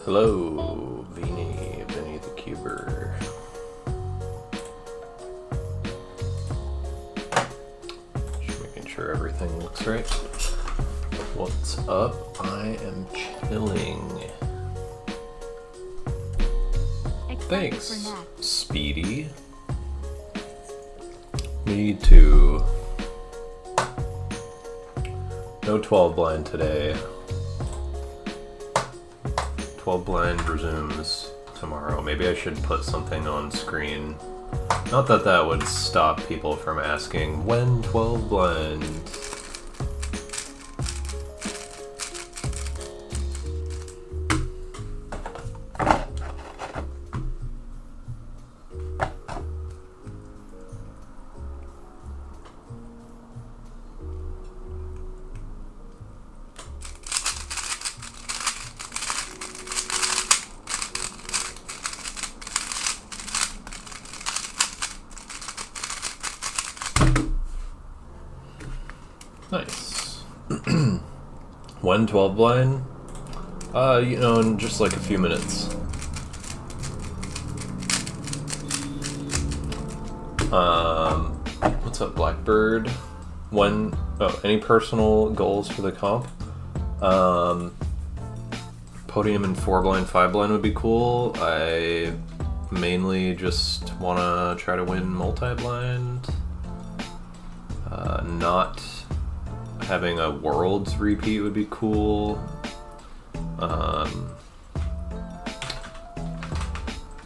Hello, Vinny the Cuber. Just making sure everything looks right. What's up? I am chilling. Thanks, Speedy. Me too. No 12 blind today. 12 blind resumes tomorrow. Maybe I should put something on screen. Not that that would stop people from asking, when 12 blind? Nice. When 12 blind? You know, in just like a few minutes. What's up, Blackbird? Any personal goals for the comp? Podium in 4 blind, 5 blind would be cool. I mainly just want to try to win multi-blind. Not having a Worlds repeat would be cool.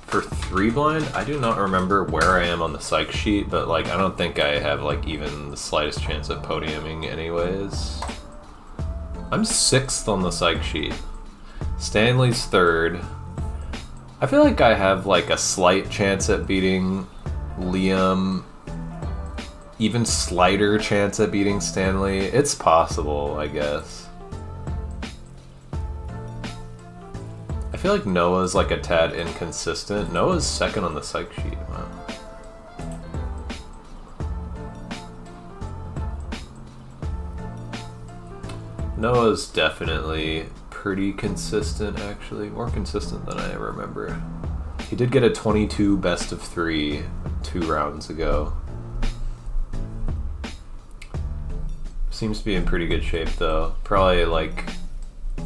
For 3 blind, I do not remember where I am on the psych sheet, but like I don't think I have like even the slightest chance of podiuming anyways. I'm 6th on the psych sheet. Stanley's 3rd. I feel like I have like a slight chance at beating Liam. Even slighter chance at beating Stanley. It's possible, I guess. I feel like Noah's like a tad inconsistent. Noah's 2nd on the psych sheet. Wow. Noah's definitely pretty consistent, actually. More consistent than I remember. He did get a 22 best of 3 2 rounds ago. Seems to be in pretty good shape though. Probably like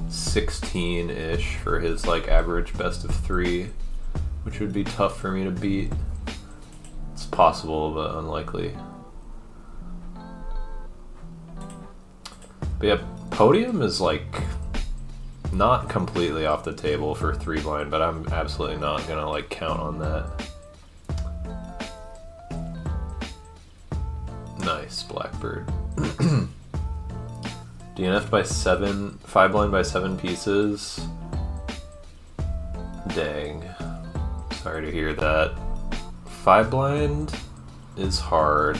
16-ish for his like average best of 3, which would be tough for me to beat. It's possible, but unlikely. But yeah, podium is like not completely off the table for 3 blind, but I'm absolutely not gonna like count on that. Nice, Blackbird. DNF'd by 5 blind by 7 pieces. Dang. Sorry to hear that. 5 blind is hard.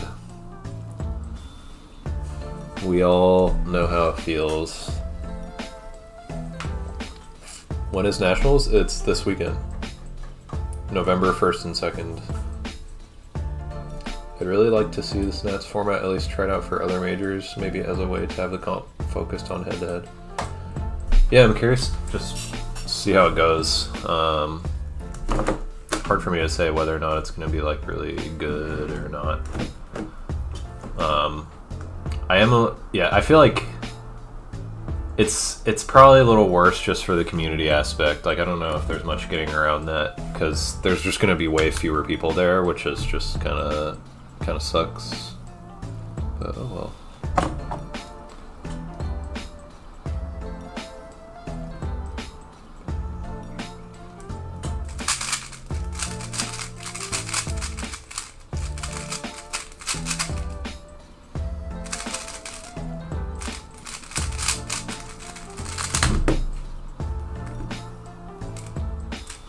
We all know how it feels. When is Nationals? It's this weekend. November 1st and 2nd. I'd really like to see this Nats format at least tried out for other majors, maybe as a way to have the comp focused on head-to-head. Yeah, I'm curious, just see how it goes. Hard for me to say whether or not it's going to be like really good or not. I feel like it's probably a little worse just for the community aspect. Like I don't know if there's much getting around that because there's just going to be way fewer people there, which is just kind of sucks. But oh well.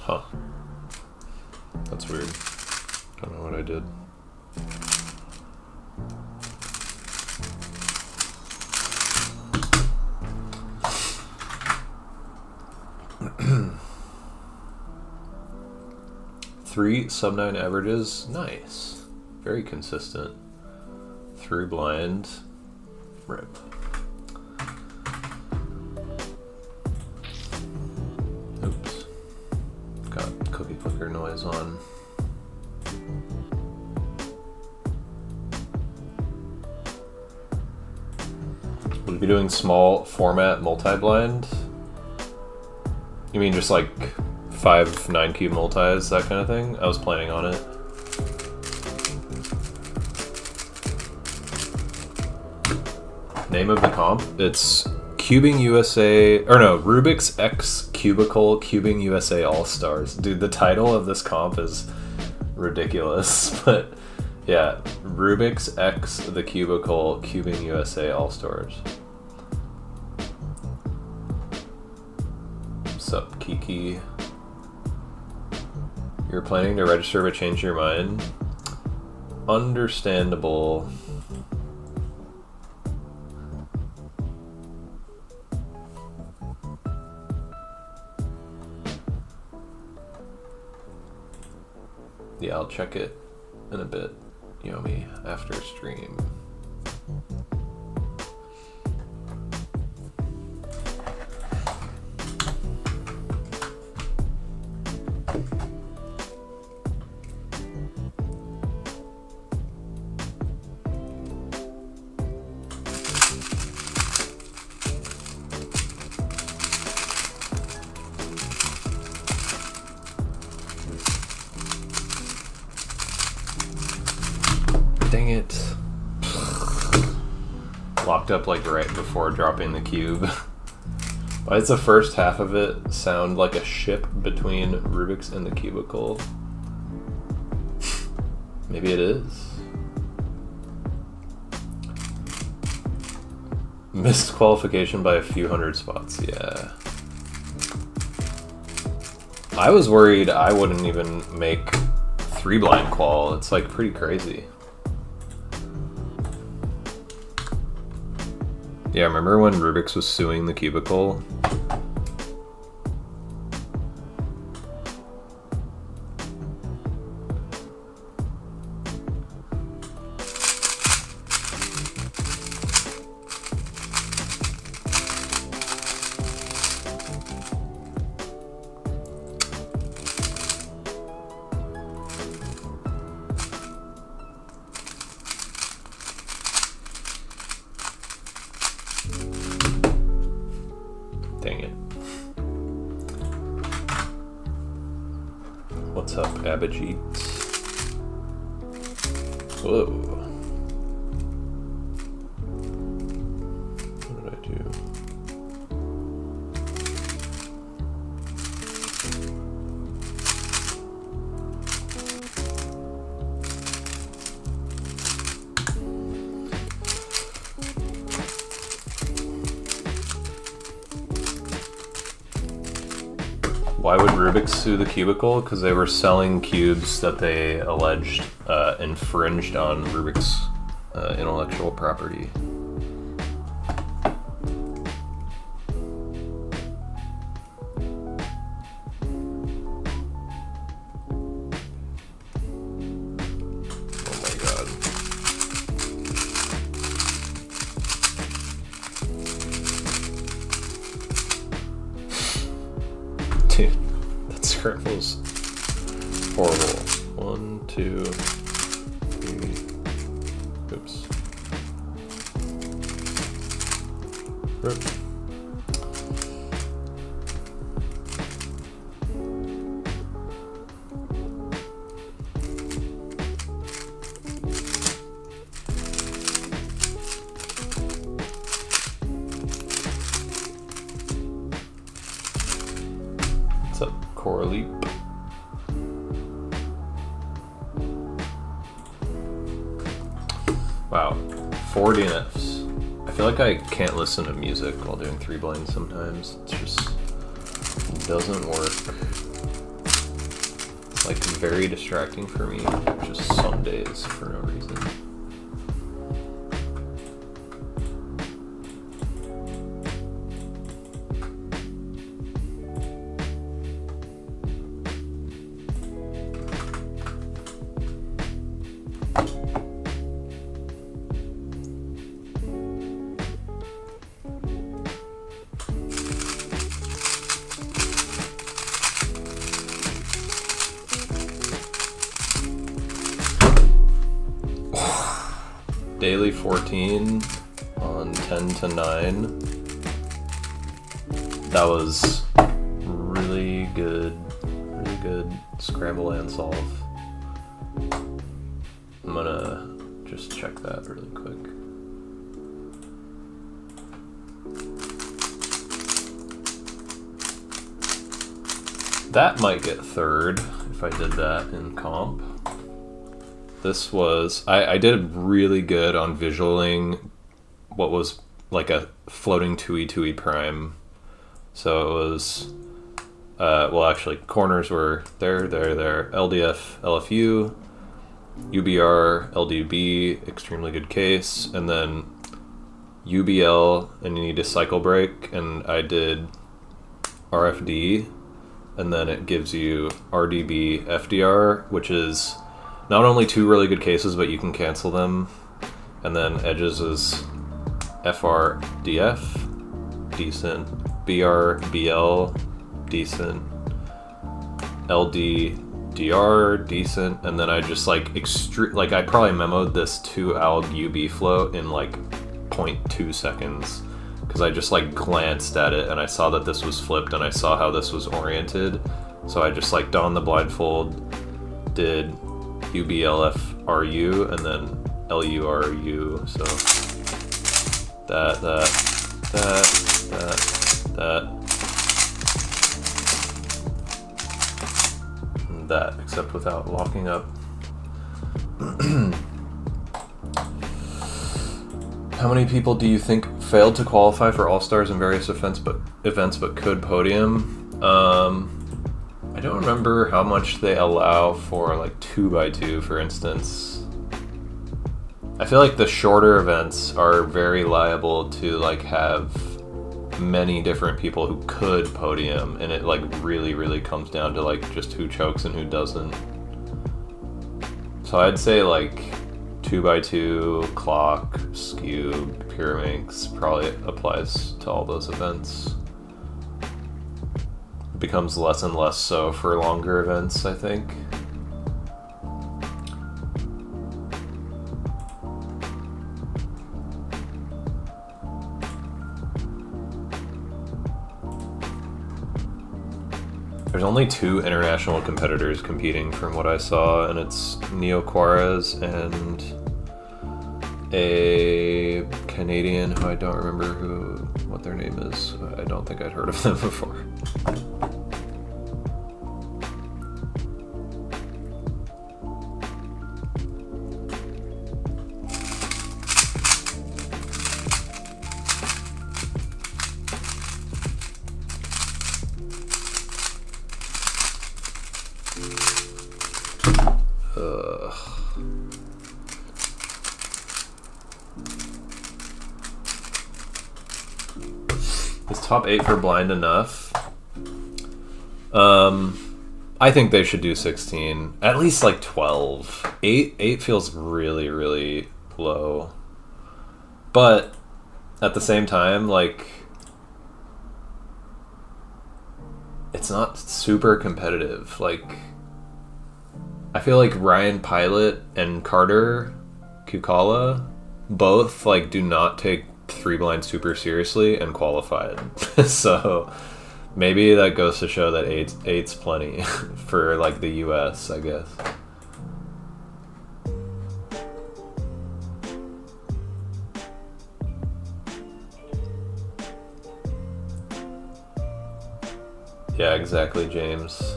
Huh. That's weird. Don't know what I did. Three sub-9 averages. Nice. Very consistent. 3 blind. Rip. Oops. cookie clicker noise on. Would be doing small format multi-blind? You mean just like 5 9-cube multis, that kind of thing? I was planning on it. Name of the comp? It's Cubing USA, or no, Rubik's X Cubicle Cubing USA All-Stars. Dude, the title of this comp is ridiculous, but yeah, Rubik's X the Cubicle Cubing USA All-Stars. Sup, Kiki? You're planning to register but change your mind? Understandable. Yeah, I'll check it in a bit, Yomi, after stream. Dang it. Locked up like right before dropping the cube. Why does the first half of it sound like a ship between Rubik's and the cubicle? Maybe it is. Missed qualification by a few hundred spots, yeah. I was worried I wouldn't even make 3 blind qual. It's like pretty crazy. Yeah, remember when Rubik's was suing the cubicle? Dang it. What's up, Abhijit? Whoa. What did I do? Why would Rubik's sue the cubicle? Because they were selling cubes that they alleged infringed on Rubik's intellectual property. Oh my god. Dude, that scrabble's horrible. 1, 2, 3. Oops. Rip. What's up, Core Leap? Wow, 4 DNFs. I feel like I can't listen to music while doing 3 blinds sometimes. It just doesn't work. It's like very distracting for me, just some days for no reason. Daily 14 on 10 to 9. That was really good scramble and solve. I'm gonna just check that really quick. That might get third if I did that in comp. This was, I did really good on visualing what was like a floating 2e prime. So it was, well actually corners were there, LDF, LFU, UBR, LDB, extremely good case, and then UBL, and you need a cycle break, and I did RFD, and then it gives you RDB, FDR, which is not only two really good cases, but you can cancel them, and then edges is FRDF, decent, BR, BL, decent, LD, DR, decent, and then I just like I probably memoed this 2-ALG UB float in like 0.2 seconds because I just like glanced at it and I saw that this was flipped and I saw how this was oriented, so I just like donned the blindfold, did UBLFRU and then LURU, so that, and that, except without locking up. How many people do you think failed to qualify for All-Stars in various events but could podium? I don't remember how much they allow for like 2x2, for instance. I feel like the shorter events are very liable to like have many different people who could podium, and it like really comes down to like just who chokes and who doesn't. So I'd say like 2x2, clock, skew, pyraminx probably applies to all those events. It becomes less and less so for longer events, I think. There's only 2 international competitors competing from what I saw, and it's Neo Juarez and a Canadian who I don't remember what their name is. I don't think I'd heard of them before. Is top 8 for blind enough? I think they should do 16. At least like 12. 8 feels really low. But at the same time, like, it's not super competitive. Like, I feel like Ryan Pilot and Carter Kukala both like do not take 3 blind super seriously and qualified. So maybe that goes to show that eight's plenty for like the US, I guess. Yeah, exactly, James.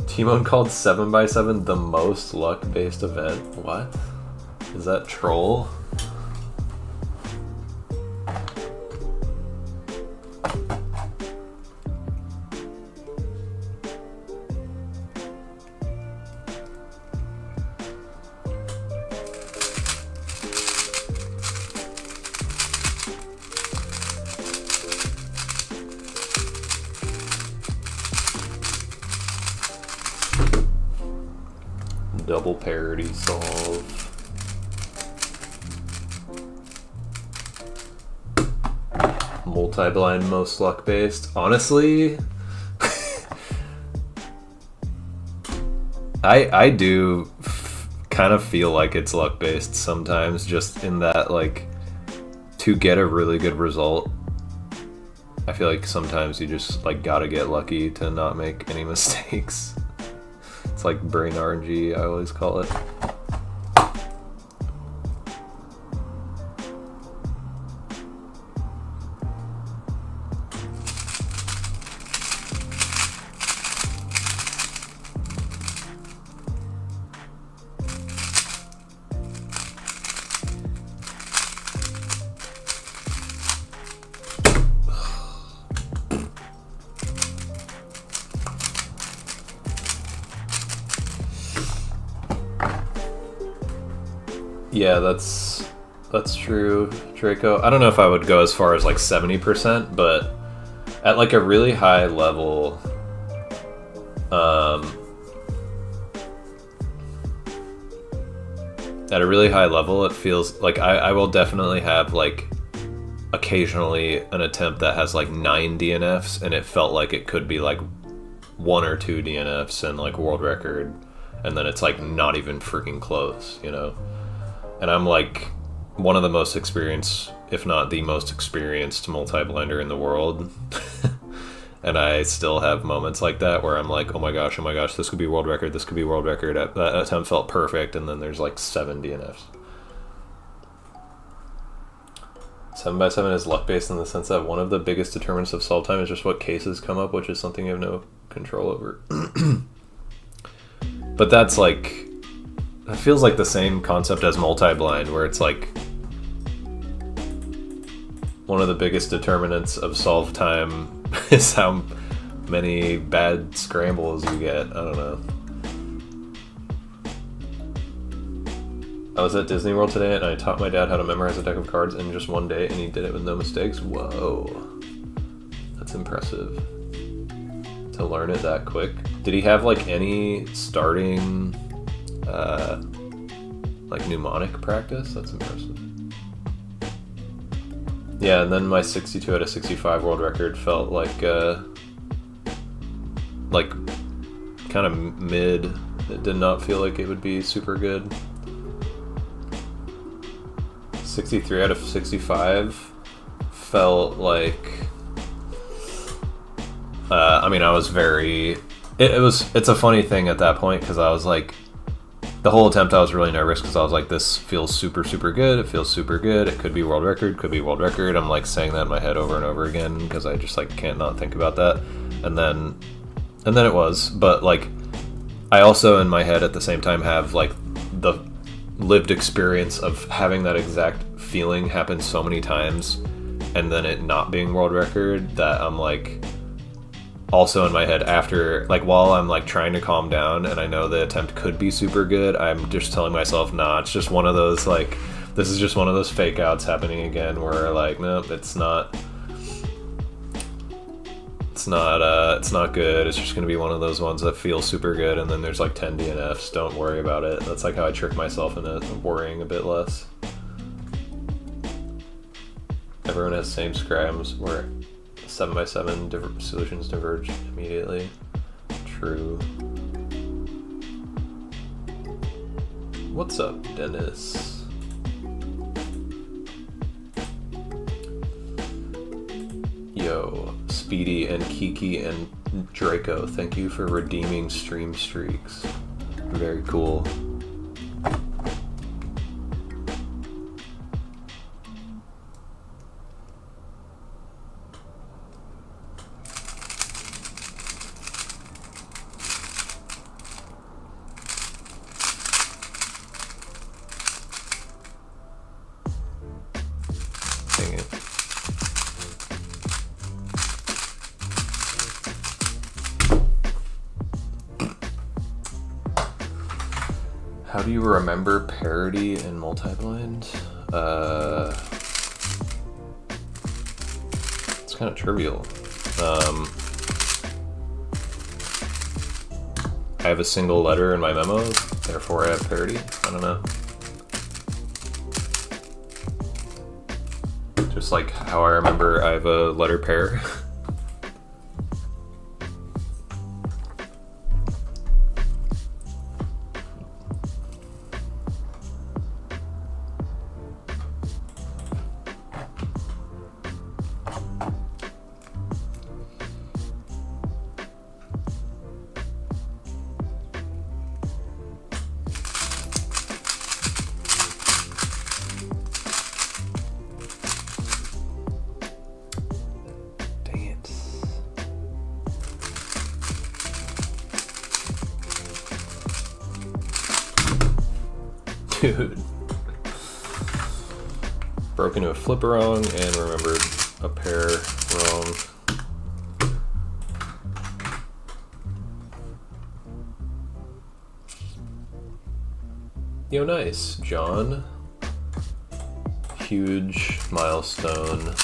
Timon called 7x7 the most luck-based event. What? Is that troll? Double parity solve. Multi-blind most luck based. Honestly, I do kind of feel like it's luck based sometimes, just in that like to get a really good result, I feel like sometimes you just like gotta get lucky to not make any mistakes. It's like brain RNG, I always call it. Yeah, that's true, Draco. I don't know if I would go as far as like 70%, but at like a really high level, it feels like I will definitely have like occasionally an attempt that has like 9 DNFs, and it felt like it could be like 1 or 2 DNFs and like world record, and then it's like not even freaking close, you know? And I'm like one of the most experienced, if not the most experienced multi-blender in the world. And I still have moments like that where I'm like, oh my gosh, this could be world record, this could be world record. That attempt felt perfect, and then there's like 7 DNFs. 7x7 is luck-based in the sense that one of the biggest determinants of solve time is just what cases come up, which is something you have no control over. But that's like, it feels like the same concept as multi-blind, where it's like one of the biggest determinants of solve time is how many bad scrambles you get. I don't know. I was at Disney World today and I taught my dad how to memorize a deck of cards in just one day, and he did it with no mistakes. Whoa. That's impressive. To learn it that quick. Did he have like any starting like mnemonic practice? That's impressive. Yeah, and then my 62 out of 65 world record felt like kind of mid. It did not feel like it would be super good. 63 out of 65 felt like I was very it's a funny thing at that point, because I was like, the whole attempt I was really nervous, because I was like, this feels super good, it feels super good, it could be world record. I'm like saying that in my head over and over again because I just like can't not think about that, and then it was. But like, I also in my head at the same time have like the lived experience of having that exact feeling happen so many times and then it not being world record, that I'm like also in my head after, like while I'm like trying to calm down and I know the attempt could be super good, I'm just telling myself, nah, it's just one of those like, this is just one of those fake outs happening again, where like, nope, it's not good. It's just gonna be one of those ones that feels super good, and then there's like 10 DNFs. Don't worry about it. That's like how I trick myself into worrying a bit less. Everyone has same scrims where 7x7 different solutions diverge immediately. True. What's up, Dennis? Yo, Speedy and Kiki and Draco, thank you for redeeming stream streaks. Very cool. How do you remember parity in multi-blind? It's kind of trivial. I have a single letter in my memos, therefore I have parity. I don't know. Just like how I remember I have a letter pair. Dude. Broke into a flipper wrong and remembered a pair wrong. Yo, nice, John. Huge milestone.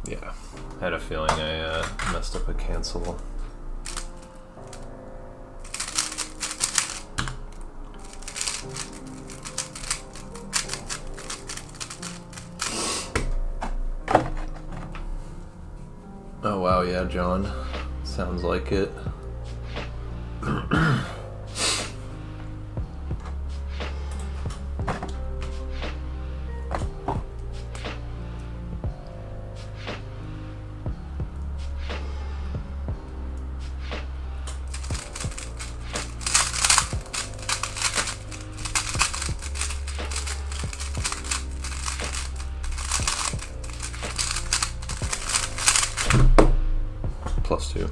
Yeah, I had a feeling I messed up a cancel. Oh wow, yeah, John. Sounds like it. +2.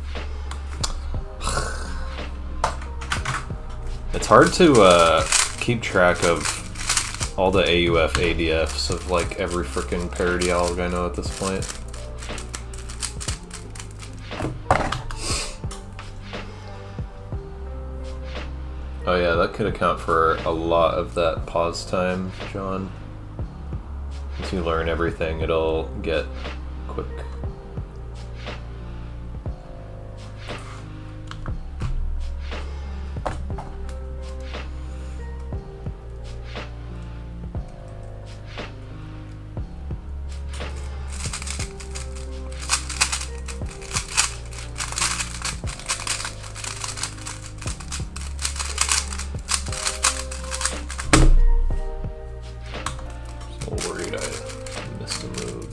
It's hard to keep track of all the AUF ADFs of like every frickin' parody alg I know at this point. Oh yeah, that could account for a lot of that pause time, John. Once you learn everything, it'll get quick. Worried I missed a move.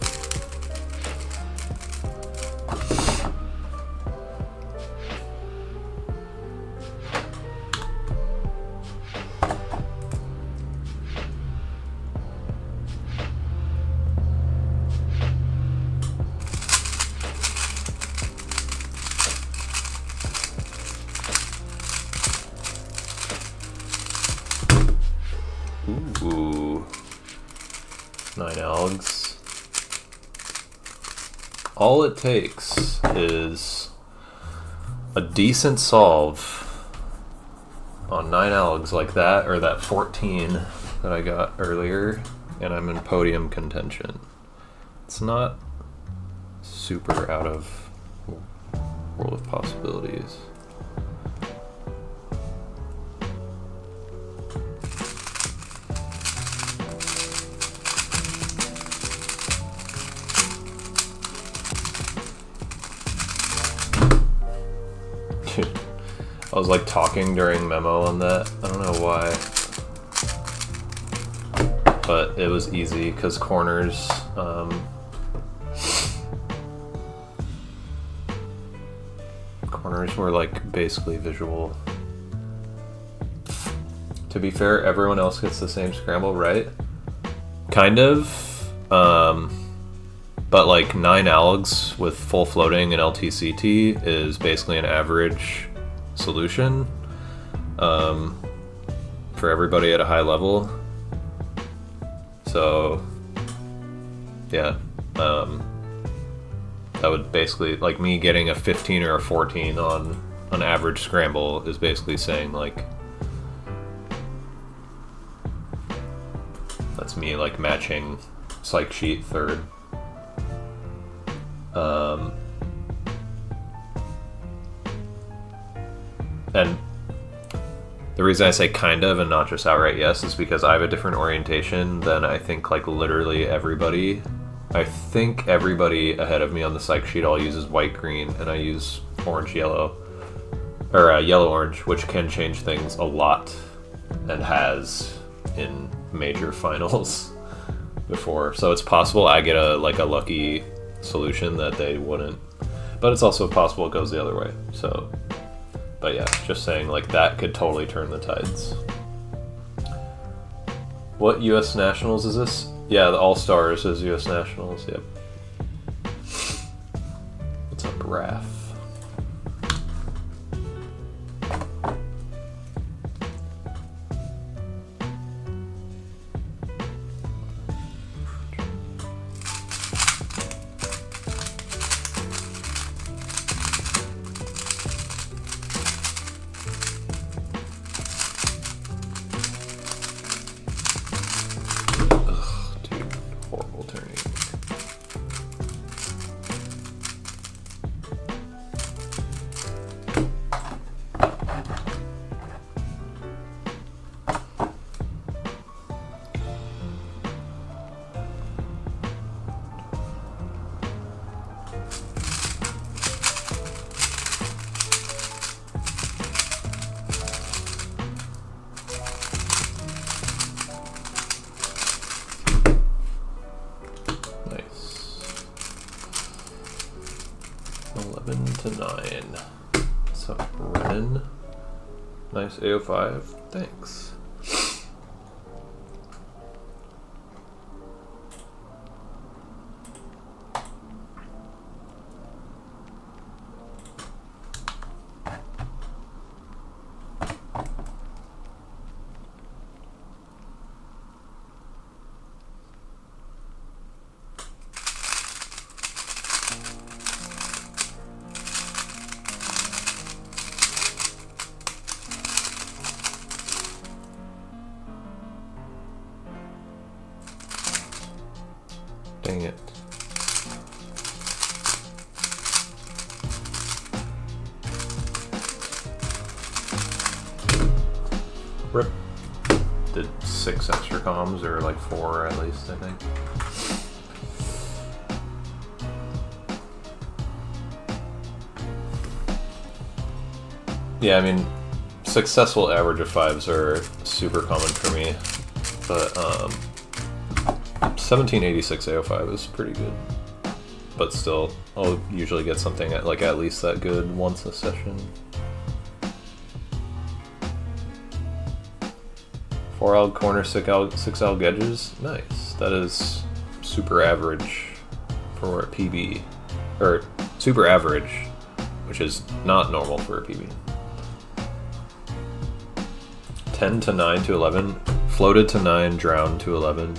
Ooh. 9 algs. All it takes is a decent solve on 9 algs like that, or that 14 that I got earlier, and I'm in podium contention. It's not super out of world of possibilities. I was like talking during memo on that. I don't know why. But it was easy because corners corners were like basically visual. To be fair, everyone else gets the same scramble, right? Kind of. But like 9 algs with full floating and LTCT is basically an average solution for everybody at a high level. So yeah, that would basically, like, me getting a 15 or a 14 on an average scramble is basically saying like that's me like matching psych sheet third. And the reason I say kind of and not just outright yes is because I have a different orientation than I think like literally everybody. I think everybody ahead of me on the psych sheet all uses white green, and I use orange yellow, or yellow orange, which can change things a lot and has in major finals before. So it's possible I get a lucky solution that they wouldn't, but it's also possible it goes the other way. So, but yeah, just saying like that could totally turn the tides. What U.S. Nationals is this? Yeah, the All-Stars is U.S. Nationals, yep. What's up, Raph? Nice AO5, thanks. Dang it. Rip. Did 6 extra comms, or like 4 at least, I think. Yeah, I mean, successful average of 5s are super common for me, but 1786 AO5 is pretty good, but still, I'll usually get something at least that good once a session. 4 alg corner, 6 alg edges, nice. That is super average for a PB, or super average, which is not normal for a PB. 10 to 9 to 11, floated to 9, drowned to 11.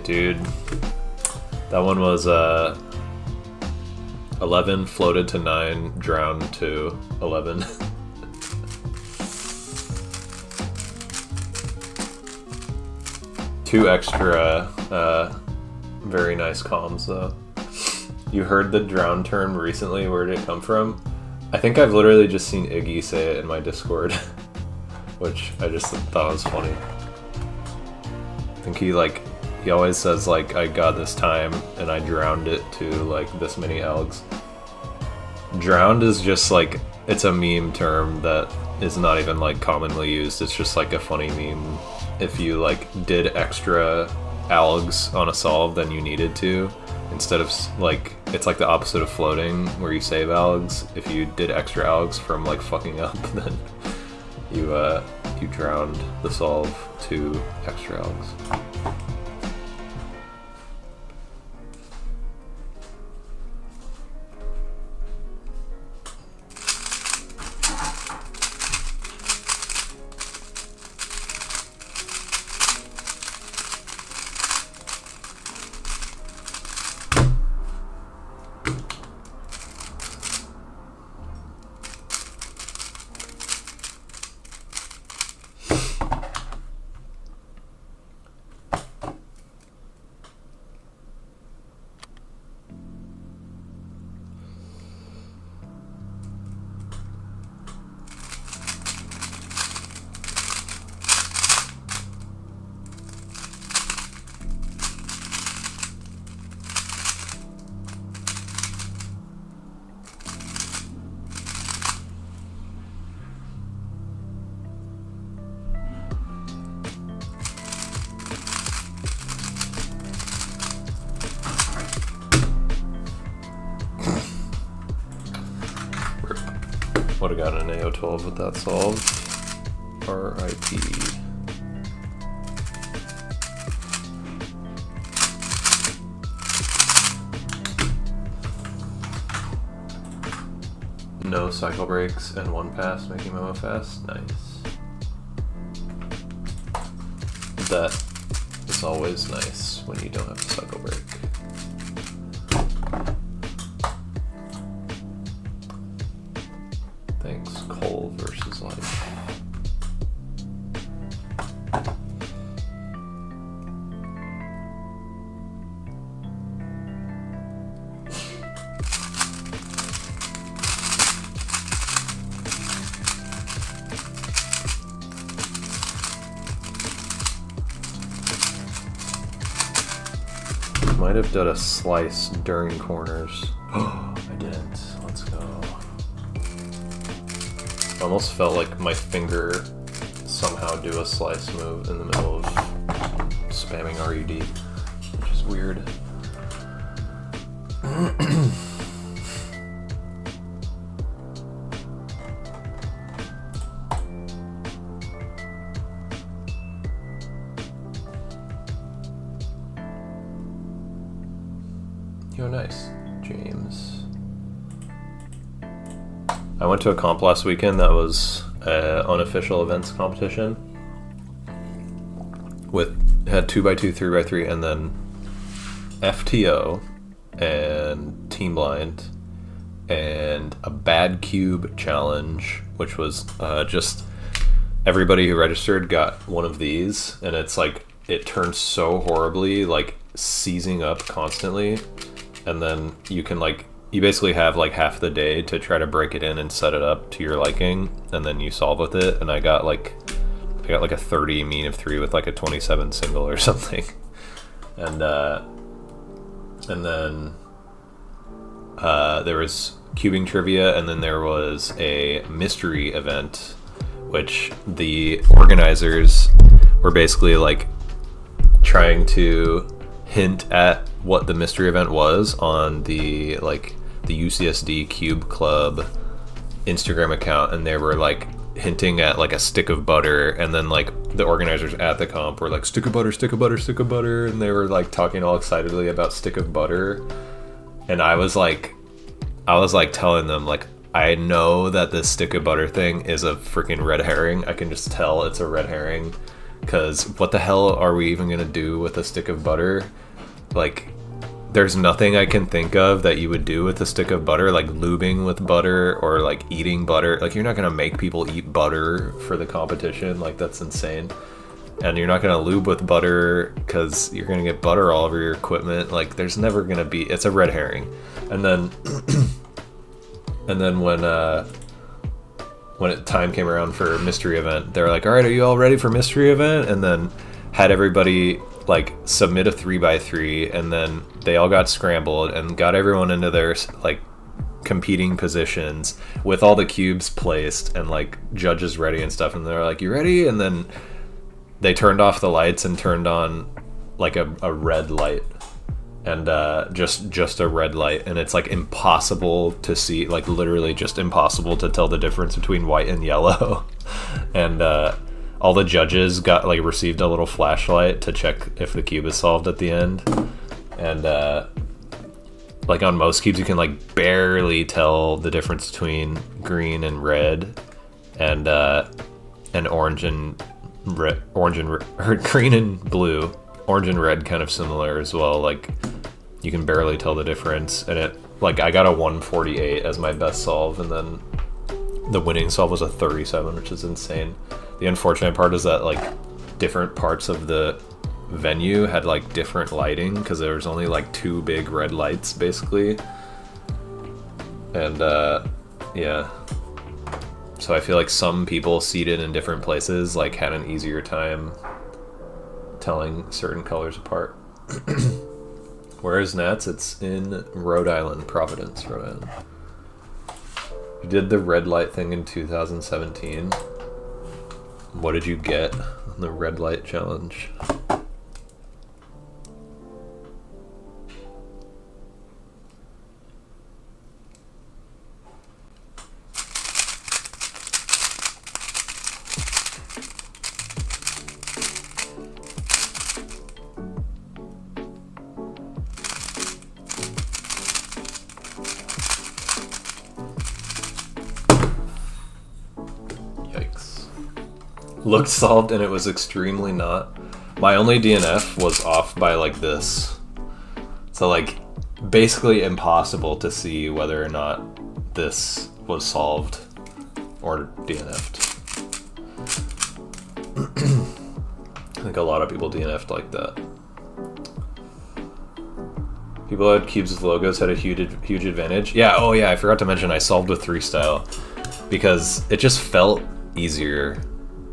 Dude, that one was 11, floated to 9, drowned to 11. Two extra very nice comms though. You heard the drown term recently, where did it come from? I think I've literally just seen Iggy say it in my Discord, which I just thought was funny. I think he always says like, I got this time and I drowned it to like this many algs. Drowned is just like, it's a meme term that is not even like commonly used. It's just like a funny meme. If you like did extra algs on a solve than you needed to, instead of like, it's like the opposite of floating where you save algs. If you did extra algs from like fucking up, then you drowned the solve to extra algs. Would have gotten an AO12 with that solve. RIP. No cycle breaks and one pass making memo fast. Nice. That is always nice when you don't have to cycle break. Thanks, Cole versus Life. Might have done a slice during corners. Oh, I didn't. Let's go. Almost felt like my finger somehow do a slice move in the middle of spamming RUD, which is weird. Yo, nice, James. I went to a comp last weekend that was an unofficial events competition had 2x2, 3x3, and then FTO and Team Blind and a bad cube challenge, which was just everybody who registered got one of these, and it's like it turns so horribly, like seizing up constantly, and then you can you basically have like half the day to try to break it in and set it up to your liking, and then you solve with it. And I got like a 30 mean of 3 with like a 27 single or something, and then there was cubing trivia, and then there was a mystery event, which the organizers were basically like trying to hint at what the mystery event was on the UCSD Cube Club Instagram account, and they were like hinting at like a stick of butter, and then like the organizers at the comp were like stick of butter, stick of butter, stick of butter, and they were like talking all excitedly about stick of butter, and I was like telling them like, I know that this stick of butter thing is a freaking red herring. I can just tell it's a red herring, because what the hell are we even gonna do with a stick of butter? Like, there's nothing I can think of that you would do with a stick of butter, like lubing with butter or like eating butter. Like, you're not gonna make people eat butter for the competition. Like, that's insane. And you're not gonna lube with butter because you're gonna get butter all over your equipment. Like, there's never gonna be. It's a red herring. And then, when time came around for mystery event, they were like, "All right, are you all ready for mystery event?" And then had everybody like submit a 3x3, and then they all got scrambled and got everyone into their like competing positions with all the cubes placed and like judges ready and stuff, and they're like, "You ready?" And then they turned off the lights and turned on like a red light, and just a red light, and it's like impossible to see, like literally just impossible to tell the difference between white and yellow. And all the judges got like received a little flashlight to check if the cube is solved at the end, and like on most cubes you can like barely tell the difference between green and red, and orange and red, or green and blue. Orange and red kind of similar as well, like you can barely tell the difference. And it, like, I got a 148 as my best solve, and then the winning solve was a 37, which is insane. The unfortunate part is that like different parts of the venue had like different lighting, because there was only like 2 big red lights basically, and yeah, so I feel like some people seated in different places like had an easier time telling certain colors apart. Where is Nats? It's in Rhode Island, Providence, Rhode Island. You did the red light thing in 2017. What did you get on the red light challenge? looked solved and it was extremely not. My only DNF was off by like this. So like basically impossible to see whether or not this was solved or DNF'd. I think a lot of people DNF'd like that. People who had cubes with logos had a huge advantage. Yeah, oh yeah, I forgot to mention I solved with 3-style because it just felt easier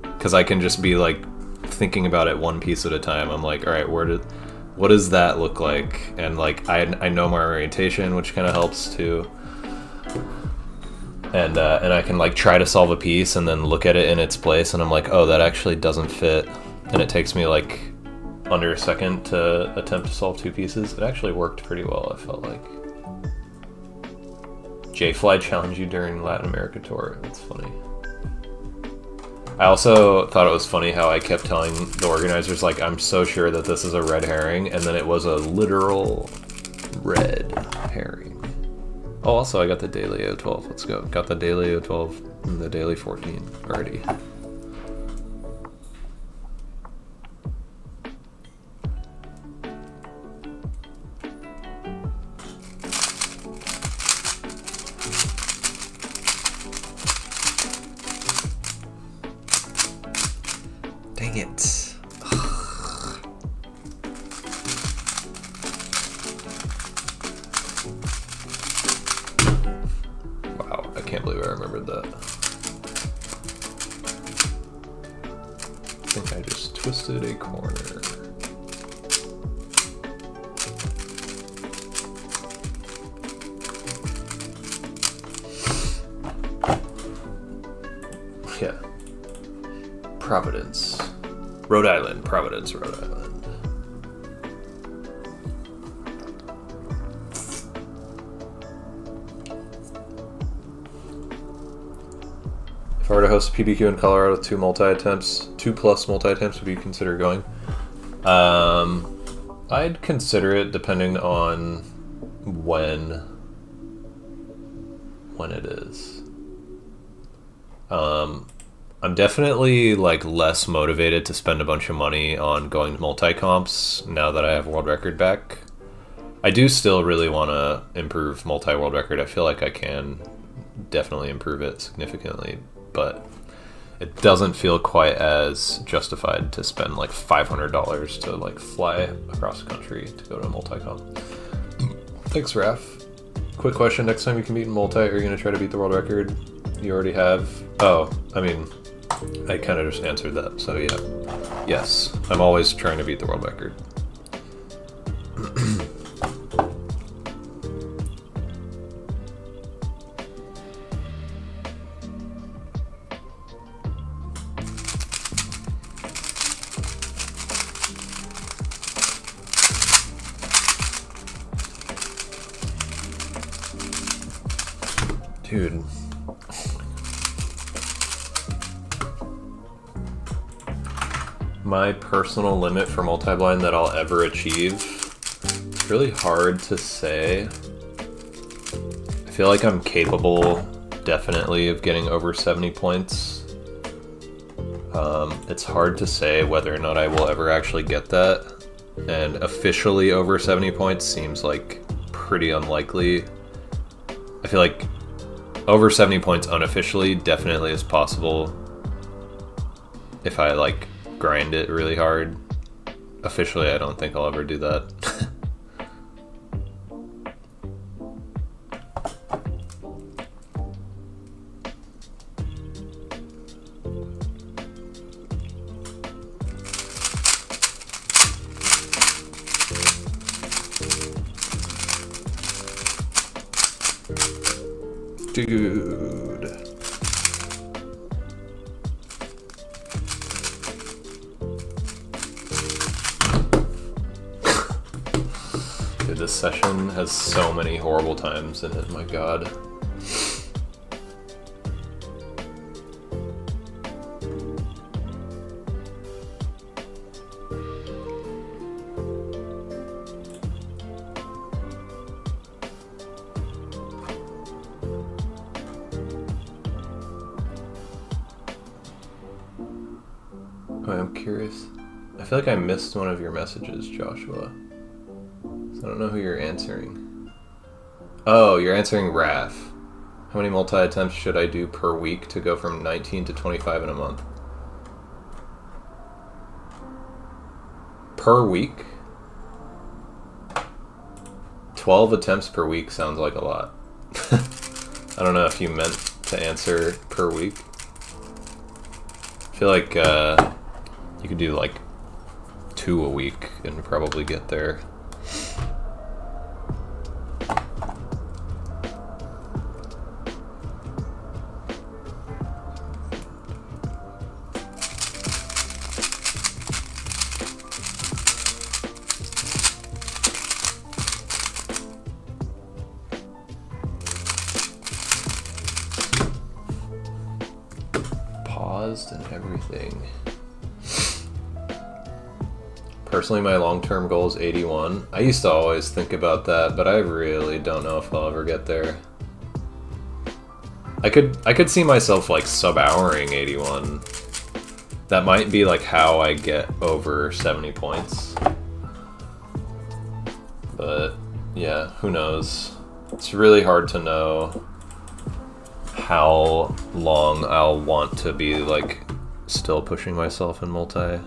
because I can just be like thinking about it one piece at a time. I'm like, all right, what does that look like? And like I know my orientation, which kind of helps too. And I can like try to solve a piece and then look at it in its place, and I'm like, oh, that actually doesn't fit, and it takes me like under a second to attempt to solve 2 pieces. It actually worked pretty well, I felt like. J-Fly challenged you during Latin America tour. That's funny. I also thought it was funny how I kept telling the organizers, like, I'm so sure that this is a red herring, and then it was a literal red herring. Oh, also I got the daily O12. Let's go. Got the daily O12 and the daily 14 already. Dang it. Wow, I can't believe I remembered that. I think I just twisted a corner. Yeah. Providence. Rhode Island. Providence, Rhode Island. If I were to host a PBQ in Colorado with 2 plus multi attempts, would you consider going? I'd consider it depending on when it is. I'm definitely like less motivated to spend a bunch of money on going to multi-comps now that I have world record back. I do still really want to improve multi-world record. I feel like I can definitely improve it significantly, but it doesn't feel quite as justified to spend like $500 to like fly across the country to go to a multi-comp. Thanks, Raph. Quick question, next time you can meet in multi, are you going to try to beat the world record? You already have? Oh, I mean, I kind of just answered that, so yeah. Yes, I'm always trying to beat the world record. Dude. My personal limit for multi-blind that I'll ever achieve, it's really hard to say. I feel like I'm capable, definitely, of getting over 70 points. It's hard to say whether or not I will ever actually get that. And officially over 70 points seems like pretty unlikely. I feel like over 70 points unofficially definitely is possible if I like grind it really hard. Officially, I don't think I'll ever do that. Dude. Dude, this session has so many horrible times in it, my god. Oh, I'm curious. I feel like I missed one of your messages, Joshua. So I don't know who you're answering. Oh, you're answering Raph. How many multi-attempts should I do per week to go from 19 to 25 in a month? Per week? 12 attempts per week sounds like a lot. I don't know if you meant to answer per week. I feel like you could do like 2 a week and probably get there. And everything. Personally, my long-term goal is 81. I used to always think about that, but I really don't know if I'll ever get there. I could see myself like sub-houring 81. That might be like how I get over 70 points. But yeah, who knows? It's really hard to know how long I'll want to be like still pushing myself in multi.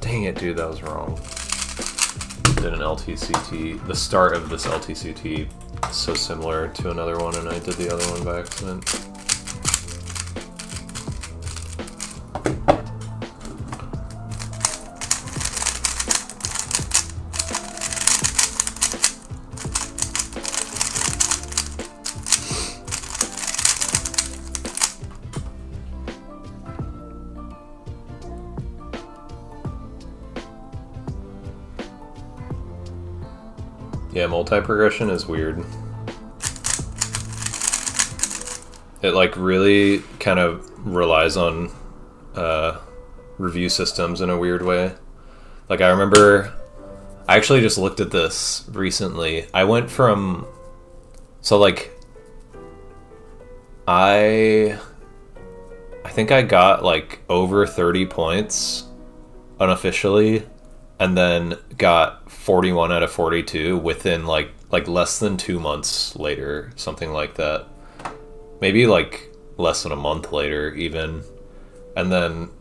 Dang it, dude, that was wrong. Did an LTCT. The start of this LTCT is so similar to another one, and I did the other one by accident. Yeah, multi-progression is weird. It like really kind of relies on review systems in a weird way. Like I remember, I actually just looked at this recently. I went from, so like, I think I got like over 30 points unofficially, and then got 41 out of 42 within like less than 2 months later, something like that. Maybe like less than a month later even. And then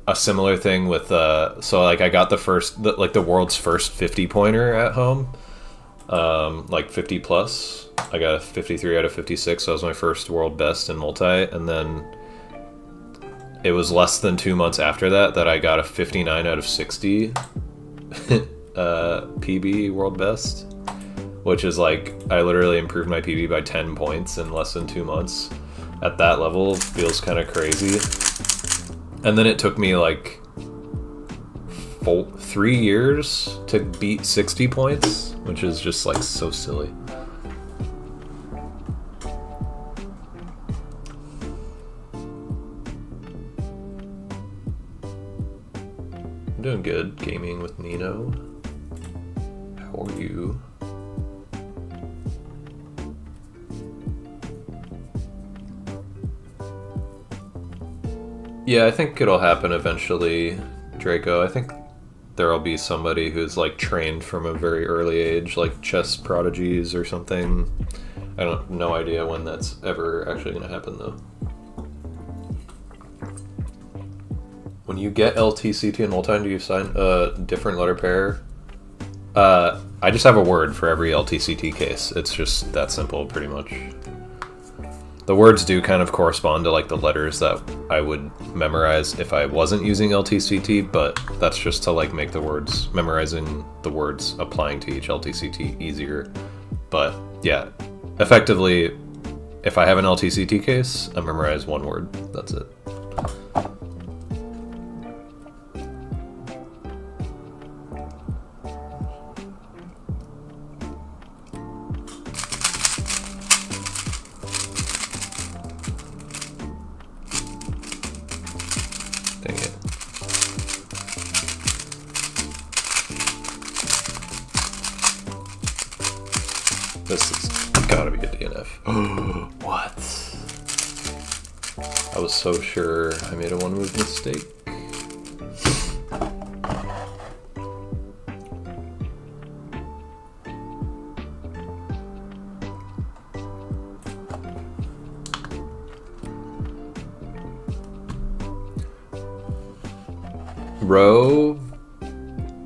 a similar thing with so like I got the world's first 50 pointer at home, like 50 plus. I got a 53 out of 56, so that was my first world best in multi. And then it was less than 2 months after that I got a 59 out of 60 PB world best, which is like I literally improved my PB by 10 points in less than 2 months. At that level, feels kind of crazy. And then it took me like 3 years to beat 60 points, which is just like so silly. I'm doing good gaming with Nino. How are you? Yeah, I think it'll happen eventually, Draco. I think there'll be somebody who's like trained from a very early age, like chess prodigies or something. I don't, no idea when that's ever actually going to happen though. When you get LTCT and multi, do you sign a different letter pair? I just have a word for every LTCT case. It's just that simple, pretty much. The words do kind of correspond to like the letters that I would memorize if I wasn't using LTCT, but that's just to like make the words, memorizing the words applying to each LTCT easier. But yeah, effectively, if I have an LTCT case, I memorize one word. That's it. This has gotta be a DNF. What? I was so sure I made a one-move mistake. Row,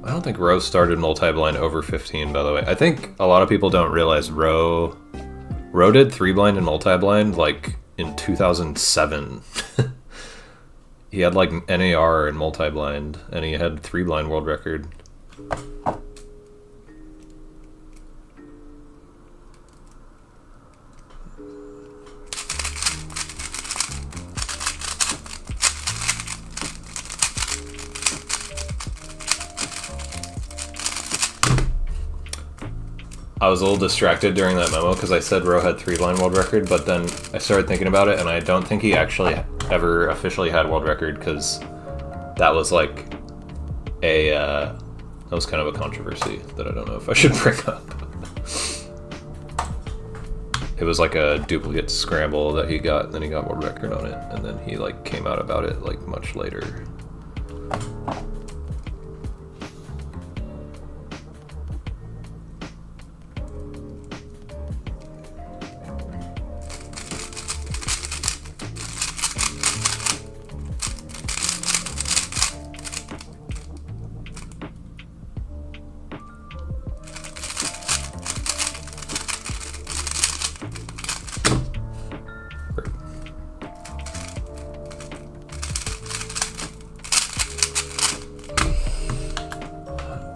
I don't think Row started multi-blind over 15, by the way. I think a lot of people don't realize Row did 3-blind and multi-blind like in 2007. He had like NAR and multi-blind, and he had 3-blind world record. I was a little distracted during that memo because I said Rowe had 3-blind world record, but then I started thinking about it, and I don't think he actually ever officially had world record because that was like that was kind of a controversy that I don't know if I should bring up. It was like a duplicate scramble that he got, and then he got world record on it, and then he like came out about it like much later.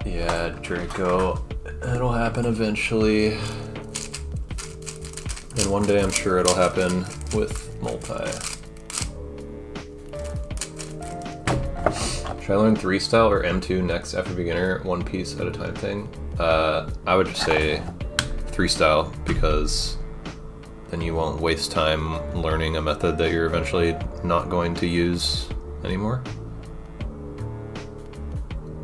Yeah, Draco, it'll happen eventually. And one day I'm sure it'll happen with multi. Should I learn 3-style or M2 next after beginner, one piece at a time thing? I would just say 3-style, because then you won't waste time learning a method that you're eventually not going to use anymore.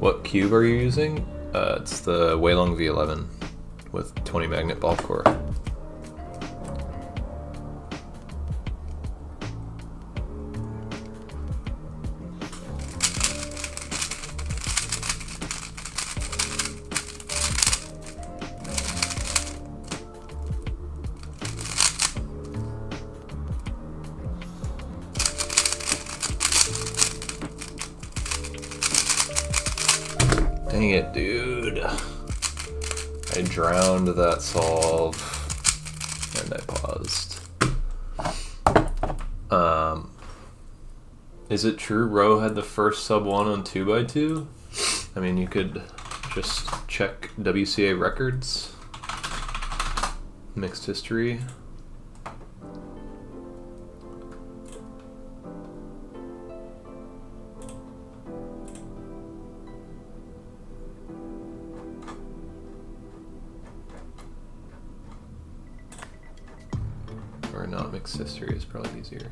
What cube are you using? It's the Weilong V11 with 20 magnet ball core. Dang it, dude. I drowned that solve and I paused. Is it true Rowe had the first sub 1 on 2x2? I mean, you could just check WCA records. Mixed history. Or not mixed history is probably easier.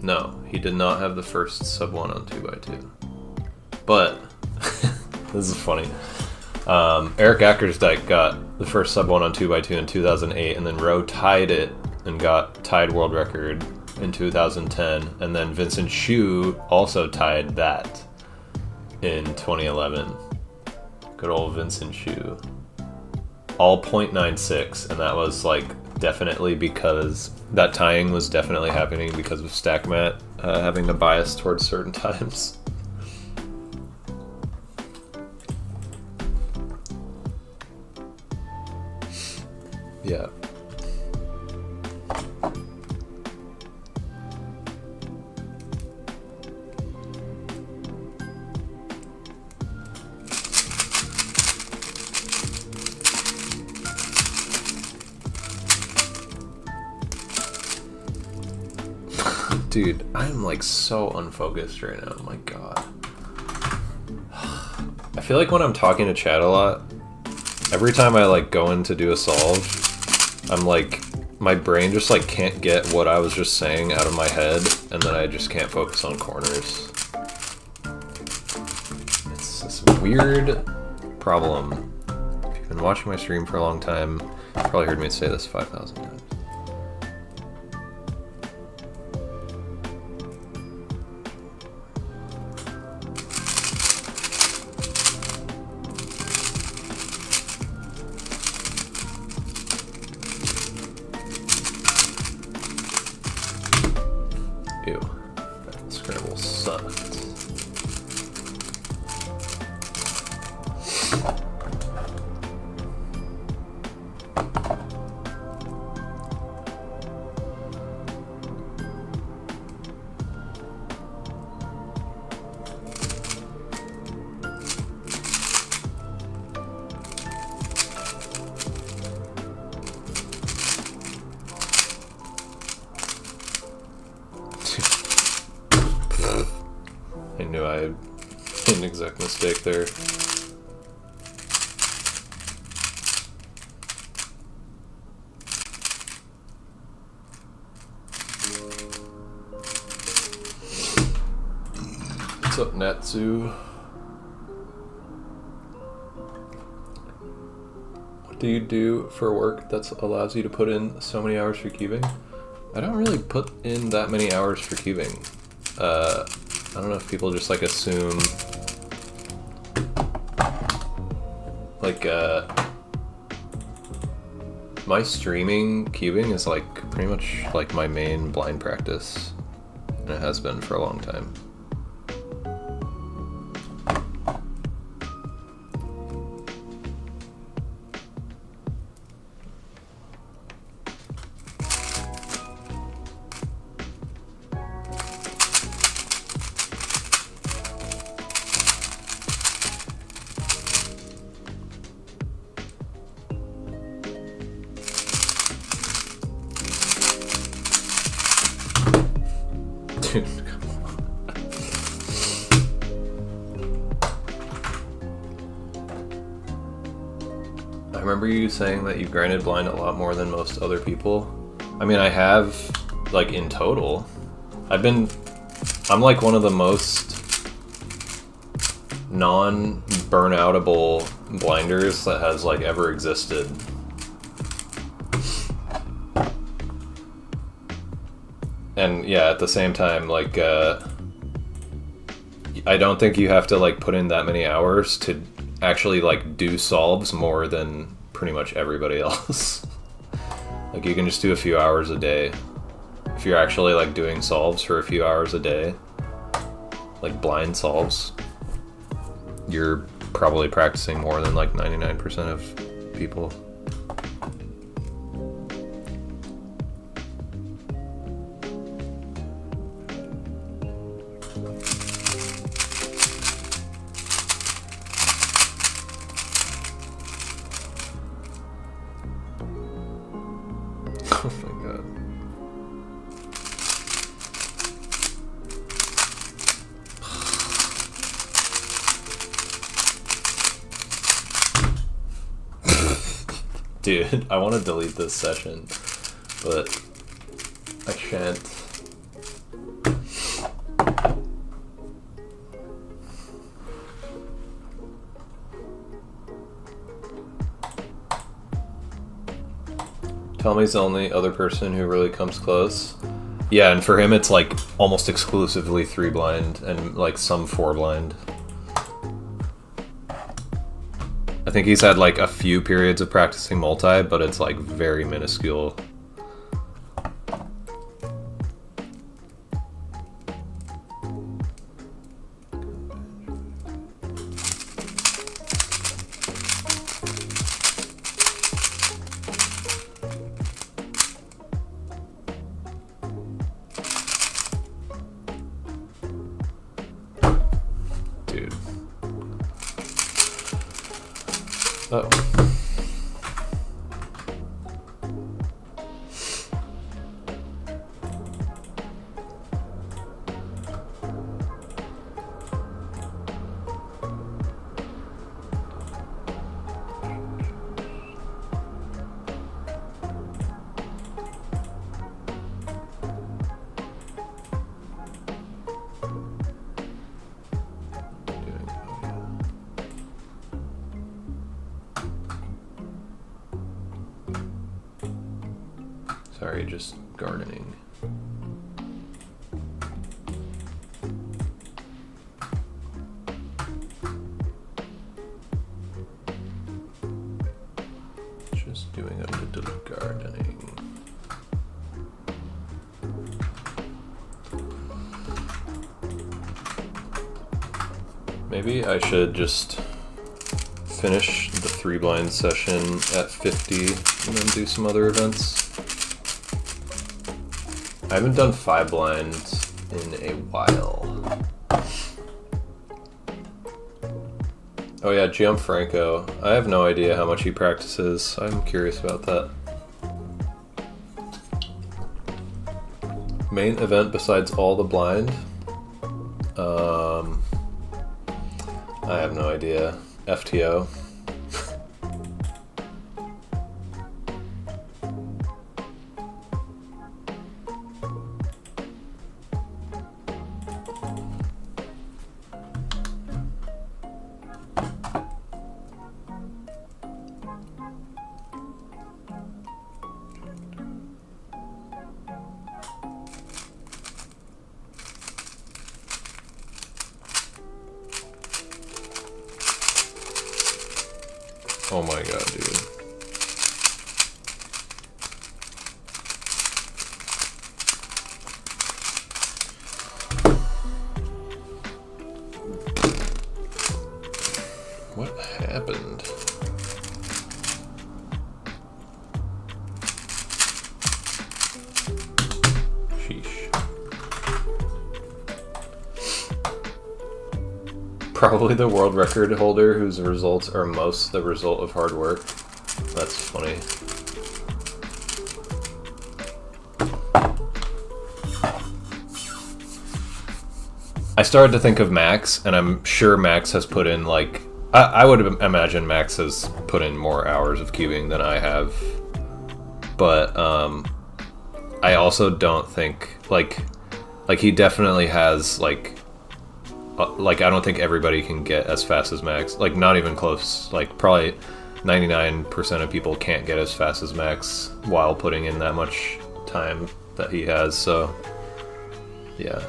No, he did not have the first sub 1 on 2x2. But, this is funny. Eric Ackersdyke got the first sub 1 on 2x2 in 2008, and then Rowe tied it and got tied world record in 2010, and then Vincent Hsu also tied that in 2011. Good old Vincent Hsu. All 0.96, and that was like definitely because that tying was definitely happening because of StackMat having a bias towards certain times. Yeah. Dude, I'm like so unfocused right now. Oh my god. I feel like when I'm talking to chat a lot, every time I like go in to do a solve, I'm like, my brain just like can't get what I was just saying out of my head, and then I just can't focus on corners. It's this weird problem. If you've been watching my stream for a long time, you've probably heard me say this 5,000 times. Ew, that Scrabble sucks. I knew I had an exact mistake there. What's up, Natsu? What do you do for work that allows you to put in so many hours for cubing? I don't really put in that many hours for cubing. I don't know if people just like assume like my streaming cubing is like pretty much like my main blind practice, and it has been for a long time. Dude, come on. I remember you saying that you've grinded blind a lot more than most other people. I mean, I have, like, in total. I'm like one of the most non-burnoutable blinders that has, like, ever existed. And yeah, at the same time, like, I don't think you have to, like, put in that many hours to actually, like, do solves more than pretty much everybody else. Like, you can just do a few hours a day. If you're actually, like, doing solves for a few hours a day, like blind solves, you're probably practicing more than, like, 99% of people. Oh my god. Dude, I want to delete this session, but I shan't. Tommy's the only other person who really comes close. Yeah, and for him it's like almost exclusively 3 blind and like some 4 blind. I think he's had like a few periods of practicing multi, but it's like very minuscule. Dude. Oh. Sorry, just gardening. Just doing a little gardening. Maybe I should just finish the 3 blind session at 50 and then do some other events. I haven't done 5 blinds in a while. Oh yeah, Gianfranco. I have no idea how much he practices. I'm curious about that. Main event besides all the blind? I have no idea. FTO. Oh my god, dude. What happened? Sheesh. Probably the world record holder whose results are most the result of hard work. That's funny. I started to think of Max, and I'm sure Max has put in like... I would imagine Max has put in more hours of cubing than I have. But I also don't think... Like he definitely has like I don't think everybody can get as fast as Max. Like, not even close. Like, probably 99% of people can't get as fast as Max while putting in that much time that he has, so... Yeah.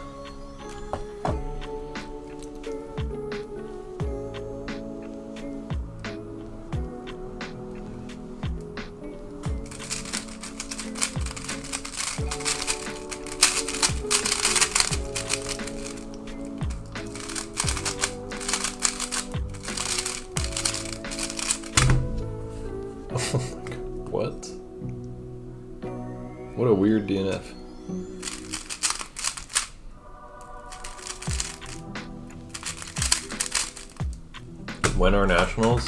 What? What a weird DNF. When are nationals?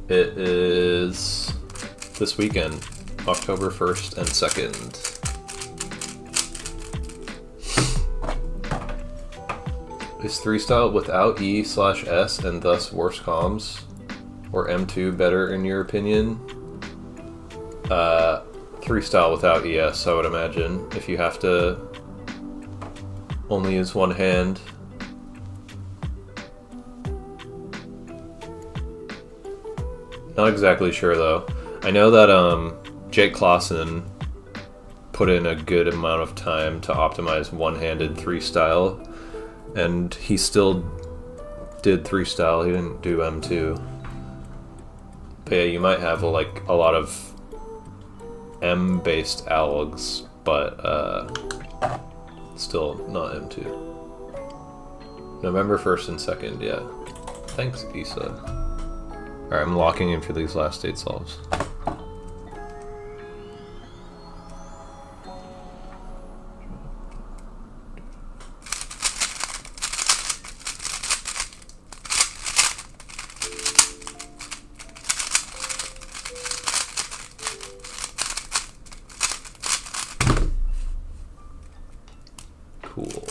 It is this weekend, October 1st and 2nd. Is 3-style without E/S and thus worse comms? Or M2 better in your opinion? 3-style without ES, I would imagine. If you have to only use one hand. Not exactly sure though. I know that Jake Clausen put in a good amount of time to optimize one-handed 3-style, and he still did 3-style. He didn't do M2. But yeah, you might have like a lot of M-based algs, but still not M2. November 1st and 2nd, yeah. Thanks, Issa. Alright, I'm locking in for these last 8 solves. Cool.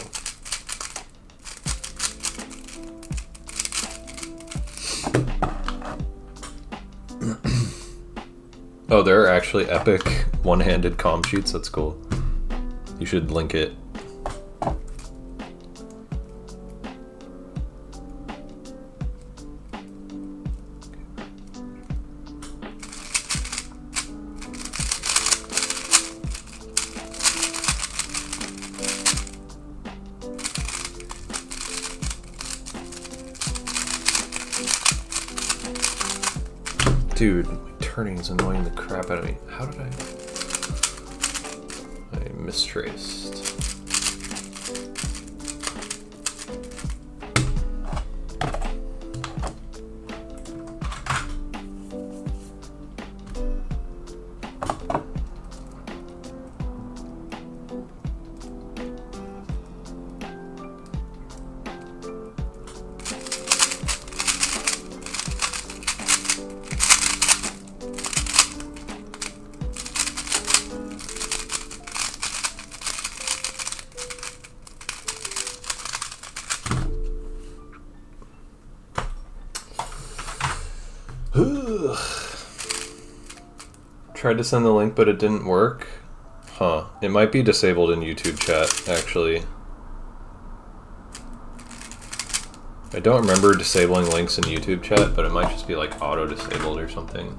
Oh, there are actually epic one-handed comm sheets. That's cool. You should link it. Dude, turning is annoying the crap out of me. How did I mistraced. Tried to send the link, but it didn't work. Huh. It might be disabled in YouTube chat, actually. I don't remember disabling links in YouTube chat, but it might just be like auto-disabled or something.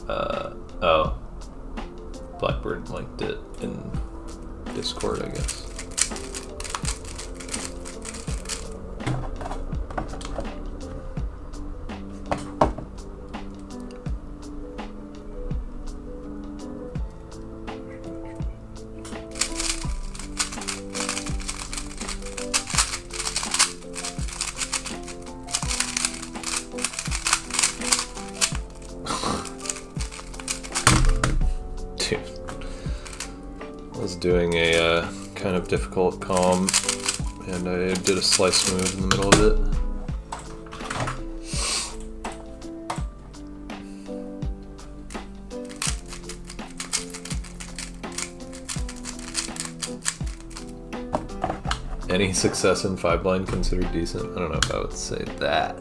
Oh. Blackbird linked it in Discord, I guess. Doing a kind of difficult calm, and I did a slice move in the middle of it. Any success in 5-blind considered decent? I don't know if I would say that.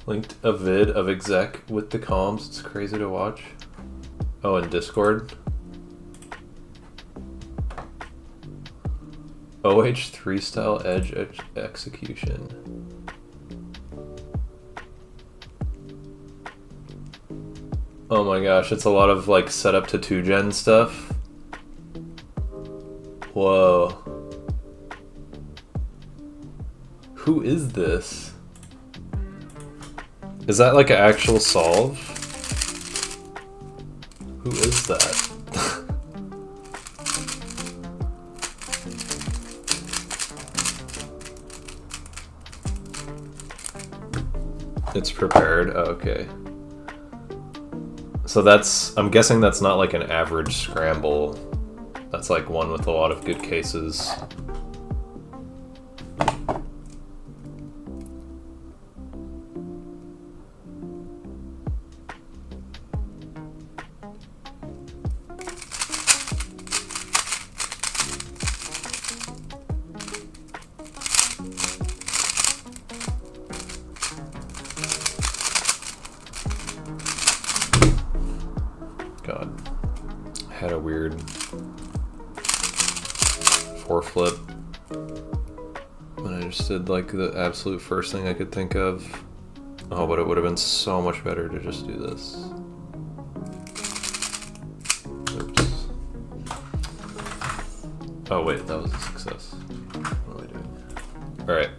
Linked a vid of exec with the comms. It's crazy to watch. Oh, in Discord. OH3 style edge execution. Oh my gosh, it's a lot of like setup to 2-gen stuff. Whoa. Who is this? Is that like an actual solve? Who is that? It's prepared. Oh, okay. So that's, I'm guessing that's not like an average scramble. That's like one with a lot of good cases. Flip, and I just did like the absolute first thing I could think of. Oh, but it would have been so much better to just do this. Oops. Oh wait, that was a success. What am I doing? Alright.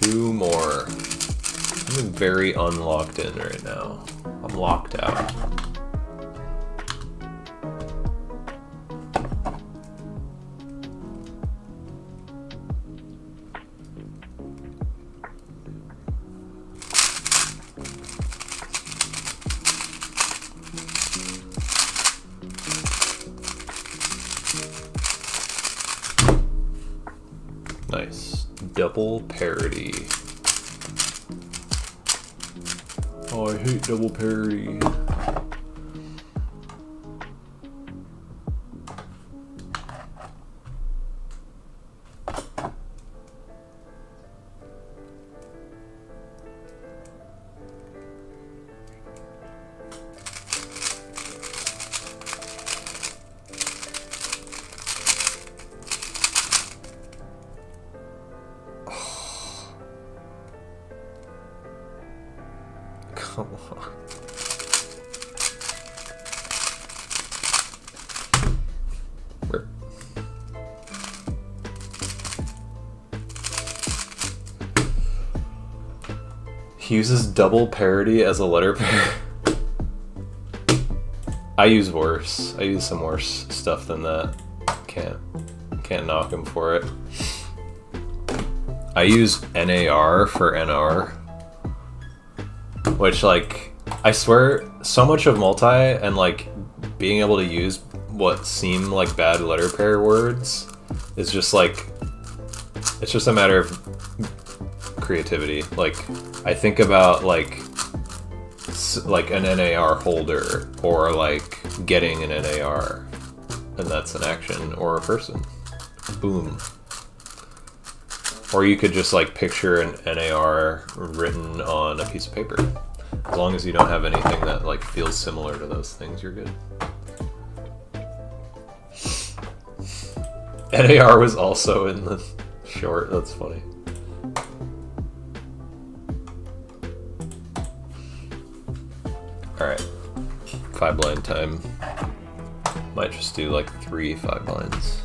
2 more. I'm very unlocked in right now. I'm locked out. Nice. Double parity. Oh, I hate double parity. Come on. Rip. He uses double parity as a letter pair. I use worse. I use some worse stuff than that. Can't knock him for it. I use NAR for NR. Which, like, I swear, so much of multi and, like, being able to use what seem like bad letter pair words is just, like, it's just a matter of creativity. Like, I think about, like an NAR holder, or, like, getting an NAR, and that's an action or a person. Boom. Or you could just, like, picture an NAR written on a piece of paper. As long as you don't have anything that, like, feels similar to those things, you're good. NAR was also in the short. That's funny. Alright. 5 blind time. Might just do, like, 3 5 blinds.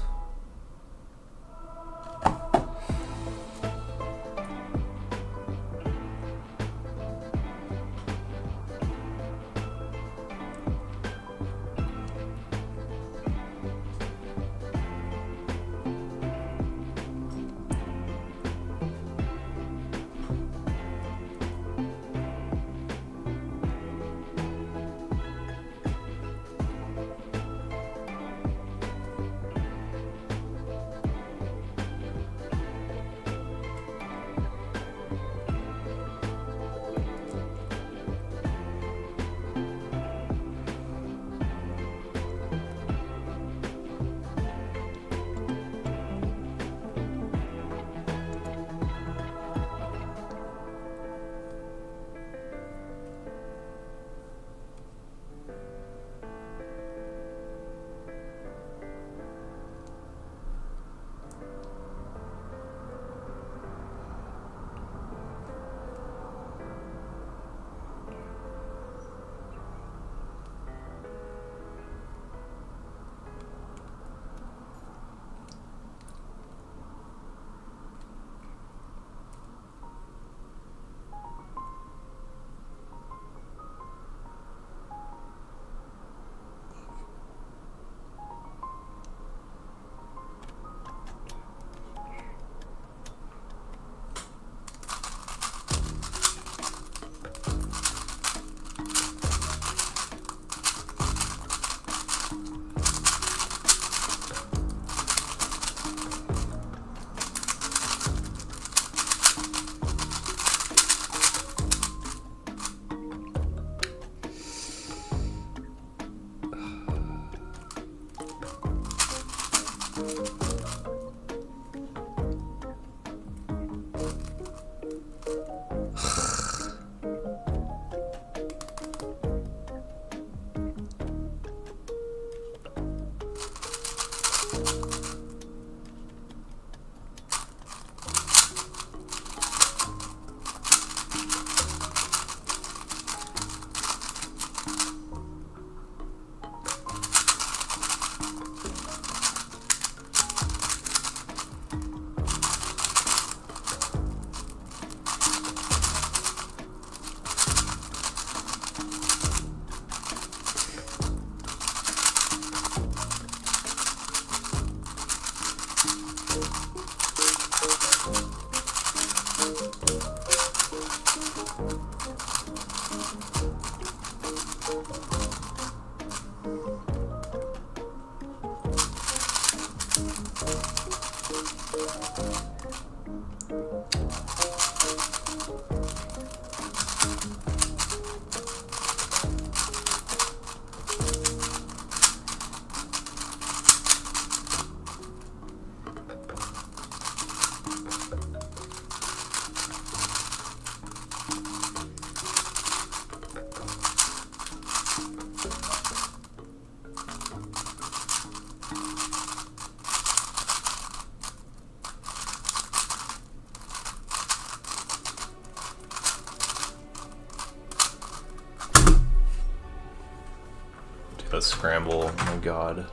a scramble. Oh my god.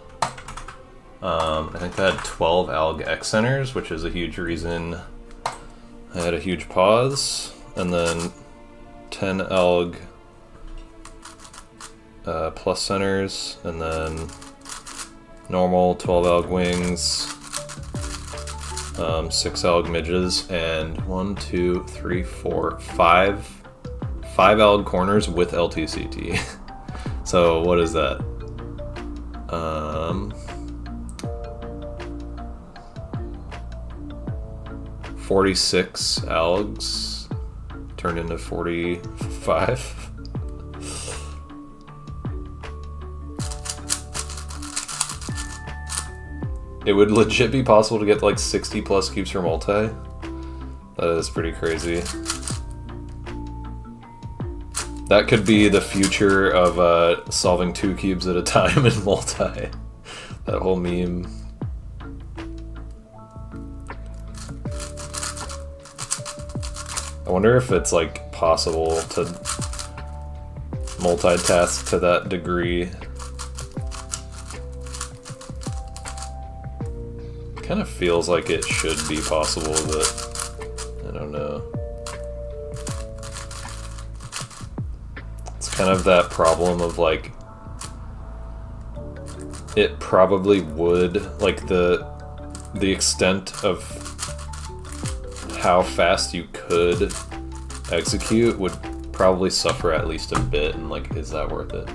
I think that had 12 alg X centers, which is a huge reason I had a huge pause, and then 10 alg plus centers, and then normal 12 alg wings, 6 alg midges, and 5 alg corners with LTCT. So what is that? 46 algs turned into 45. It would legit be possible to get like 60 plus cubes for multi. That is pretty crazy. That could be the future of solving 2 cubes at a time in multi. That whole meme. I wonder if it's like possible to multitask to that degree. Kind of feels like it should be possible, but I don't know. It's kind of that problem of like, it probably would, like the extent of how fast you could execute would probably suffer at least a bit, and like, is that worth it?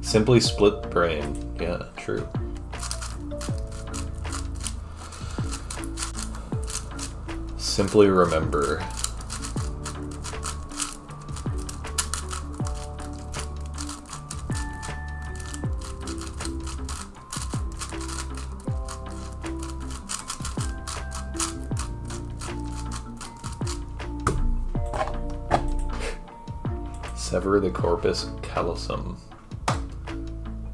Simply split brain. Yeah, true. Simply remember. Sever the corpus callosum. I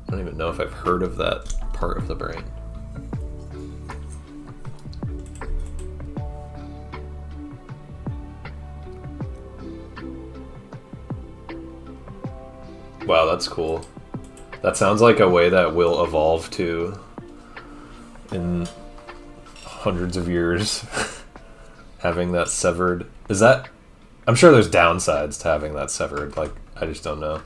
don't even know if I've heard of that part of the brain. Wow, that's cool. That sounds like a way that will evolve to in hundreds of years. Having that severed. Is that... I'm sure there's downsides to having that severed, like, I just don't know.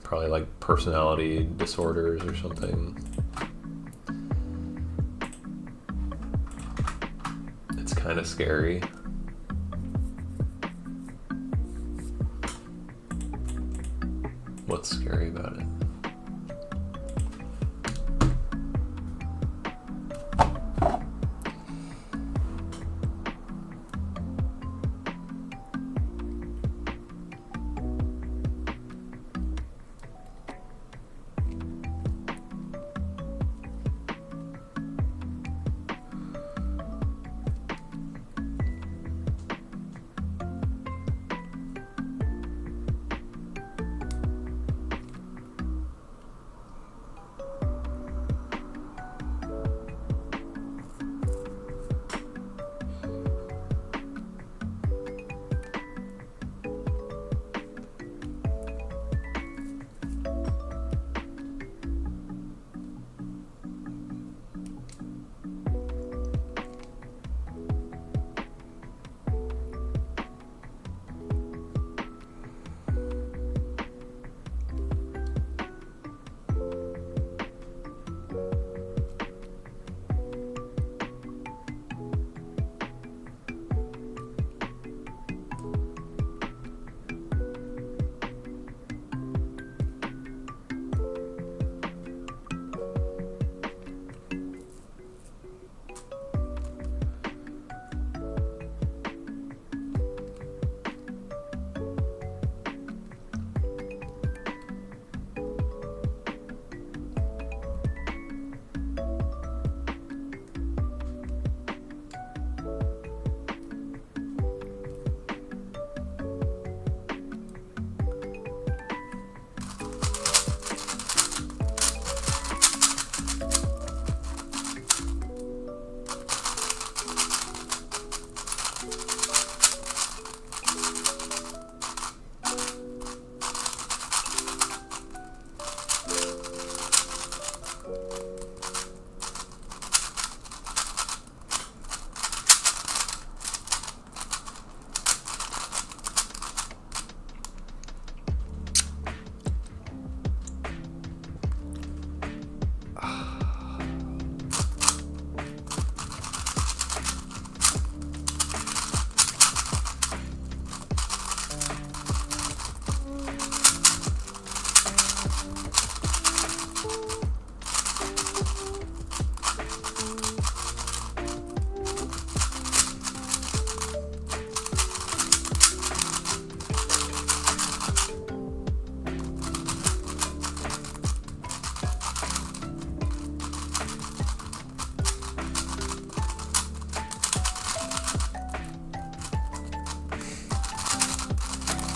Probably like personality disorders or something. It's kind of scary. What's scary about it?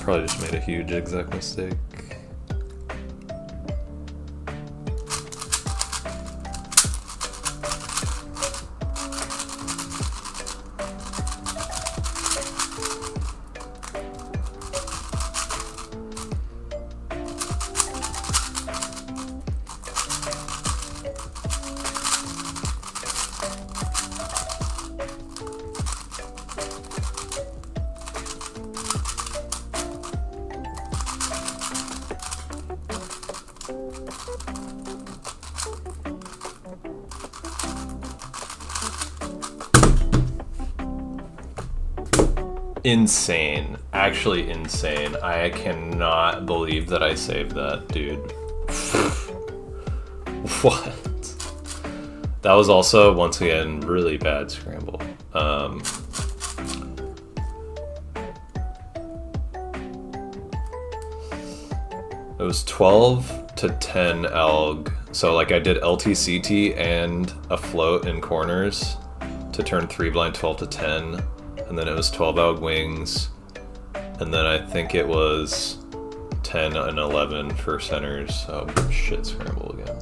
Probably just made a huge exec mistake. Insane. Actually insane. I cannot believe that I saved that, dude. What? That was also, once again, really bad scramble. It was 12 to 10 elg. So like I did LTCT and a float in corners to turn 3 blind 12 to 10. And then it was 12 elg wings. And then I think it was 10 and 11 for centers. Oh shit, scramble again.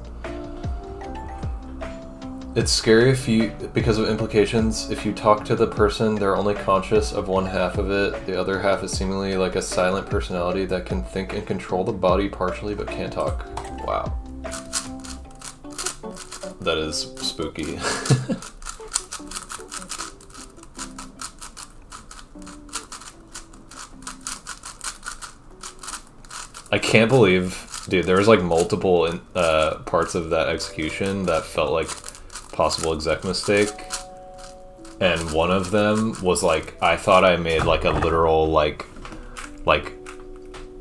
It's scary if you, because of implications, if you talk to the person, they're only conscious of one half of it. The other half is seemingly like a silent personality that can think and control the body partially but can't talk. Wow. That is spooky. I can't believe, dude, there was like multiple parts of that execution that felt like possible exec mistake, and one of them was like, I thought I made like a literal like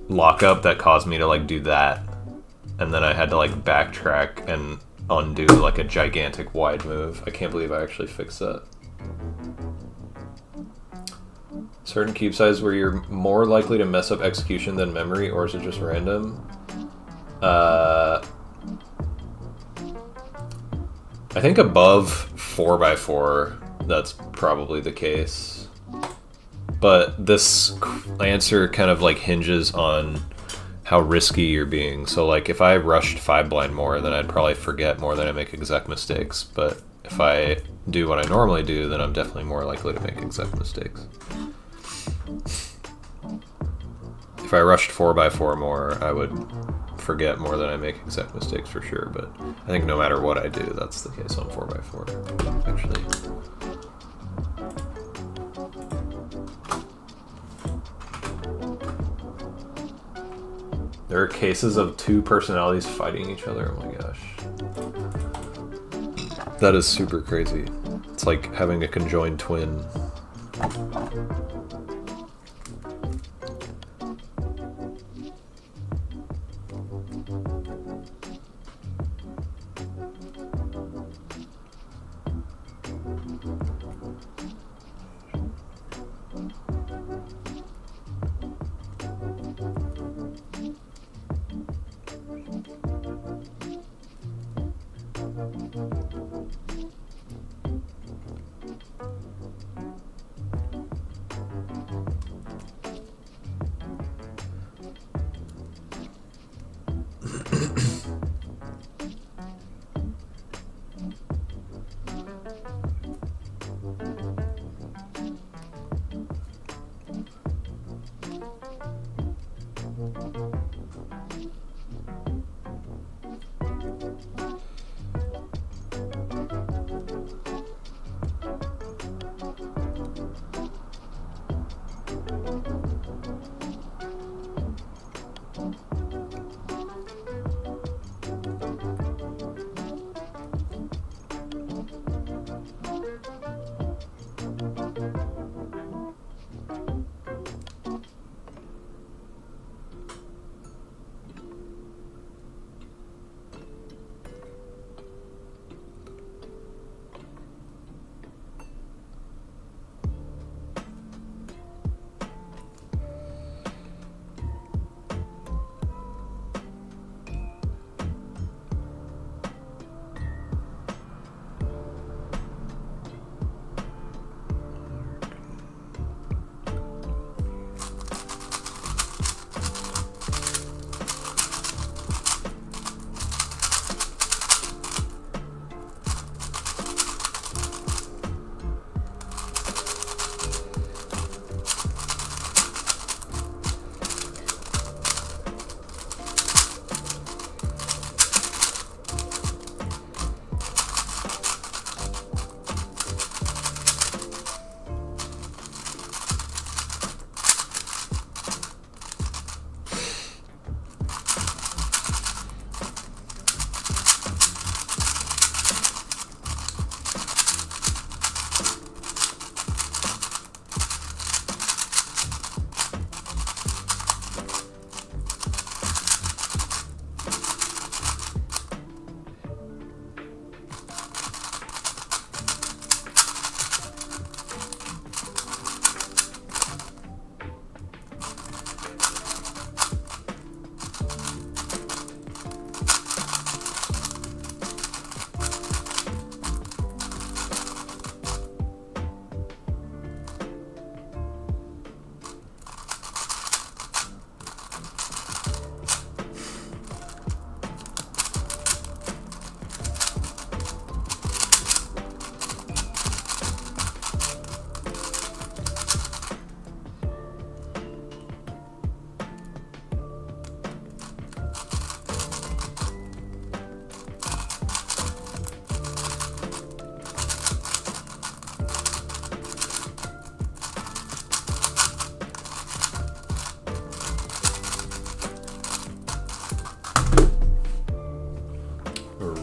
lockup that caused me to like do that, and then I had to like backtrack and undo like a gigantic wide move. I can't believe I actually fixed that. Certain cube size where you're more likely to mess up execution than memory, or is it just random? I think above 4x4, that's probably the case. But this answer kind of like hinges on how risky you're being. So like if I rushed 5 blind more, then I'd probably forget more than I make exec mistakes. But if I do what I normally do, then I'm definitely more likely to make exec mistakes. If I rushed 4x4 more, I would forget more than I make exec mistakes for sure, but I think no matter what I do, that's the case on 4x4, actually. There are cases of 2 personalities fighting each other, oh my gosh. That is super crazy. It's like having a conjoined twin.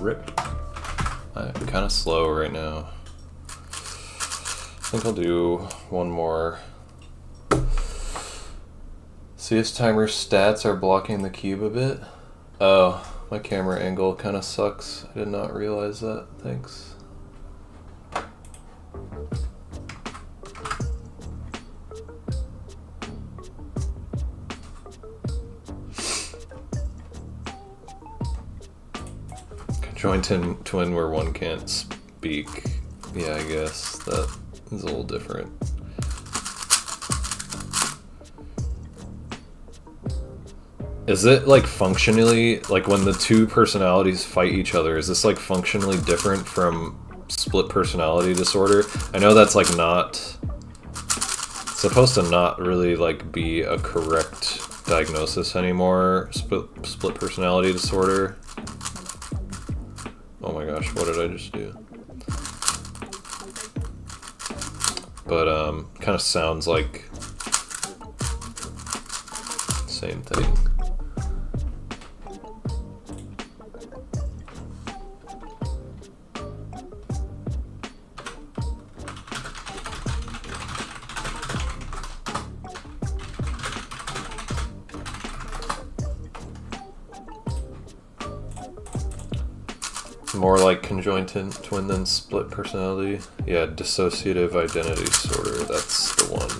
Rip. I'm kind of slow right now. I think I'll do one more. CS timer stats are blocking the cube a bit. Oh, my camera angle kind of sucks. I did not realize that. Thanks. Conjoined twin where one can't speak. Yeah, I guess that is a little different. Is it like functionally, like when the two personalities fight each other, is this like functionally different from split personality disorder? I know that's like not, it's supposed to not really like be a correct diagnosis anymore, split personality disorder. Oh my gosh, what did I just do? But kind of sounds like same thing. More like conjoined twin than split personality. Yeah, dissociative identity disorder, that's the one.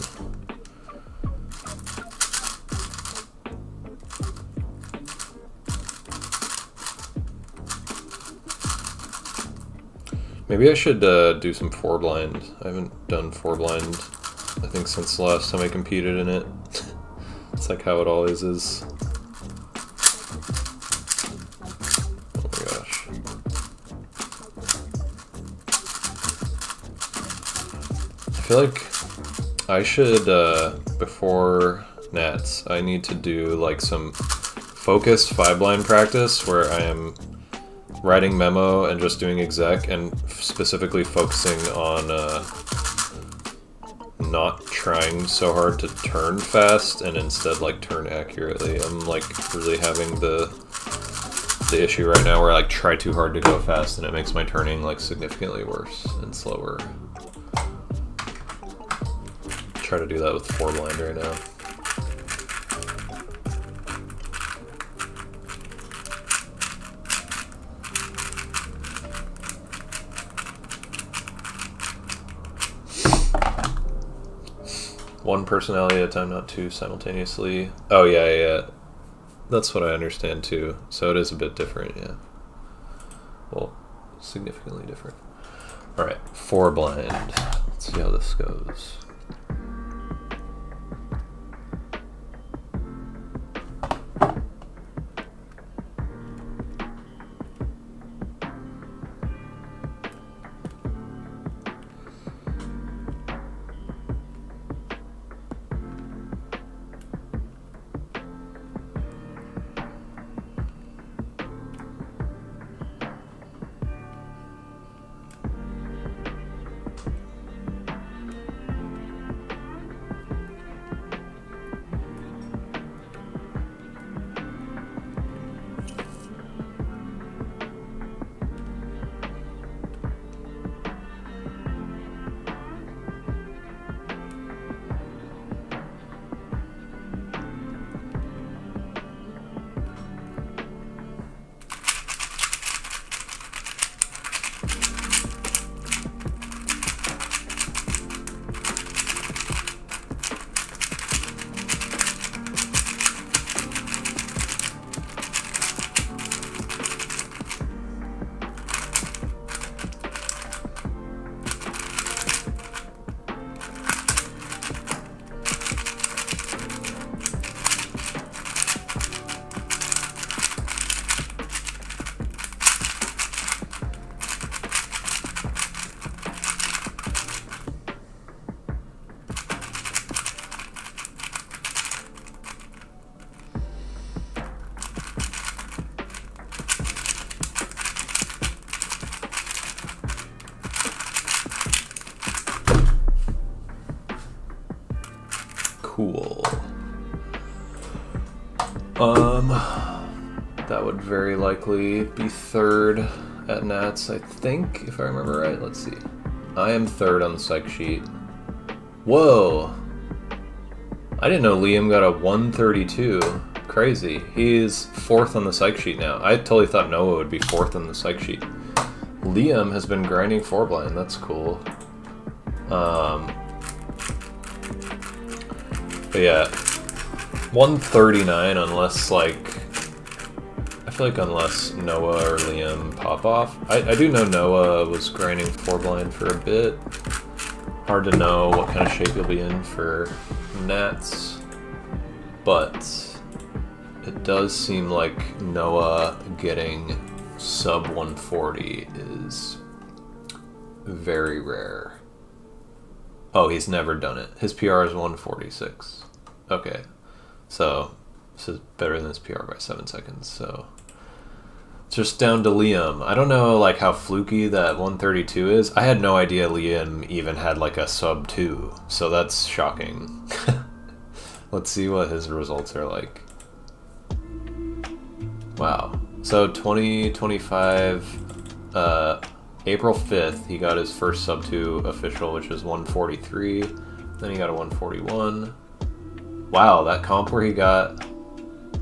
Maybe I should do some 4-blind. I haven't done 4-blind, I think, since the last time I competed in it. It's like how it always is. I feel like I should, before Nats, I need to do like some focused 5-blind practice where I am writing memo and just doing exec and specifically focusing on not trying so hard to turn fast and instead like turn accurately. I'm like really having the issue right now where I like try too hard to go fast and it makes my turning like significantly worse and slower. Try to do that with 4-blind right now. One personality at a time, not two simultaneously. Oh yeah. That's what I understand too. So it is a bit different, yeah. Well, significantly different. All right, 4-blind. Let's see how this goes. Cool. That would very likely be third at Nats, I think, if I remember right. Let's see. I am 3rd on the psych sheet. Whoa! I didn't know Liam got a 132. Crazy. He's 4th on the psych sheet now. I totally thought Noah would be 4th on the psych sheet. Liam has been grinding 4-blind. That's cool. But yeah, 139 unless like, I feel like unless Noah or Liam pop off. I do know Noah was grinding 4-blind for a bit. Hard to know what kind of shape he'll be in for Nats, but it does seem like Noah getting sub 140 is very rare. Oh, he's never done it. His PR is 146. Okay, so this is better than his PR by 7 seconds. So it's just down to Liam. I don't know like how fluky that 132 is. I had no idea Liam even had like a sub 2, so that's shocking. Let's see what his results are like. Wow. So 2025, April 5th, he got his first sub 2 official, which was 143. Then he got a 141. Wow, that comp where he got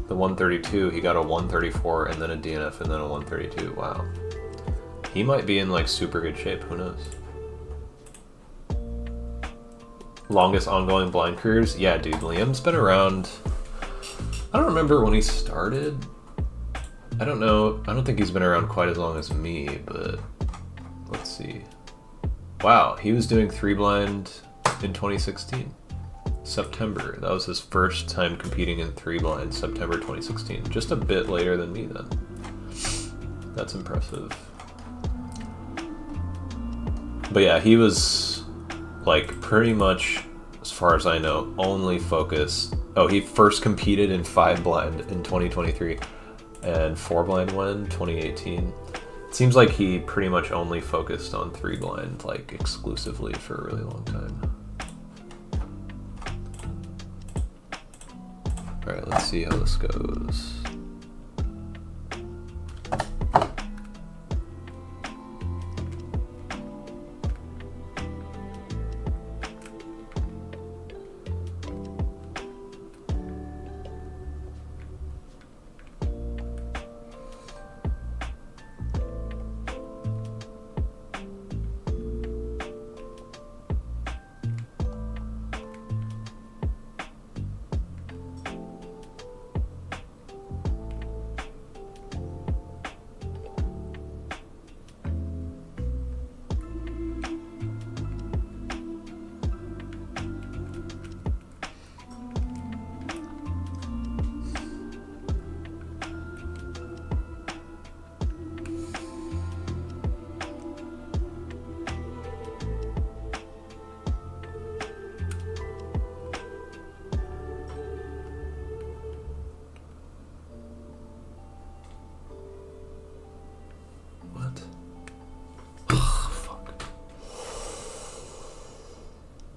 the 132, he got a 134 and then a DNF and then a 132. Wow. He might be in like super good shape, who knows? Longest ongoing blind careers? Yeah, dude, Liam's been around. I don't remember when he started. I don't know. I don't think he's been around quite as long as me, but let's see. Wow, he was doing 3-blind in 2016. September. That was his first time competing in 3-blind, September 2016. Just a bit later than me then. That's impressive. But yeah, he was like pretty much, as far as I know, only focused. Oh, he first competed in 5-blind in 2023 and 4-blind one 2018. It seems like he pretty much only focused on 3-blind like exclusively for a really long time. Alright, let's see how this goes.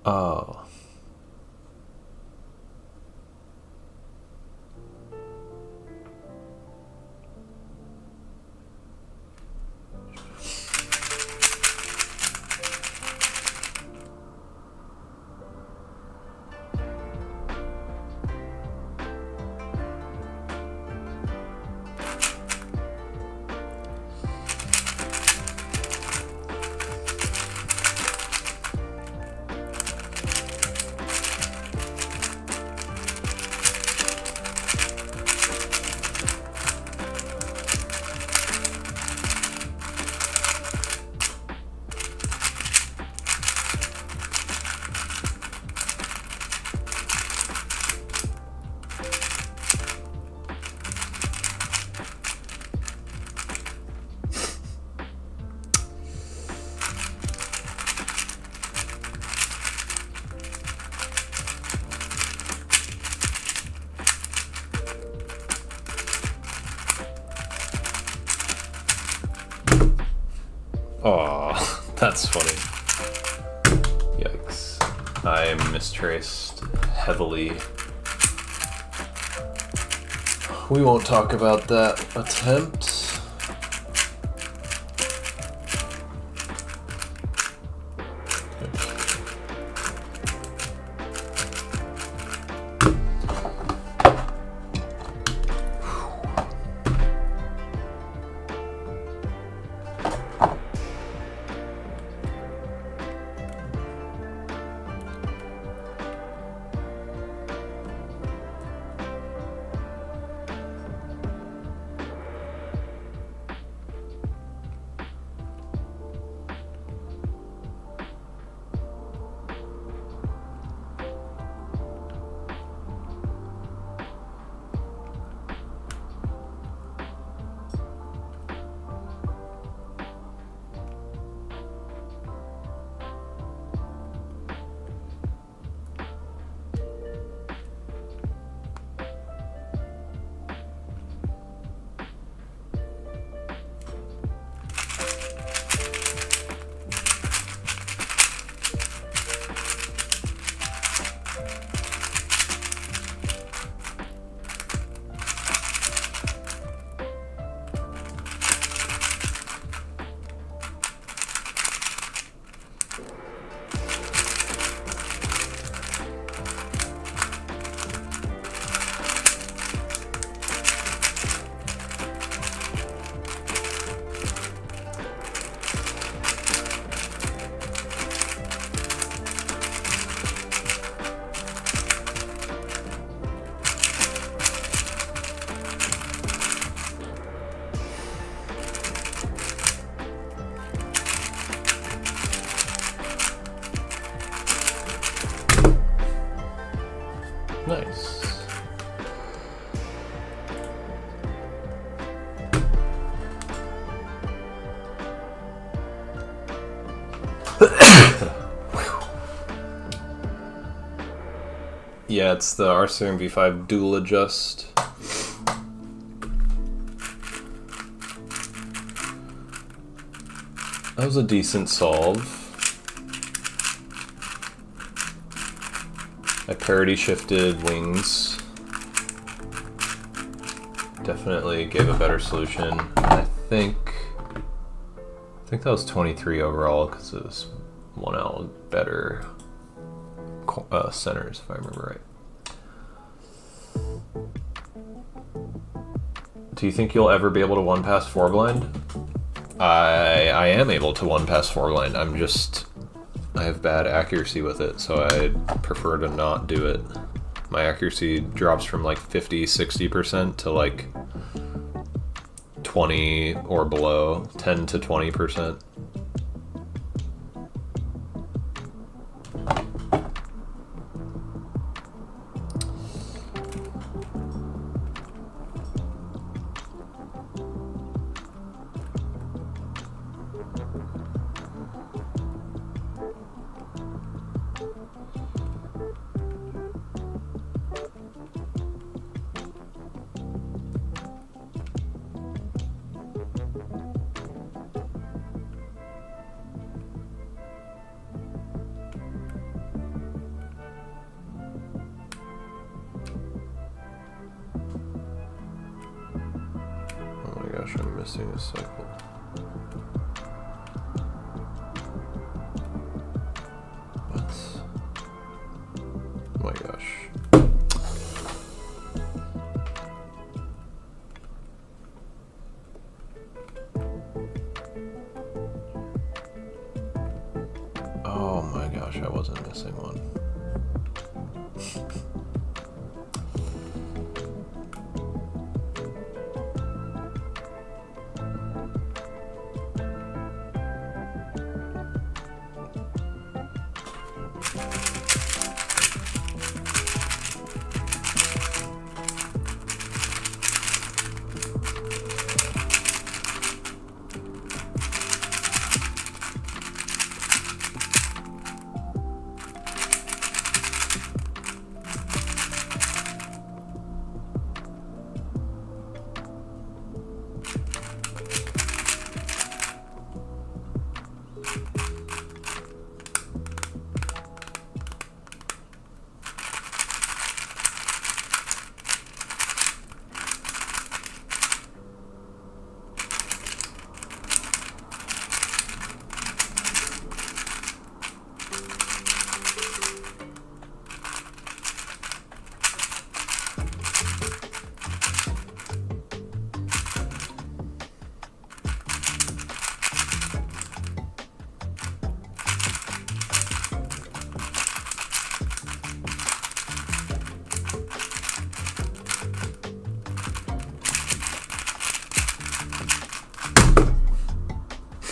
Oh. Oh, that's funny. Yikes. I mistraced heavily. We won't talk about that attempt. Nice. Yeah, it's the R-Serum V5 dual adjust. That was a decent solve. I parity shifted wings. Definitely gave a better solution. I think that was 23 overall because it was one out better centers, if I remember right. Do you think you'll ever be able to one pass 4 blind? I am able to one pass 4 blind. I have bad accuracy with it, so I'd prefer to not do it. My accuracy drops from like 50-60% to like 20 or below, 10 to 20%. I'm missing a cycle. What? Oh my gosh. Oh my gosh, I wasn't missing one.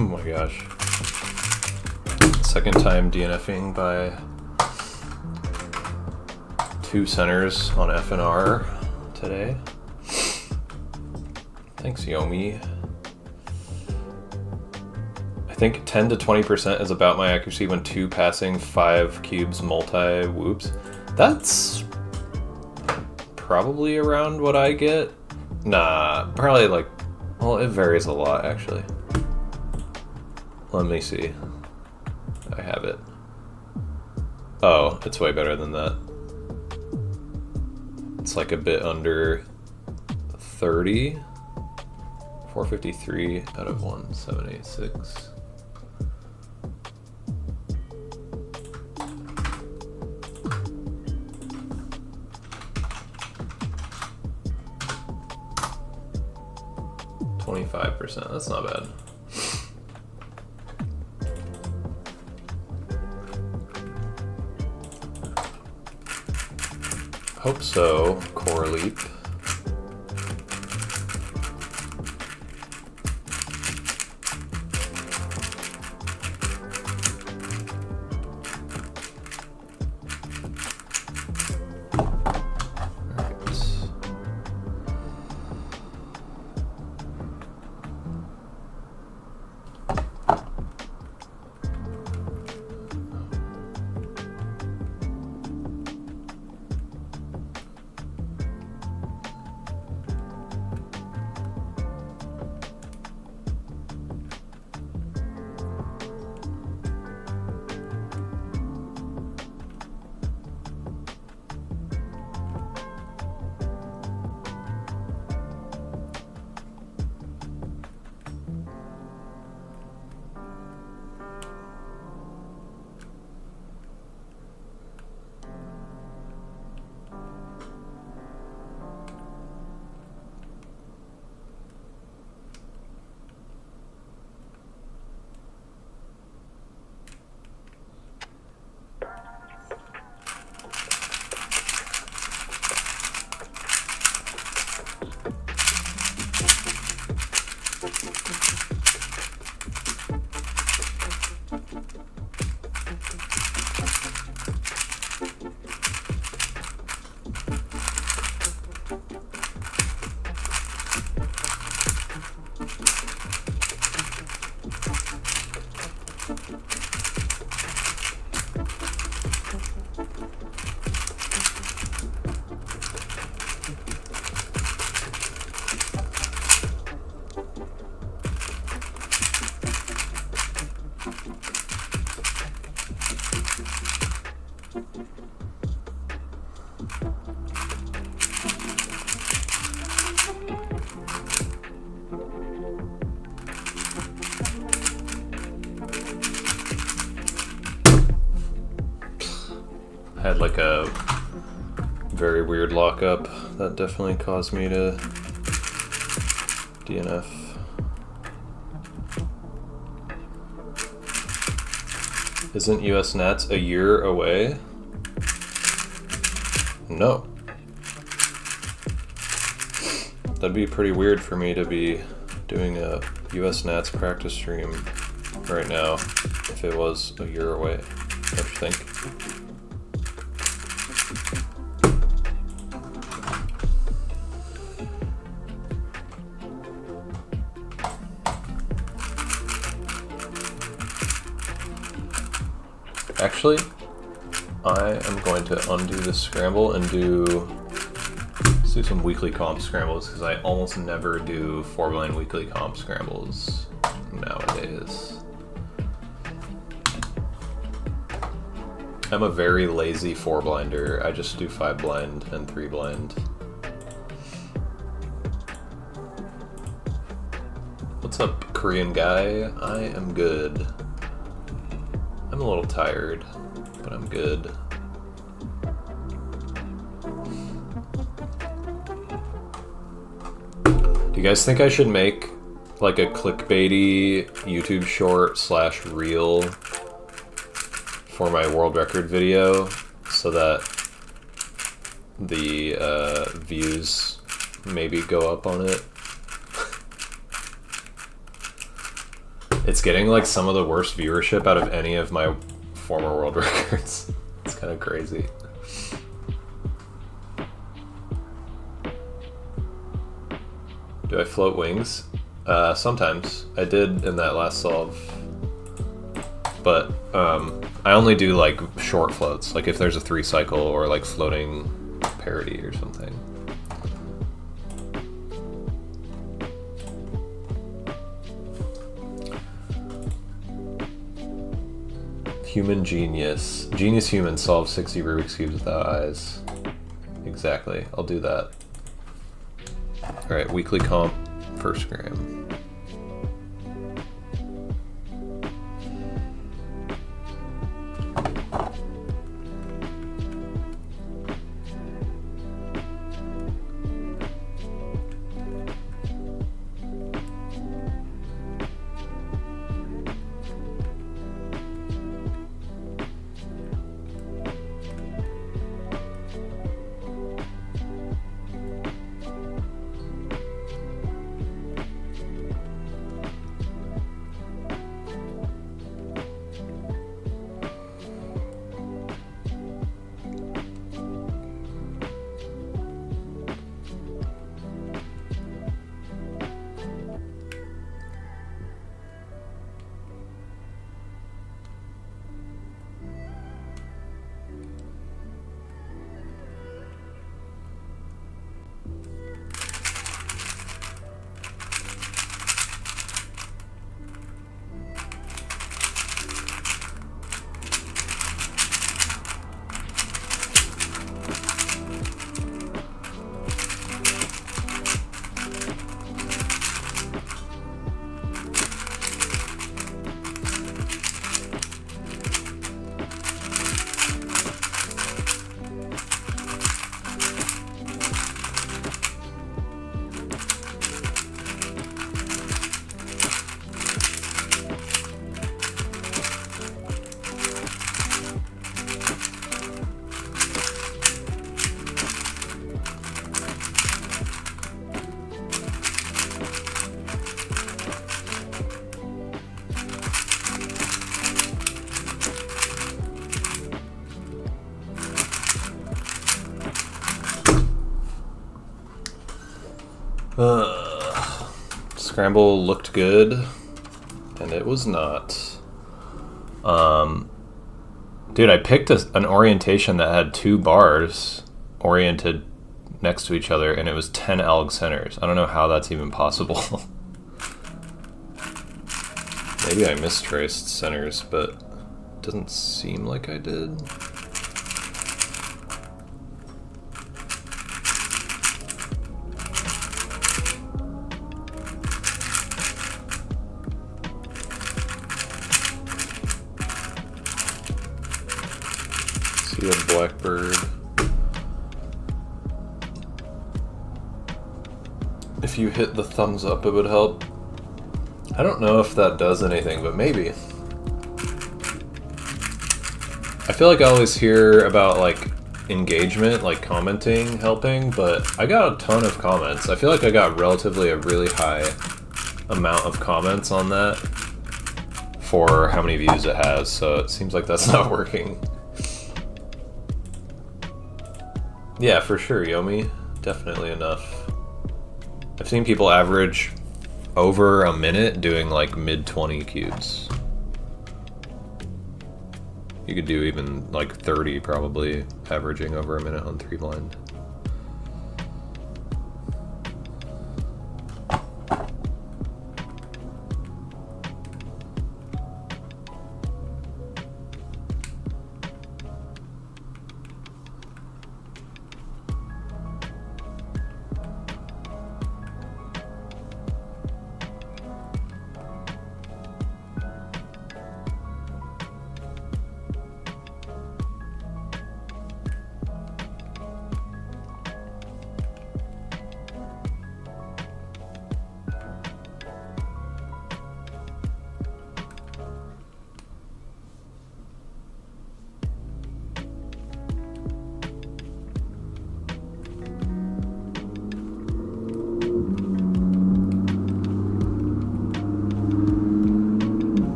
Oh my gosh. Second time DNFing by 2 centers on FNR today. Thanks, Yomi. I think 10 to 20% is about my accuracy when 2 passing 5 cubes multi-whoops. That's probably around what I get. Nah, probably like, well, it varies a lot actually. Let me see. I have it. Oh, it's way better than that. It's like a bit under 30. 453 out of 1786. %. That's not bad. Hope so, Core Leap. I had like a very weird lockup that definitely caused me to DNF. Isn't US Nats a year away? No. That'd be pretty weird for me to be doing a US Nats practice stream right now if it was a year away. Don't you think? Actually, I am going to undo this scramble and let's do some weekly comp scrambles, because I almost never do 4-blind weekly comp scrambles nowadays. I'm a very lazy 4-blinder. I just do 5-blind and 3-blind. What's up, Korean guy? I am good. I'm a little tired, but I'm good. Do you guys think I should make like a clickbaity YouTube short / reel for my world record video so that the views maybe go up on it? It's getting like some of the worst viewership out of any of my former world records. It's kind of crazy. Do I float wings? Sometimes. I did in that last solve. But I only do like short floats, like if there's a 3 cycle or like floating parity or something. Human genius. Genius human solves 60 Rubik's Cubes without eyes. Exactly. I'll do that. Alright, weekly comp, first gram. Scramble looked good, and it was not. Dude, I picked an orientation that had 2 bars oriented next to each other, and it was 10 alg centers. I don't know how that's even possible. Maybe I mistraced centers, but it doesn't seem like I did. See a blackbird. If you hit the thumbs up, it would help. I don't know if that does anything, but maybe. I feel like I always hear about like engagement, like commenting helping, but I got a ton of comments. I feel like I got relatively a really high amount of comments on that for how many views it has, so it seems like that's not working. Yeah, for sure, Yomi. Definitely enough. I've seen people average over a minute doing like mid-20 cubes. You could do even like 30 probably, averaging over a minute on 3 blind.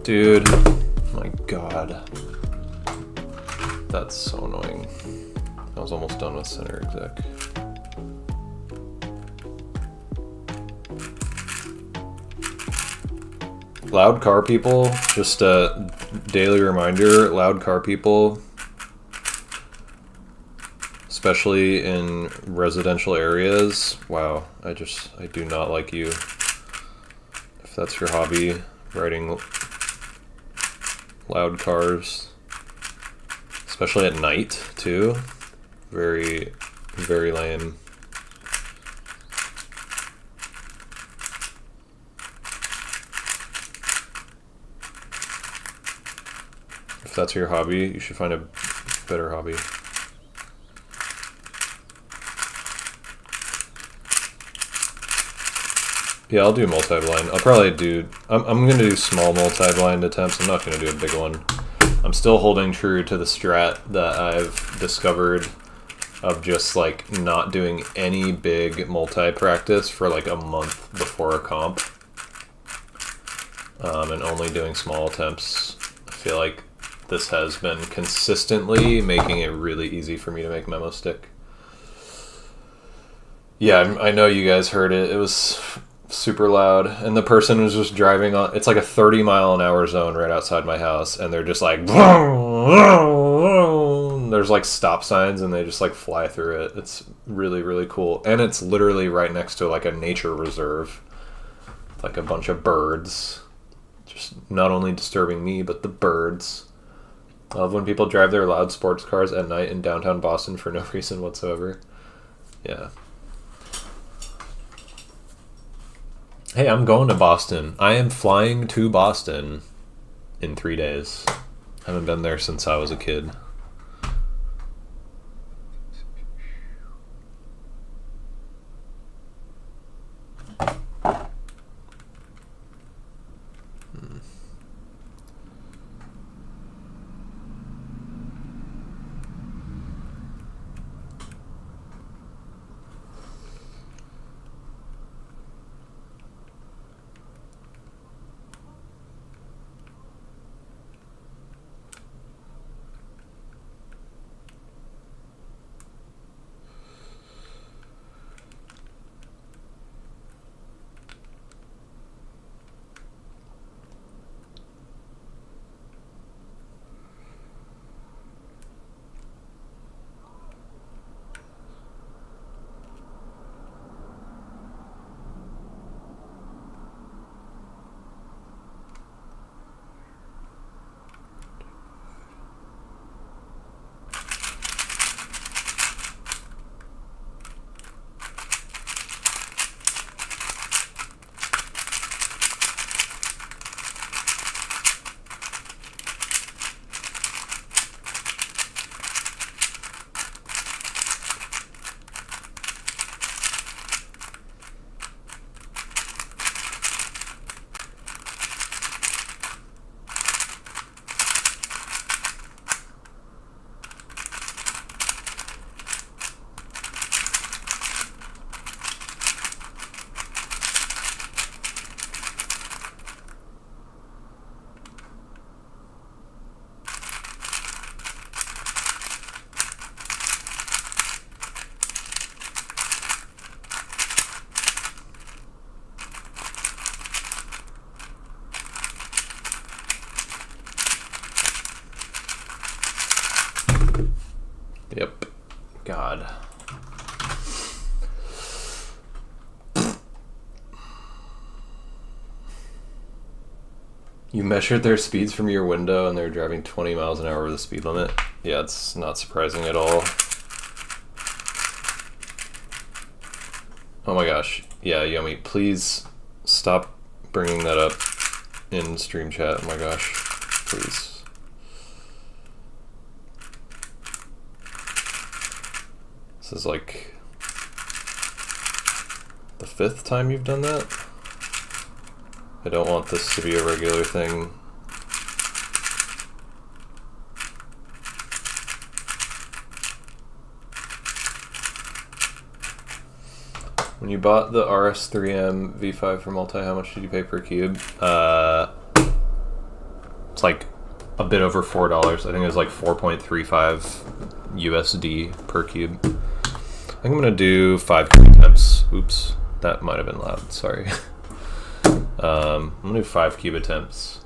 Dude, my god. That's so annoying. I was almost done with center exec. Loud car people, just a daily reminder, loud car people, especially in residential areas. Wow, I do not like you. If that's your hobby, riding loud cars, especially at night too. Very, very lame. If that's your hobby, you should find a better hobby. Yeah, I'll do multi-blind. I'll probably do... I'm going to do small multi-blind attempts. I'm not going to do a big one. I'm still holding true to the strat that I've discovered of just, like, not doing any big multi-practice for, like, a month before a comp. And only doing small attempts. I feel like this has been consistently making it really easy for me to make memo stick. Yeah, I know you guys heard it. It was super loud, and the person was just driving on, it's like a 30-mile-an-hour zone right outside my house, and they're just like, there's like stop signs, and they just like fly through it. It's really, really cool, and it's literally right next to like a nature reserve, like a bunch of birds, just not only disturbing me, but the birds. I love when people drive their loud sports cars at night in downtown Boston for no reason whatsoever. Yeah. Hey, I'm going to Boston. I am flying to Boston in 3 days. I haven't been there since I was a kid. You measured their speeds from your window and they're driving 20 miles an hour over the speed limit? Yeah, it's not surprising at all. Oh my gosh. Yeah, Yomi, please stop bringing that up in stream chat. Oh my gosh. Please. This is like the 5th time you've done that. I don't want this to be a regular thing. When you bought the RS3M V5 for multi, how much did you pay per cube? It's like a bit over $4. I think it was like 4.35 USD per cube. I think I'm gonna do 5 cube attempts. Oops, that might have been loud, sorry. I'm gonna do 5 cube attempts.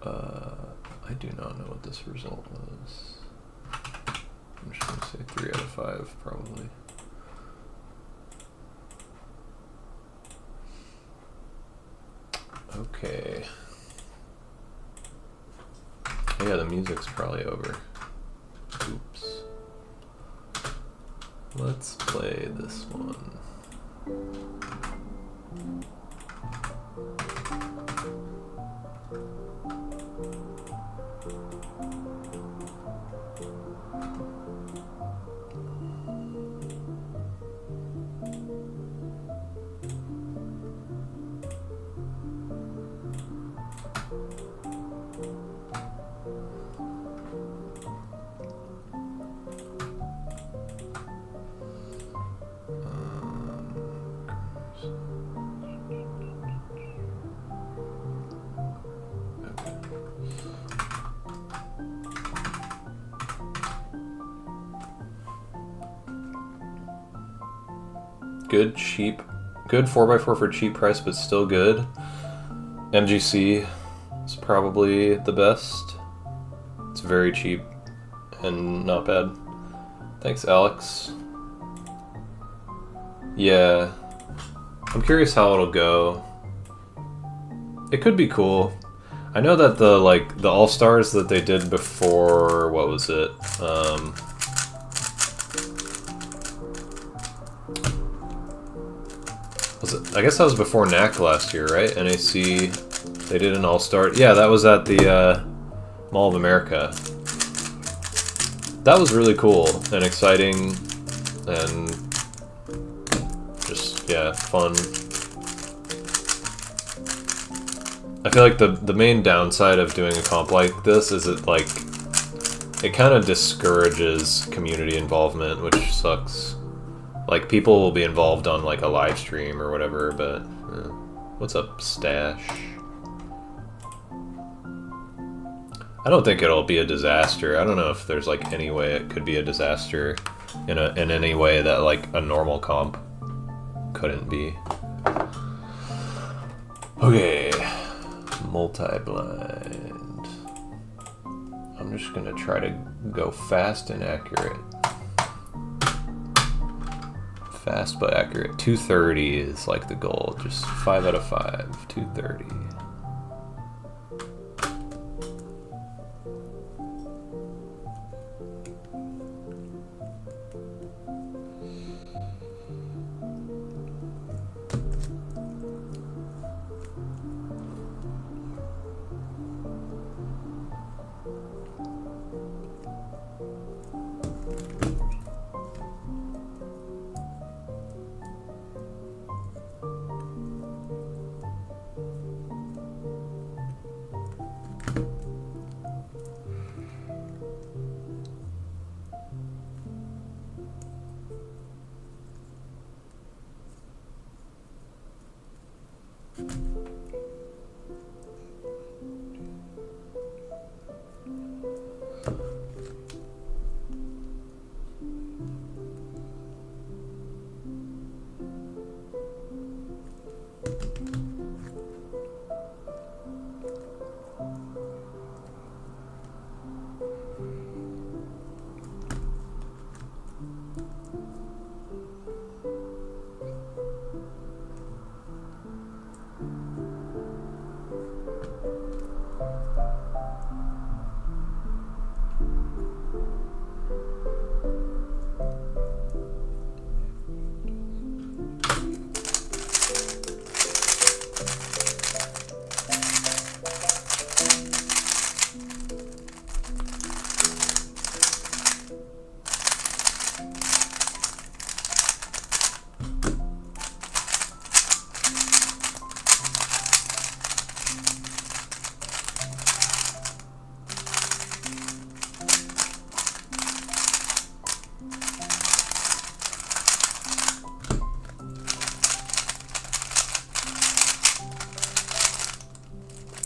I do not know what this result was. I'm just gonna say 3 out of 5, probably. Okay. Oh yeah, the music's probably over. Oops. Let's play this one. Good, cheap, good 4x4 for cheap price, but still good. MGC is probably the best. It's very cheap and not bad. Thanks, Alex. Yeah, I'm curious how it'll go. It could be cool. I know that the All-Stars that they did before, what was it? I guess that was before NAC last year, right? NAC, they did an All-Star. Yeah, that was at the Mall of America. That was really cool and exciting and just, yeah, fun. I feel like the main downside of doing a comp like this is it kind of discourages community involvement, which sucks. Like, people will be involved on like a live stream or whatever, but what's up, Stash? I don't think it'll be a disaster. I don't know if there's like any way it could be a disaster in any way that like a normal comp couldn't be. Okay, multi-blind. I'm just gonna try to go fast and accurate. Fast but accurate. 230 is like the goal. Just 5 out of 5. 230.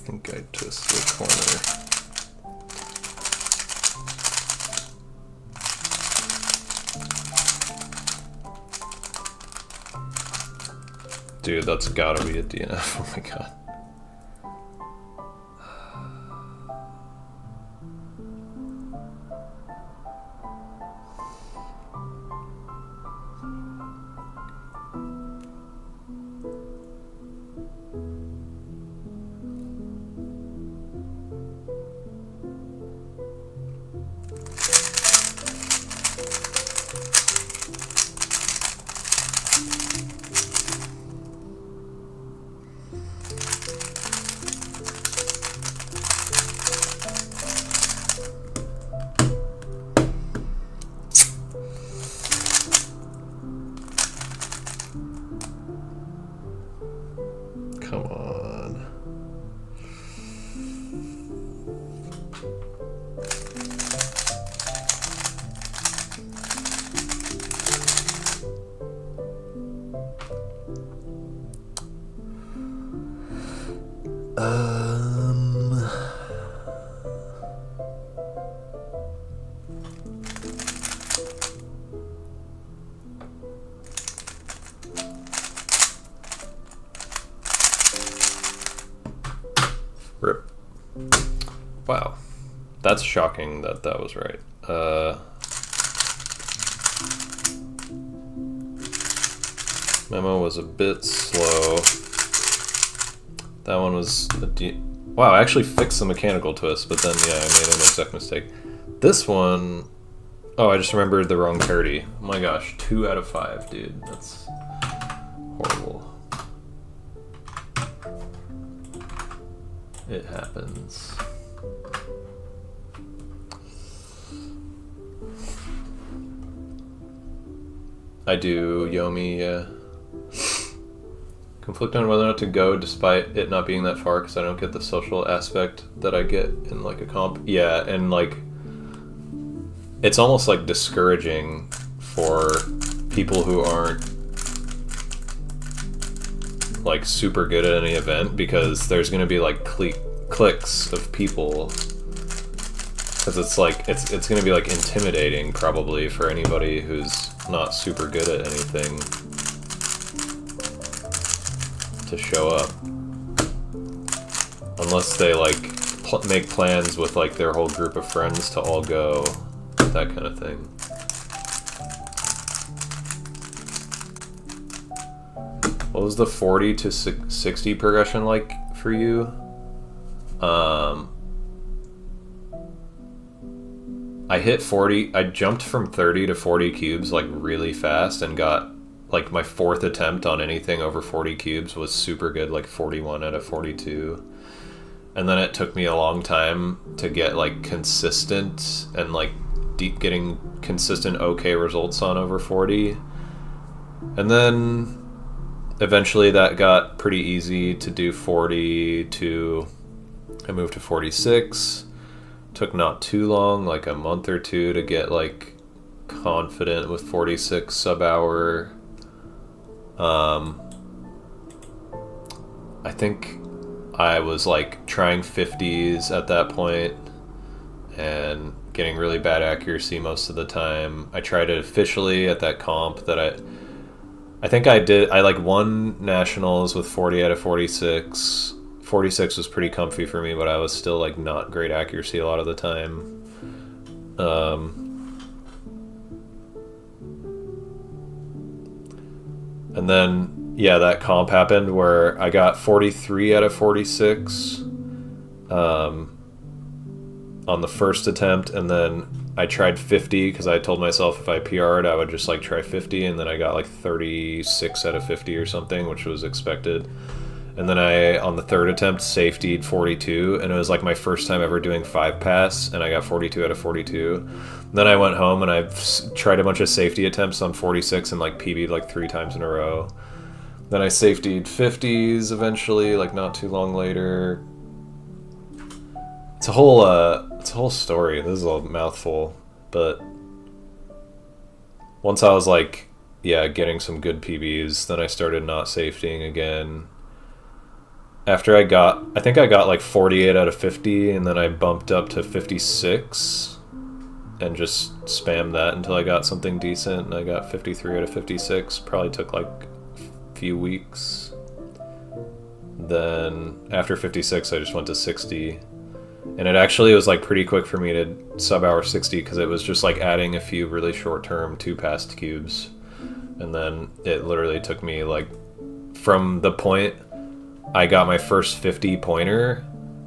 think I twisted the corner. Dude, that's gotta be a DNF. Oh my god. Come on. Rip. Wow. That's shocking that that was right. Memo was a bit slow. That one was wow, I actually fixed the mechanical twist, but then yeah, I made an exact mistake. This one, oh, I just remembered the wrong parity. Oh my gosh, 2 out of 5, dude. That's horrible. It happens. I do Yomi, yeah. Conflict on whether or not to go despite it not being that far because I don't get the social aspect that I get in like a comp. Yeah, and like it's almost like discouraging for people who aren't like super good at any event because there's going to be like cliques of people because it's like it's going to be like intimidating probably for anybody who's not super good at anything to show up unless they like make plans with like their whole group of friends to all go, that kind of thing. What was the 40 to 60 progression like for you? I hit 40, I jumped from 30 to 40 cubes like really fast and got like my 4th attempt on anything over 40 cubes was super good, like 41 out of 42. And then it took me a long time to get like consistent and like getting consistent okay results on over 40. And then eventually that got pretty easy to do 40 to, I moved to 46. Took not too long, like a month or two to get like confident with 46 sub-hour. I think I was like trying 50s at that point and getting really bad accuracy most of the time. I tried it officially at that comp that I think I like won nationals with 40 out of 46. 46 was pretty comfy for me, but I was still like not great accuracy a lot of the time. And then, yeah, that comp happened where I got 43 out of 46 on the first attempt, and then I tried 50 because I told myself if I PR'd, I would just like try 50, and then I got like 36 out of 50 or something, which was expected. And then I, on the third attempt, safetied 42, and it was like my first time ever doing 5-pass, and I got 42 out of 42. Then I went home and I've tried a bunch of safety attempts on 46 and like PB'd like 3 times in a row. Then I safetied 50s eventually, like not too long later. It's a whole story. This is a mouthful, but once I was like, yeah, getting some good PBs, then I started not safetying again. after I think I got like 48 out of 50, and then I bumped up to 56 and just spammed that until I got something decent, and I got 53 out of 56. Probably took like a few weeks. Then after 56 I just went to 60, and it actually was like pretty quick for me to sub hour 60 because it was just like adding a few really short-term 2-passed cubes, and then it literally took me like from the point I got my first 50 pointer,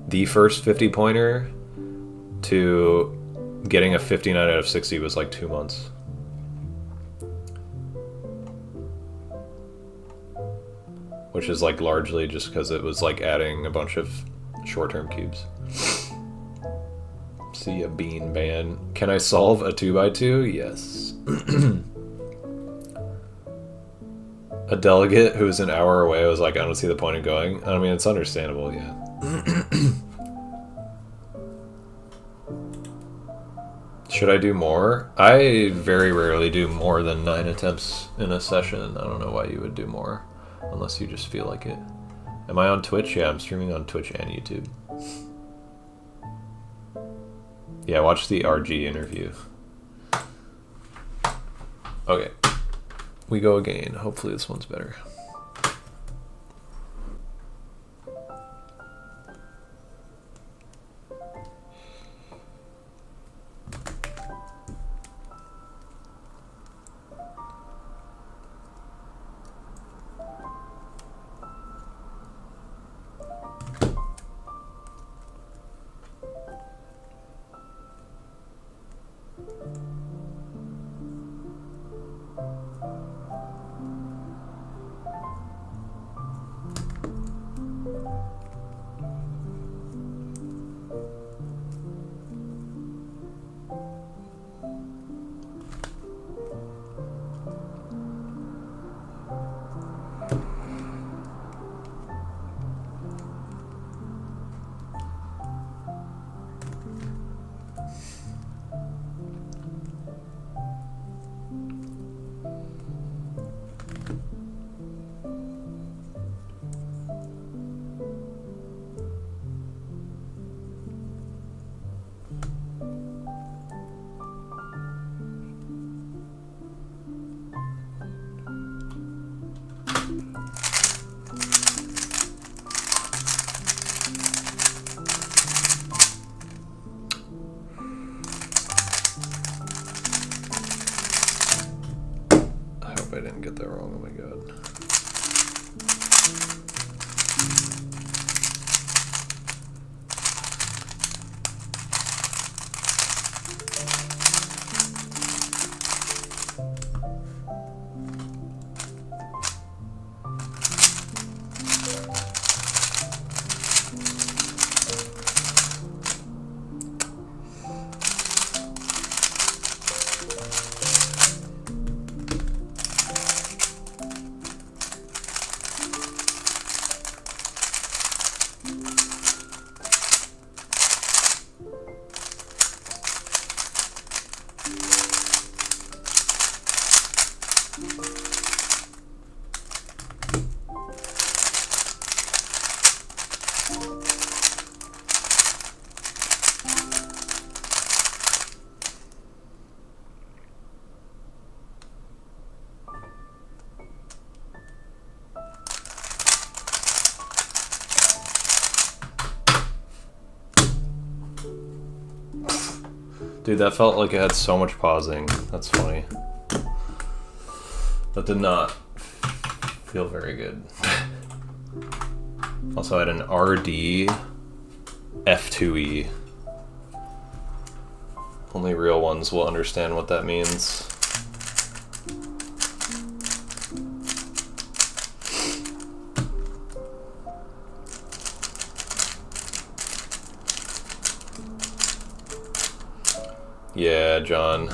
the first 50 pointer, to getting a 59 out of 60 was like 2 months. Which is like largely just because it was like adding a bunch of short-term cubes. See a bean ban. Can I solve a 2x2? Yes. A delegate who was an hour away was like, I don't see the point in going. I mean, it's understandable, yeah. Should I do more? I very rarely do more than 9 attempts in a session. I don't know why you would do more, unless you just feel like it. Am I on Twitch? Yeah, I'm streaming on Twitch and YouTube. Yeah, watch the RG interview. Okay. We go again. Hopefully this one's better. I didn't get that wrong, oh my god. Dude, that felt like it had so much pausing. That's funny. That did not feel very good. Also, I had an RD F2E. Only real ones will understand what that means. Yeah, John.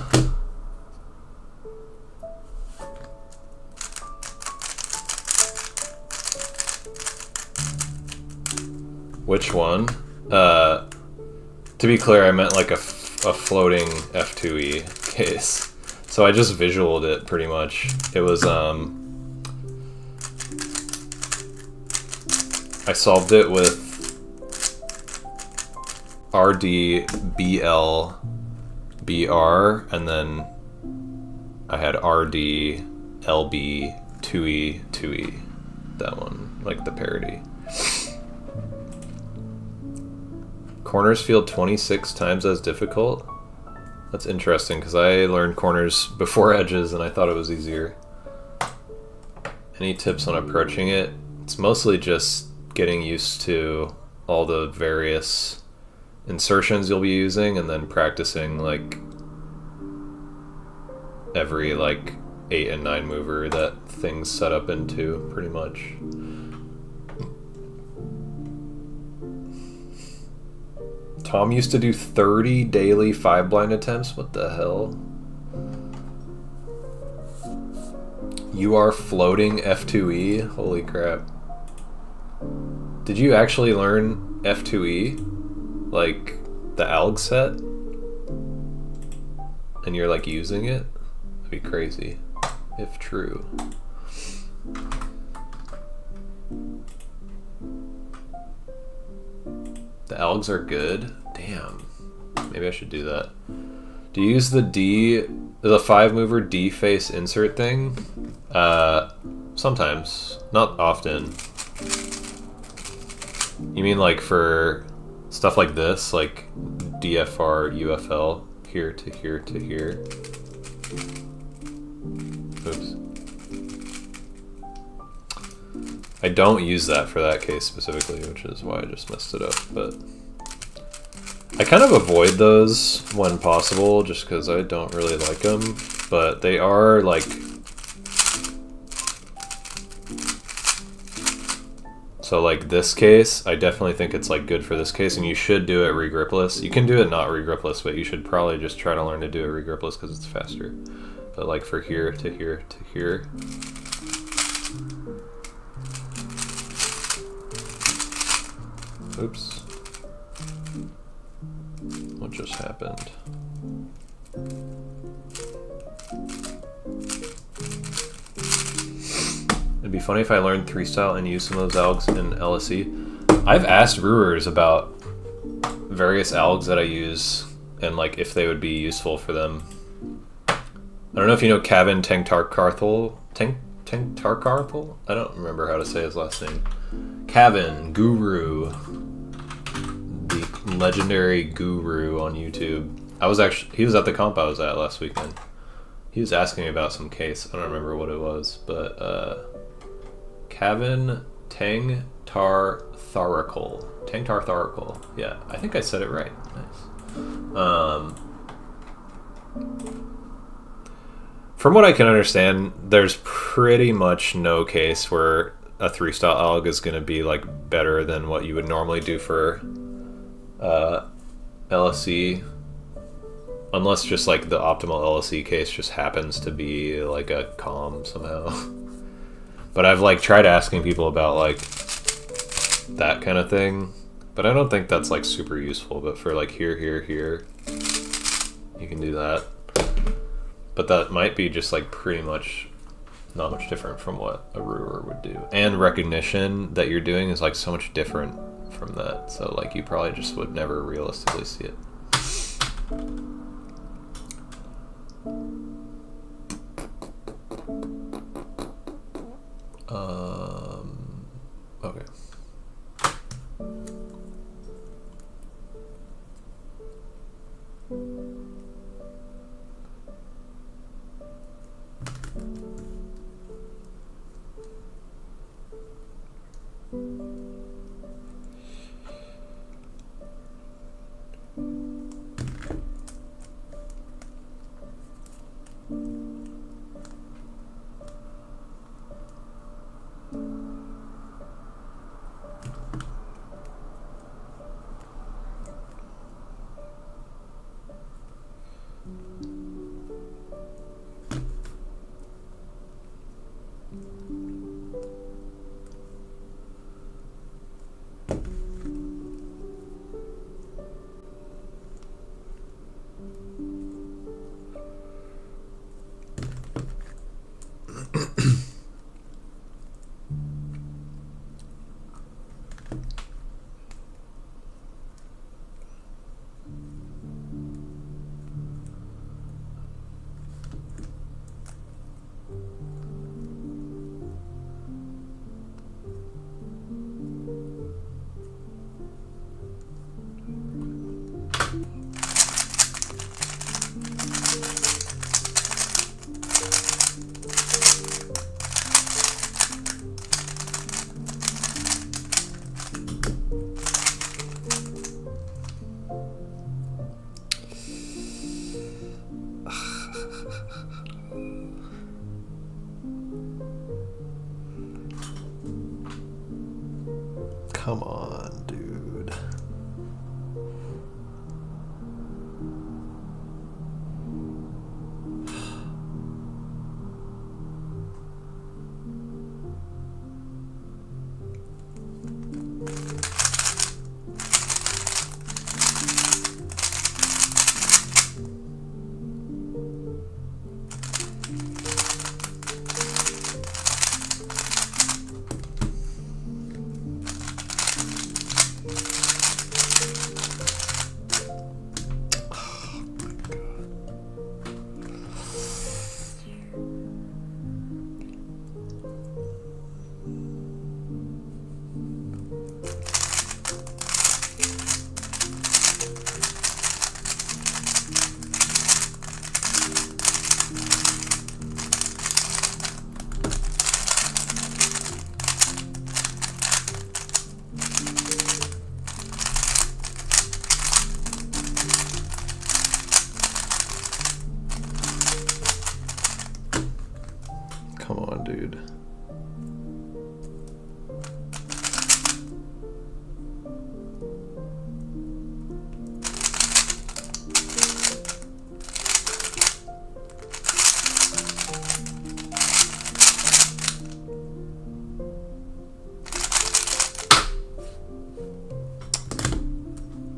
Which one? To be clear, I meant like a floating F2E case. So I just visualed it pretty much. It was I solved it with RD, BL, BR, and then I had RD, LB, 2E, 2E. That one, like the parody. Corners feel 26 times as difficult? That's interesting, because I learned corners before edges and I thought it was easier. Any tips on approaching it? It's mostly just getting used to all the various insertions you'll be using and then practicing like every like 8 and 9 mover that thing's set up into, pretty much. Tom used to do 30 daily 5-blind attempts. What the hell? You are floating F2E? Holy crap. Did you actually learn F2E? Like the alg set? And you're like using it? That'd be crazy, if true. The algs are good? Damn. Maybe I should do that. Do you use the 5-mover D face insert thing? Sometimes. Not often. You mean like for stuff like this? Like DFR, UFL, here to here to here? Oops. I don't use that for that case specifically, which is why I just messed it up, but I kind of avoid those when possible just because I don't really like them, but they are like, so like this case, I definitely think it's like good for this case, and you should do it regripless. You can do it not regripless, but you should probably just try to learn to do it regripless because it's faster. But like for here to here to here. Oops. What just happened? It'd be funny if I learned 3-style and used some of those algs in LSE. I've asked brewers about various algs that I use and like if they would be useful for them. I don't know if you know Kevin Tengtarkarthal. Tengtarkarthal? I don't remember how to say his last name. Kevin, Guru. The legendary Guru on YouTube. He was at the comp I was at last weekend. He was asking me about some case. I don't remember what it was, but Kevin Tengtarkarthal. Tengtarkarthal. Yeah, I think I said it right. Nice. From what I can understand, there's pretty much no case where a 3-style alg is going to be like better than what you would normally do for LSE, unless just like the optimal LSE case just happens to be like a calm somehow. But I've like tried asking people about like that kind of thing, but I don't think that's like super useful. But for like here, you can do that. But that might be just like pretty much not much different from what a brewer would do. And recognition that you're doing is like so much different from that. So like you probably just would never realistically see it. Okay. Come on, dude. Come on, dude.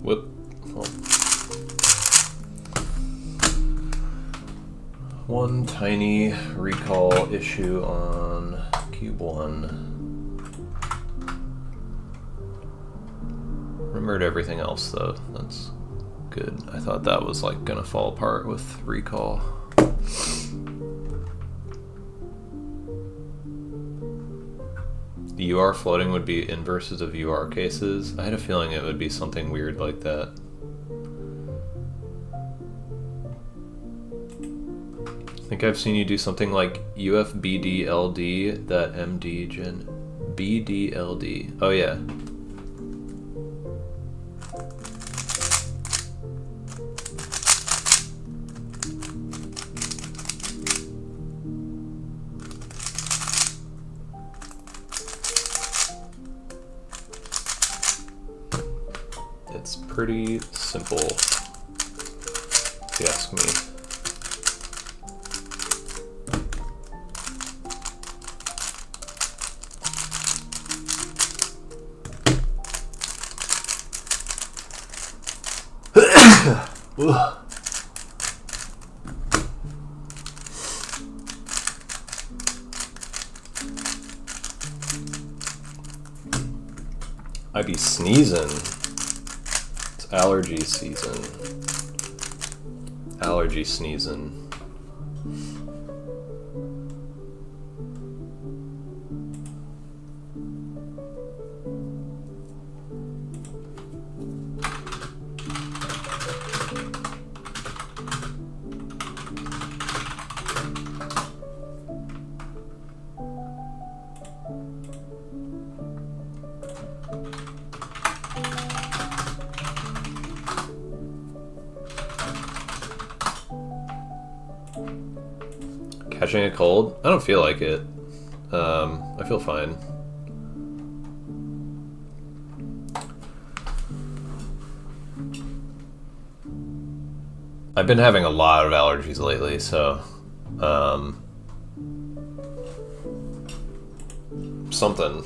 Whoop. Oh. One tiny recall issue on cube 1. Remembered everything else though. That's good. I thought that was like gonna fall apart with recall. The UR floating would be inverses of UR cases. I had a feeling it would be something weird like that. I think I've seen you do something like UFBDLD, that MD gen BDLD. Oh yeah. It's pretty simple, if you ask me. I be sneezing. It's allergy season. Allergy sneezing. Catching a cold? I don't feel like it. I feel fine. I've been having a lot of allergies lately, so something.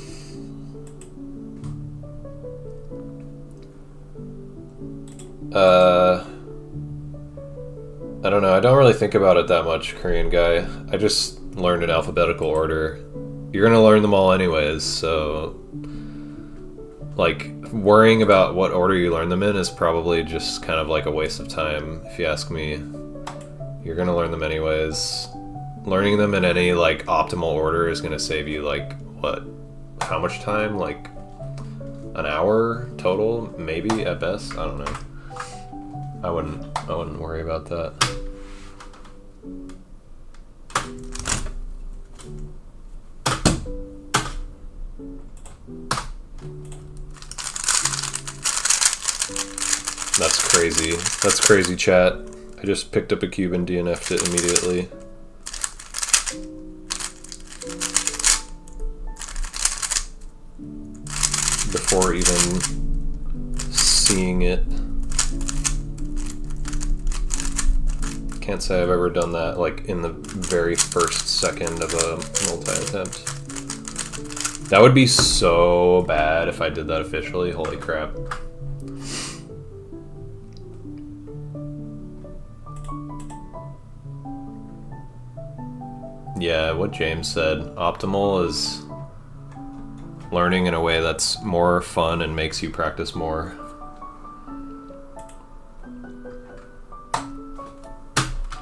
I don't know. I don't really think about it that much, Korean guy. I just learned in alphabetical order. You're gonna learn them all anyways, so like worrying about what order you learn them in is probably just kind of like a waste of time, if you ask me. You're gonna learn them anyways. Learning them in any like optimal order is gonna save you like what? How much time? Like an hour total, maybe at best. I don't know. I wouldn't worry about that. That's crazy. That's crazy, chat. I just picked up a cube and DNF'd it immediately. before even seeing it. Can't say I've ever done that like in the very first second of a multi-attempt. That would be so bad if I did that officially, holy crap. Yeah, what James said, optimal is learning in a way that's more fun and makes you practice more.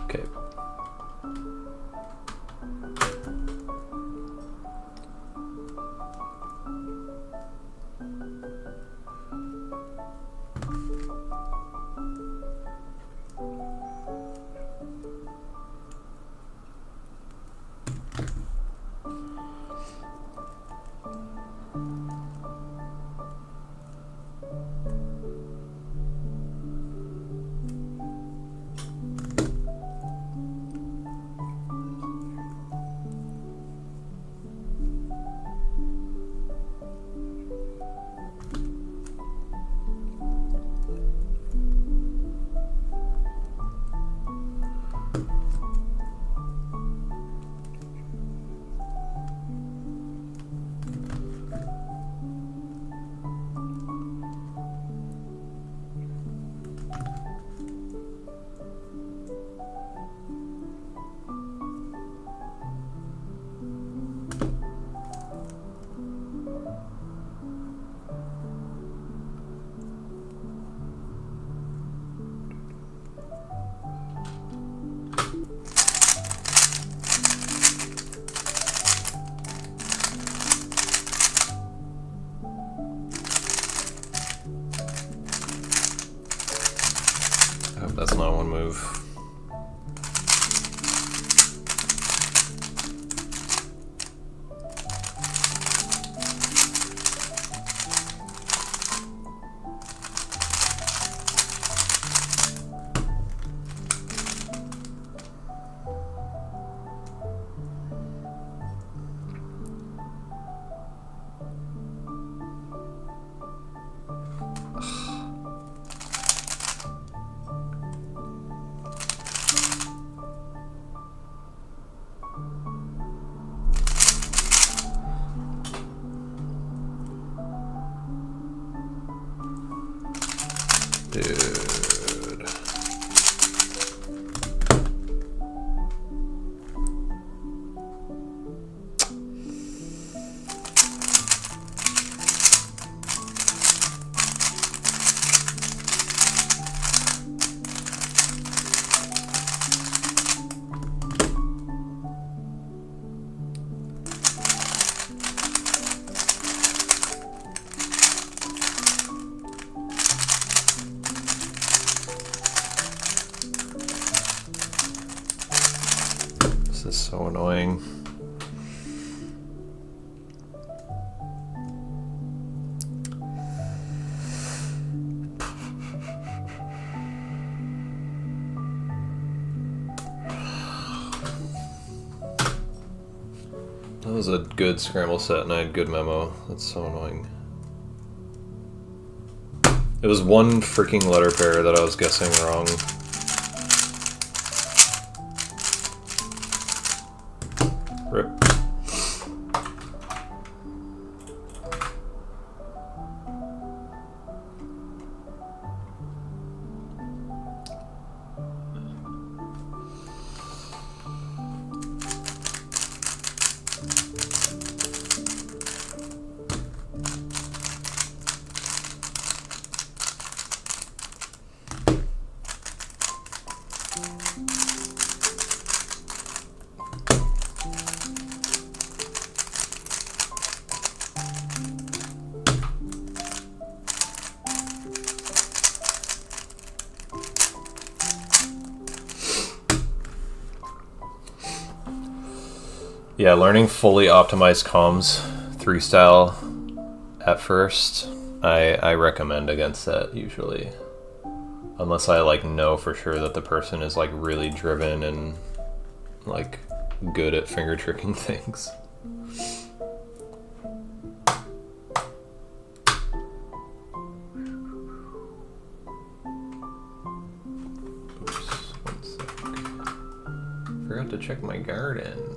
Okay. I hope that's not one move. Dude. This is so annoying. That was a good scramble set and I had good memo. That's so annoying. It was one freaking letter pair that I was guessing wrong. Rip. Yeah, learning fully optimized comms 3 style at first, I recommend against that usually. Unless I like know for sure that the person is like really driven and like good at finger tricking things. check my garden.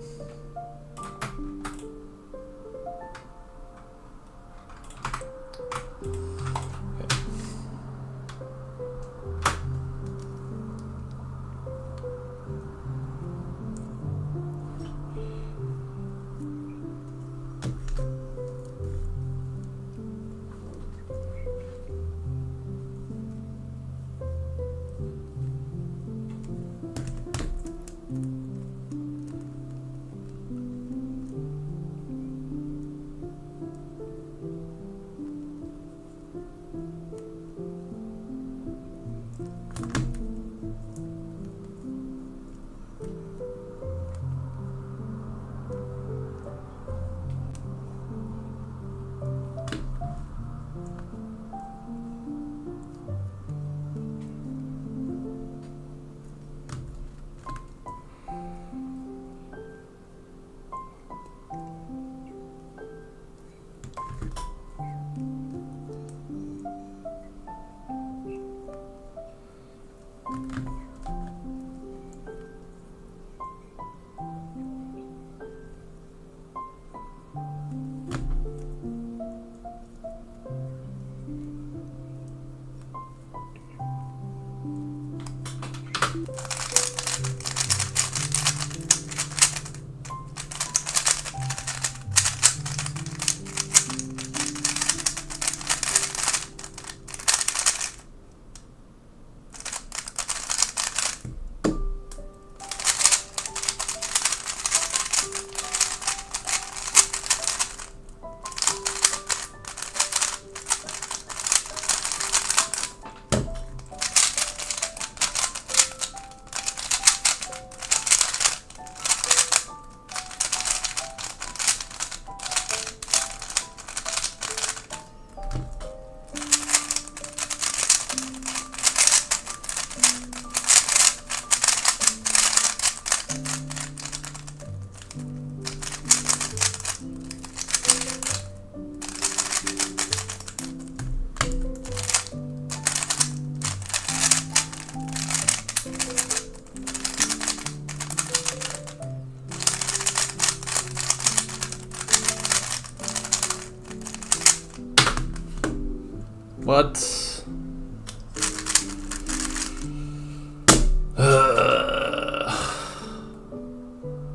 What?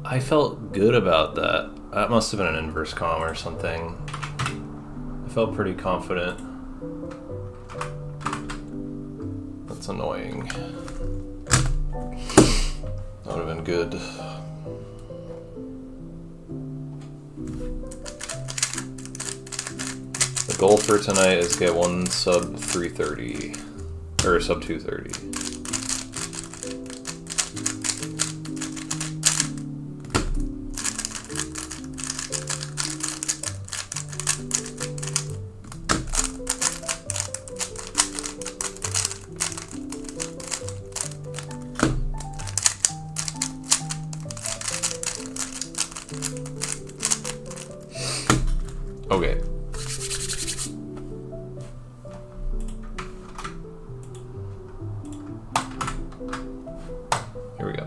I felt good about that. That must have been an inverse comm or something. I felt pretty confident. That's annoying. That would have been good. The goal for tonight is get one sub 330, or sub 230. Okay. Here we go.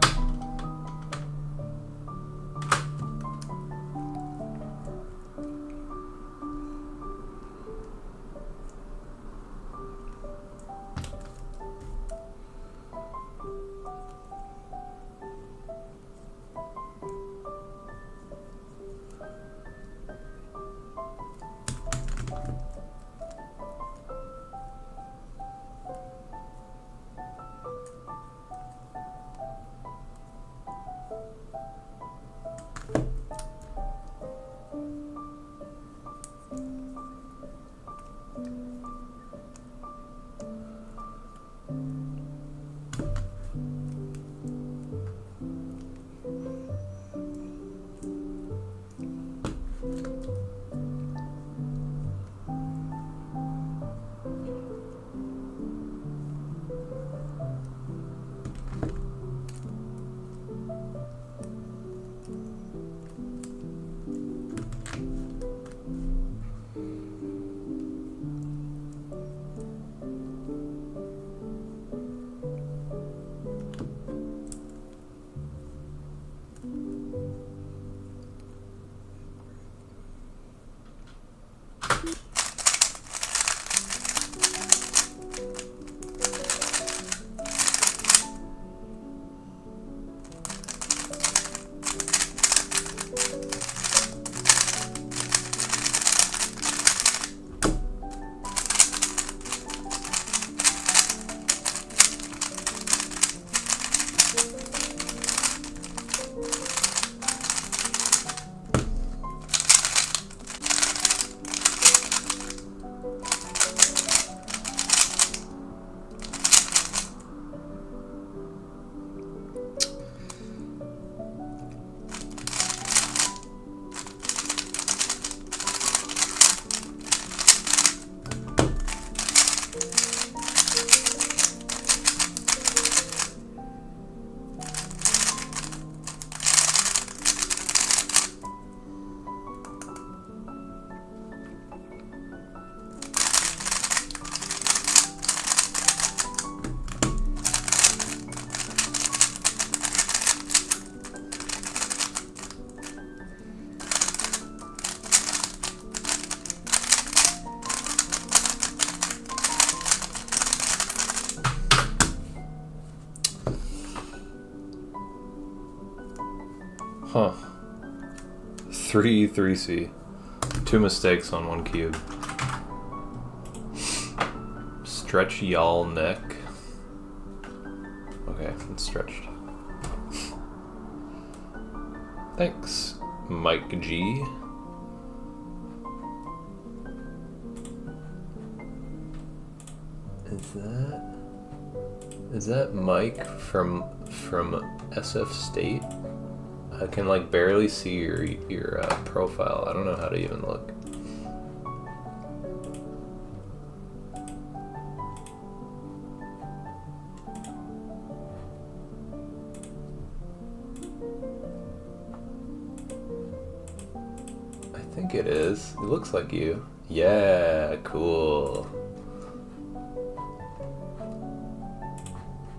3 3C. 2 mistakes on 1 cube. Stretch y'all neck. Okay, it's stretched. Thanks, Mike G. Is that Mike from SF State? I can like barely see your profile. I don't know how to even look. I think it is. It looks like you. Yeah, cool.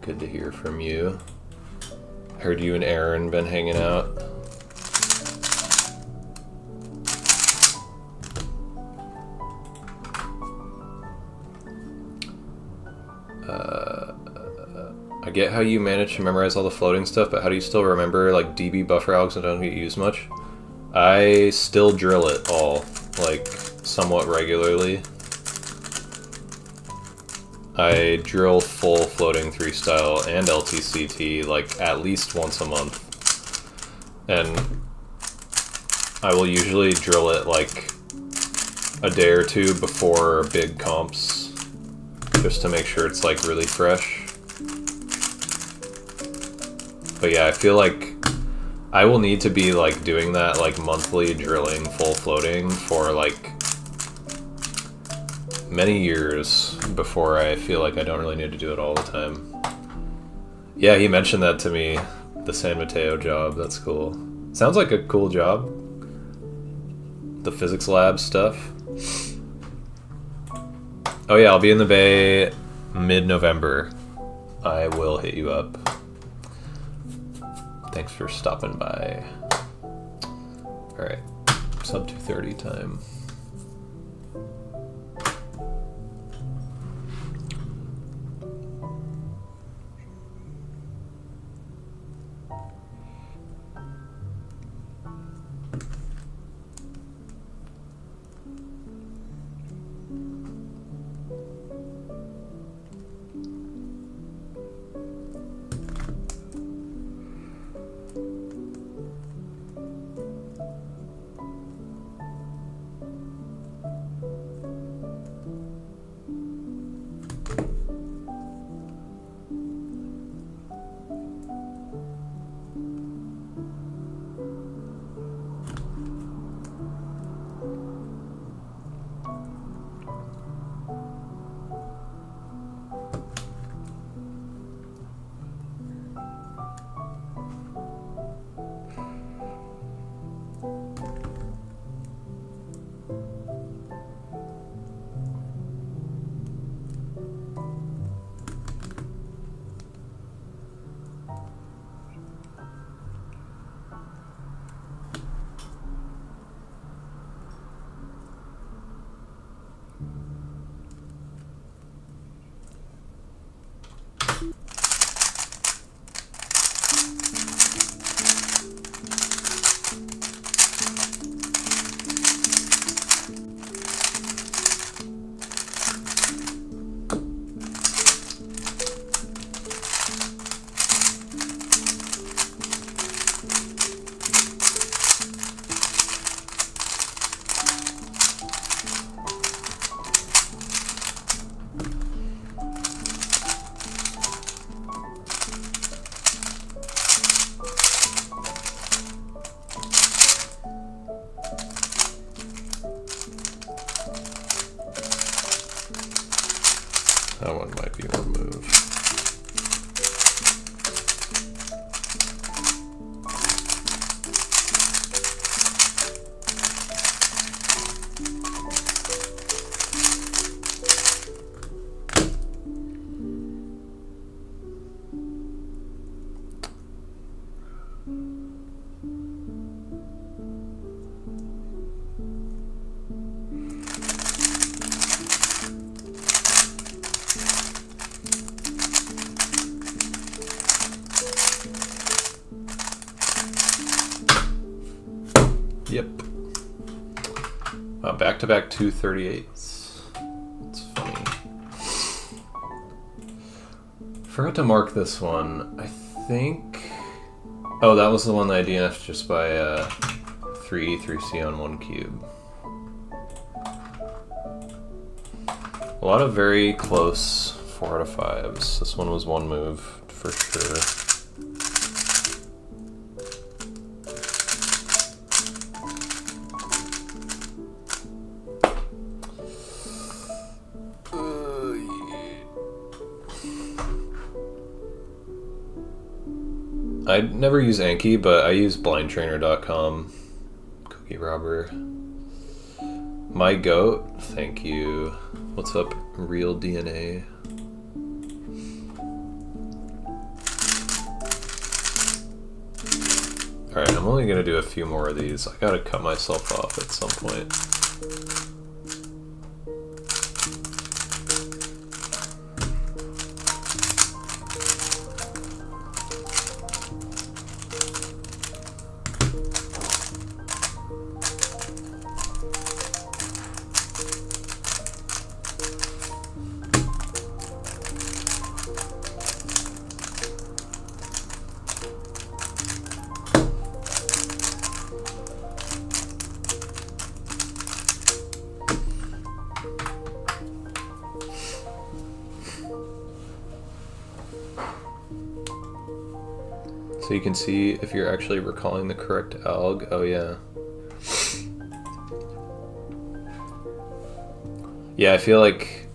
Good to hear from you. Heard you and Aaron been hanging out. I get how you manage to memorize all the floating stuff, but how do you still remember like DB buffer algs that don't get used much? I still drill it all, like, somewhat regularly. I drill full floating 3 style and LTCT like at least once a month. And I will usually drill it like a day or two before big comps, just to make sure it's like really fresh. But yeah, I feel like I will need to be like doing that like monthly drilling full floating for like many years before I feel like I don't really need to do it all the time. Yeah, he mentioned that to me, the San Mateo job. That's cool. Sounds like a cool job. The physics lab stuff. Oh yeah, I'll be in the Bay mid-November. I will hit you up. Thanks for stopping by. Alright, sub 2:30 time. That one might be removed. Back-to-back 238s. It's funny. Forgot to mark this one. I think... Oh, that was the one that I DNF'd just by 3E, 3C on 1 cube. A lot of very close 4 out of 5s. This one was one move for sure. I never use Anki, but I use blindtrainer.com. Cookie Robber. My goat, thank you. What's up, Real DNA? Alright, I'm only gonna do a few more of these. I gotta cut myself off at some point. So you can see if you're actually recalling the correct alg. Oh yeah. Yeah, I feel like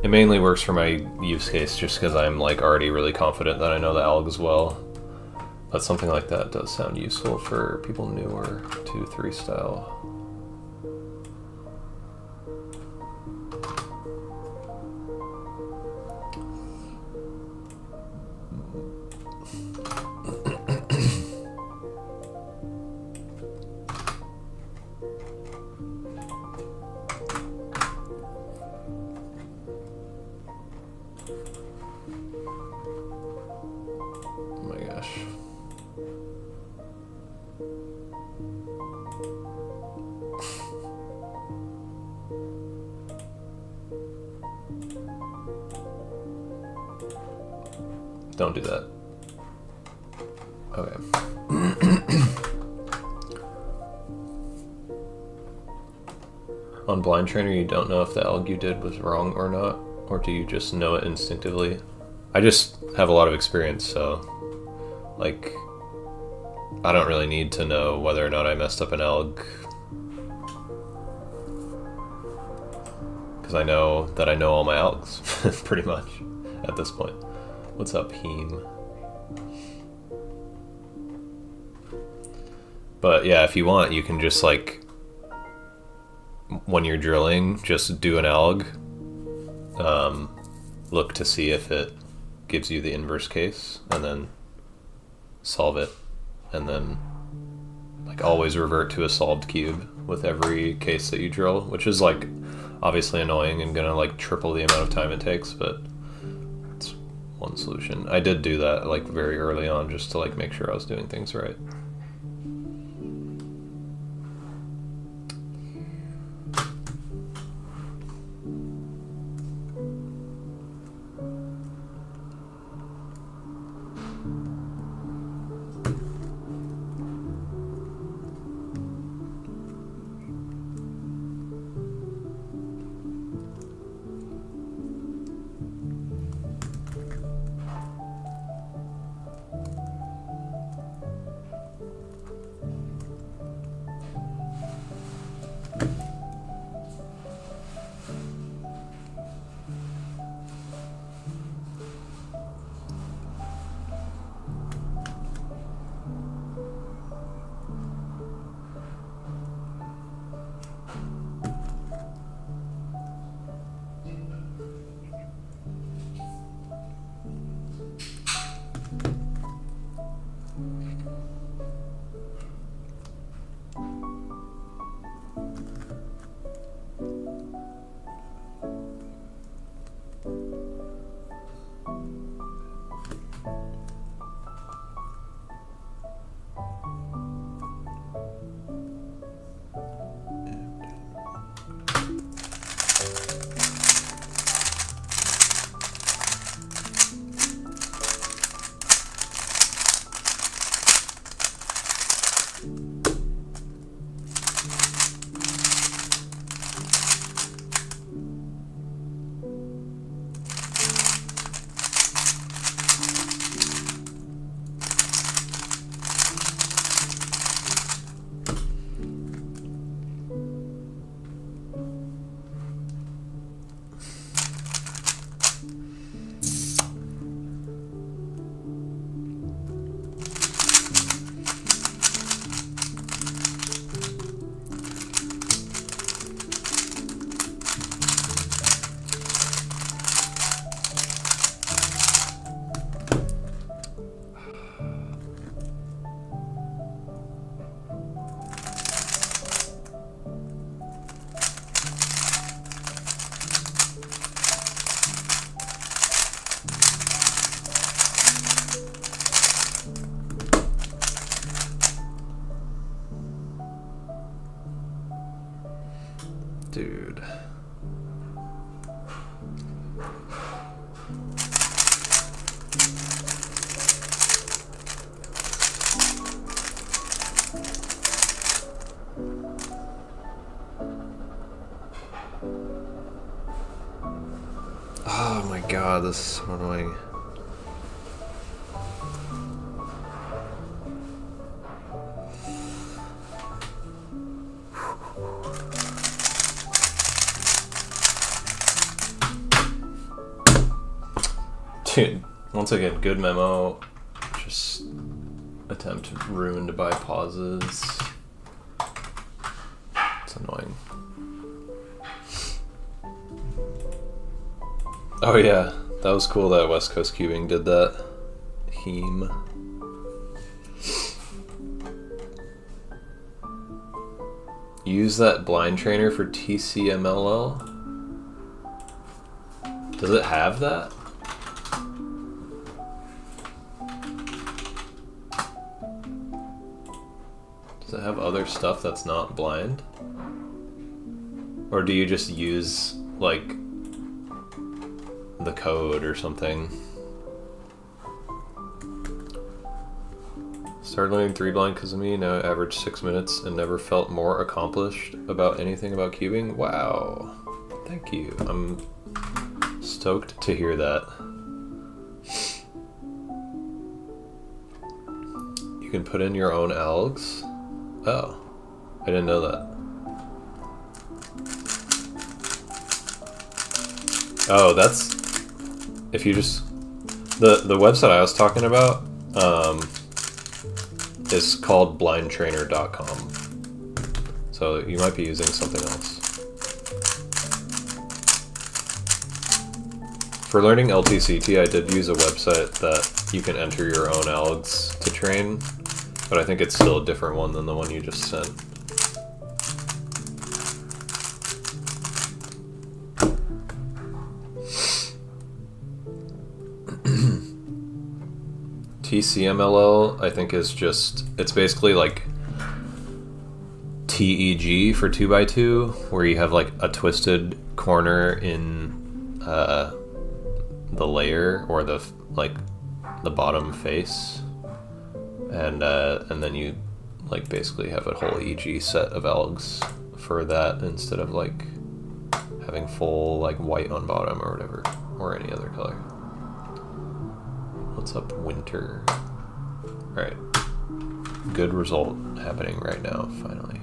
it mainly works for my use case just because I'm like already really confident that I know the alg as well. But something like that does sound useful for people newer to 3 style. Don't do that. Okay. On Blind Trainer, you don't know if the alg you did was wrong or not, or do you just know it instinctively? I just have a lot of experience, so like I don't really need to know whether or not I messed up an alg, because I know that I know all my algs pretty much at this point. What's up, Heem? But yeah, if you want, you can just like, when you're drilling, just do an alg, look to see if it gives you the inverse case, and then solve it, and then like always revert to a solved cube with every case that you drill, which is like obviously annoying and gonna like triple the amount of time it takes, but it's one solution. I did do that like very early on just to like make sure I was doing things right. Dude. Oh my god, this is so annoying. Dude, once again, good memo. Just attempt ruined by pauses. It's annoying. Oh yeah, that was cool that West Coast Cubing did that. Heme. Use that blind trainer for TCMLL? Does it have that? Does it have other stuff that's not blind? Or do you just use, like, the code or something? Started learning 3-blind because of me. Now I average 6 minutes and never felt more accomplished about anything about cubing. Wow. Thank you. I'm stoked to hear that. You can put in your own algs? Oh, I didn't know that. Oh, that's... If you just... The website I was talking about is called blindtrainer.com. So you might be using something else. For learning LTCT, I did use a website that you can enter your own algs to train, but I think it's still a different one than the one you just sent. TCMLL, I think, is just, it's basically like TEG for 2x2, where you have like a twisted corner in the layer or the bottom face, and then you like basically have a whole EG set of algs for that instead of like having full like white on bottom or whatever, or any other color. What's up, Winter? Alright. Good result happening right now, finally.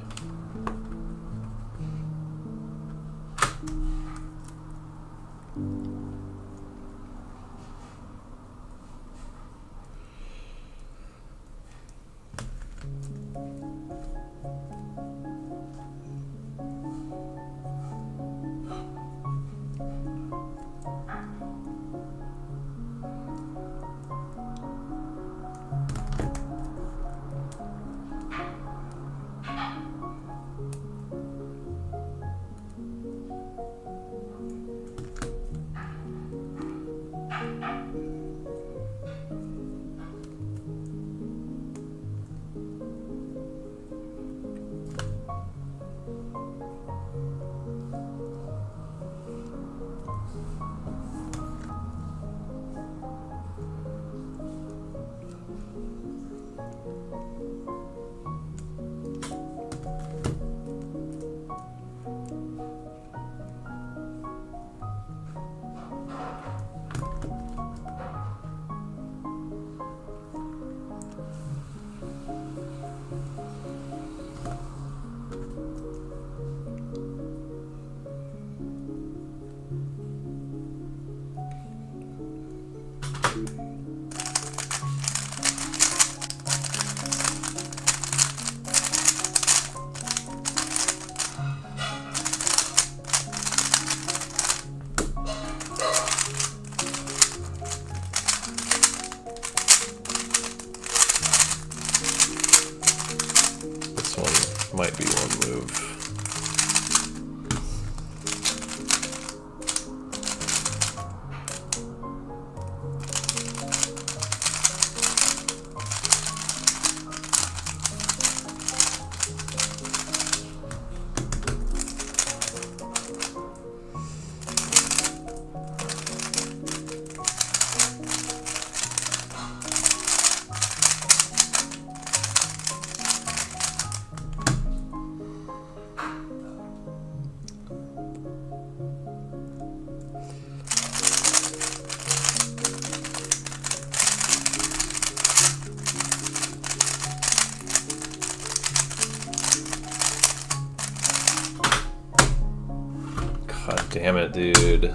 Damn it, dude.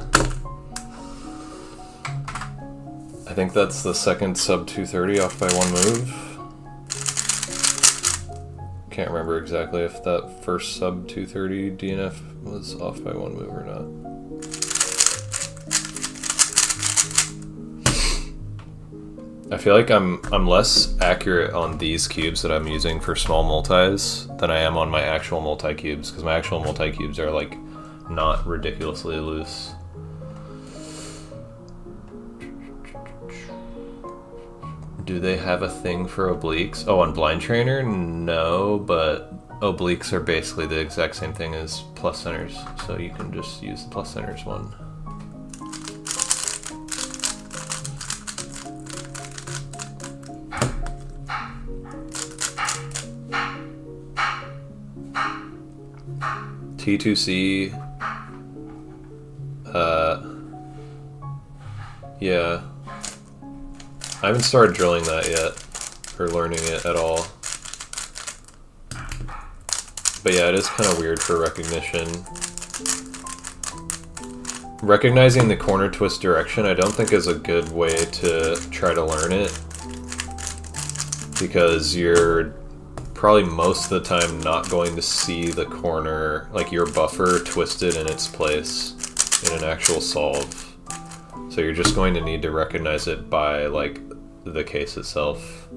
I think that's the second sub 230 off by one move. Can't remember exactly if that first sub 230 DNF was off by one move or not. I feel like I'm less accurate on these cubes that I'm using for small multis than I am on my actual multi-cubes, because my actual multi-cubes are like not ridiculously loose. Do they have a thing for obliques? Oh, on Blind Trainer? No, but obliques are basically the exact same thing as plus centers, so you can just use the plus centers one. T2C, yeah. I haven't started drilling that yet, or learning it at all. But yeah, it is kind of weird for recognition. Recognizing the corner twist direction I don't think is a good way to try to learn it, because you're probably most of the time not going to see the corner, like your buffer twisted in its place in an actual solve. So you're just going to need to recognize it by like the case itself.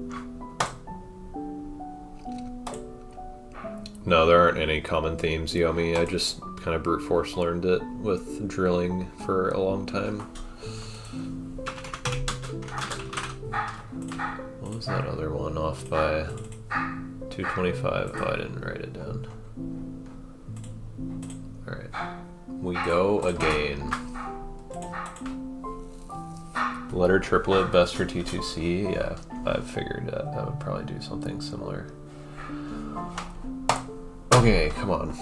No, there aren't any common themes, Yomi. I just kind of brute force learned it with drilling for a long time. What was that other one off by 225? Oh, I didn't write it down. Alright. We go again. Letter triplet, best for T2C. Yeah, I figured that would probably do something similar. Okay, come on.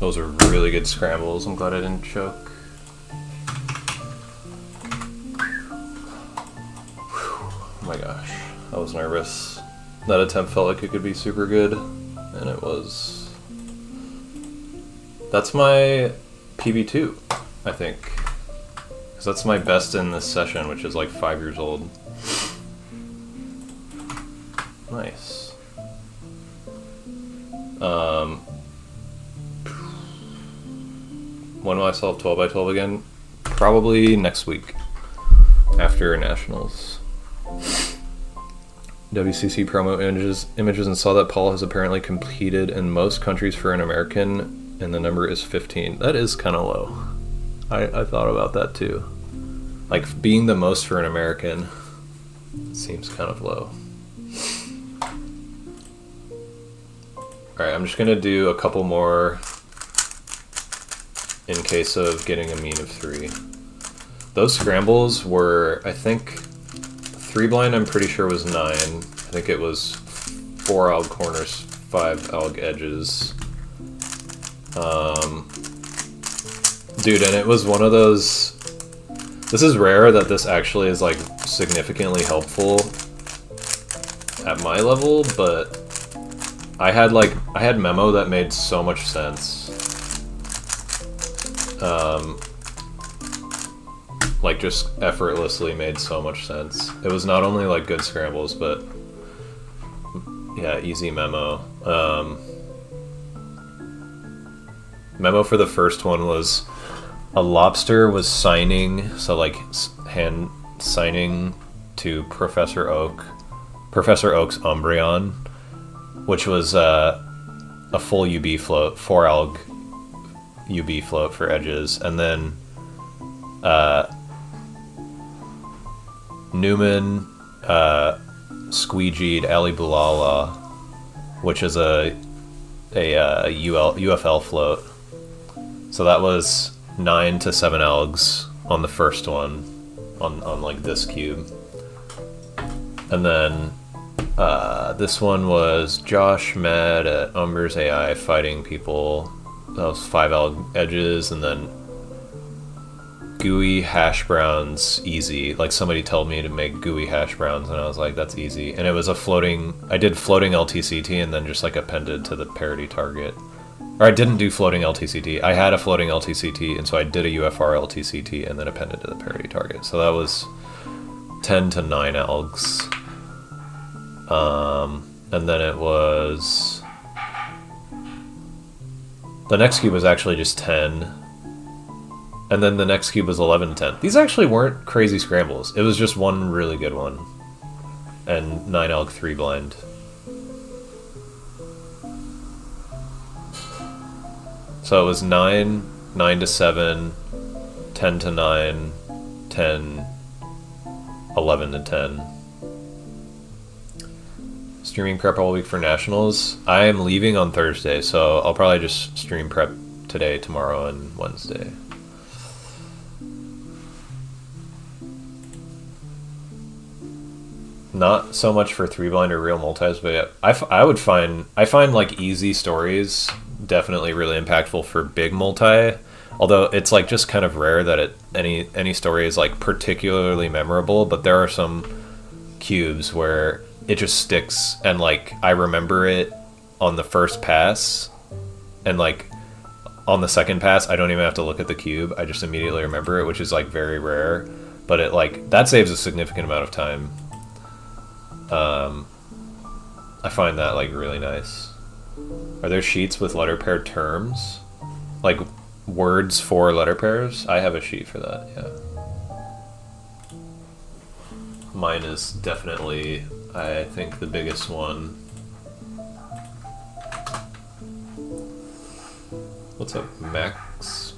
Those are really good scrambles. I'm glad I didn't choke. Oh my gosh, I was nervous. That attempt felt like it could be super good, and it was. That's my PB2, I think. Because that's my best in this session, which is like 5 years old. Nice. When will I solve 12 by 12 again? Probably next week after Nationals. WCC promo images and saw that Paul has apparently competed in most countries for an American, and the number is 15. That is kind of low. I thought about that too. Like, being the most for an American seems kind of low. Alright, I'm just going to do a couple more in case of getting a mean of 3. Those scrambles were, I think, 3 blind I'm pretty sure was 9. I think it was 4 alg corners, 5 alg edges. Dude, and it was one of those... This is rare that this actually is, like, significantly helpful at my level, but I had memo that made so much sense. Like, just effortlessly made so much sense. It was not only, like, good scrambles, but yeah, easy memo. Memo for the first one was a lobster was signing, so like hand signing to Professor Oak's Umbreon, which was a full UB float, 4 alg UB float for edges, and then Newman squeegeed Ali Bulala, which is a UFL float. So that was 9 to 7 algs on the first one, on like this cube. And then this one was Josh Mad at Umber's AI fighting people. That was 5 alg edges, and then gooey hash browns easy. Like, somebody told me to make gooey hash browns, and I was like, that's easy. And it was I did floating LTCT and then just like appended to the parity target. Or I didn't do floating LTCT. I had a floating LTCT, and so I did a UFR LTCT and then appended to the parity target. So that was 10 to 9 algs. And then it was... The next cube was actually just 10. And then the next cube was 11 10. These actually weren't crazy scrambles. It was just one really good one. And 9 alg 3 blind. So it was 9 to 7, 10 to 9, 10, 11 to 10. Streaming prep all week for Nationals. I am leaving on Thursday, so I'll probably just stream prep today, tomorrow, and Wednesday. Not so much for 3 blind or real multis, but yeah, I find like easy stories definitely really impactful for big multi, although it's like just kind of rare that any story is like particularly memorable, but there are some cubes where it just sticks, and like I remember it on the first pass, and like on the second pass I don't even have to look at the cube, I just immediately remember it, which is like very rare, but it like that saves a significant amount of time. I find that like really nice. Are there sheets with letter pair terms? Like words for letter pairs? I have a sheet for that, yeah. Mine is definitely, I think, the biggest one. What's up, Max?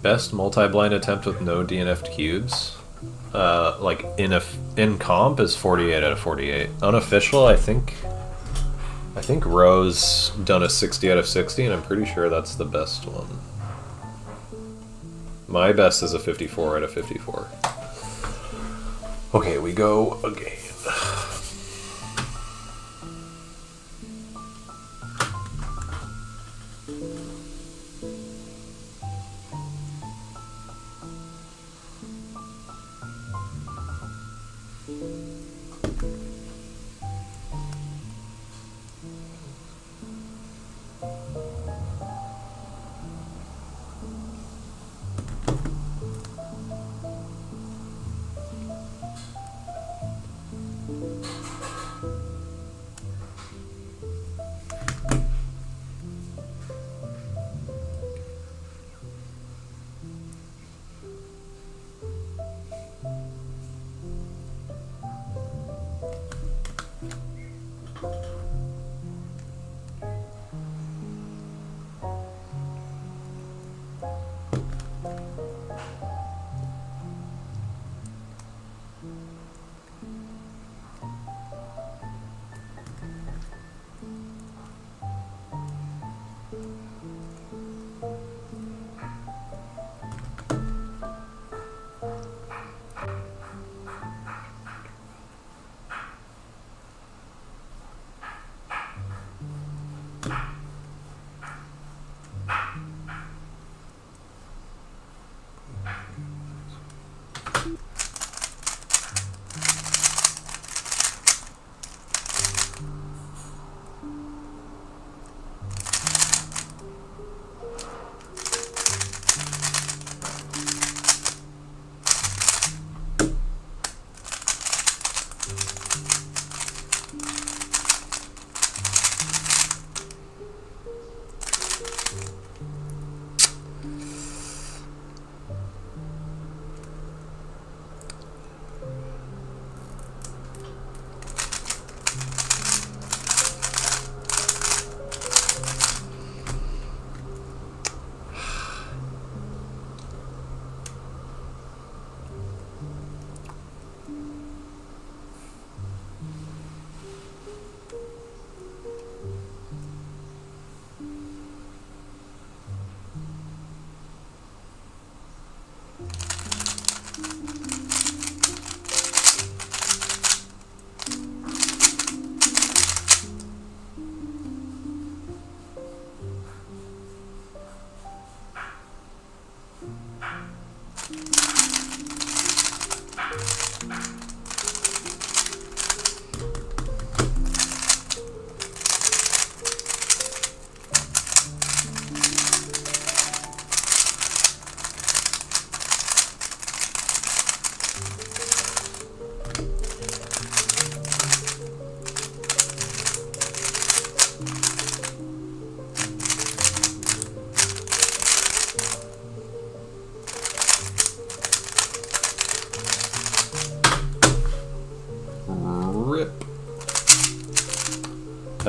Best multi-blind attempt with no DNF'd cubes? Like in comp is 48 out of 48. Unofficial, I think Rose done a 60 out of 60, and I'm pretty sure that's the best one. My best is a 54 out of 54. Okay, we go again.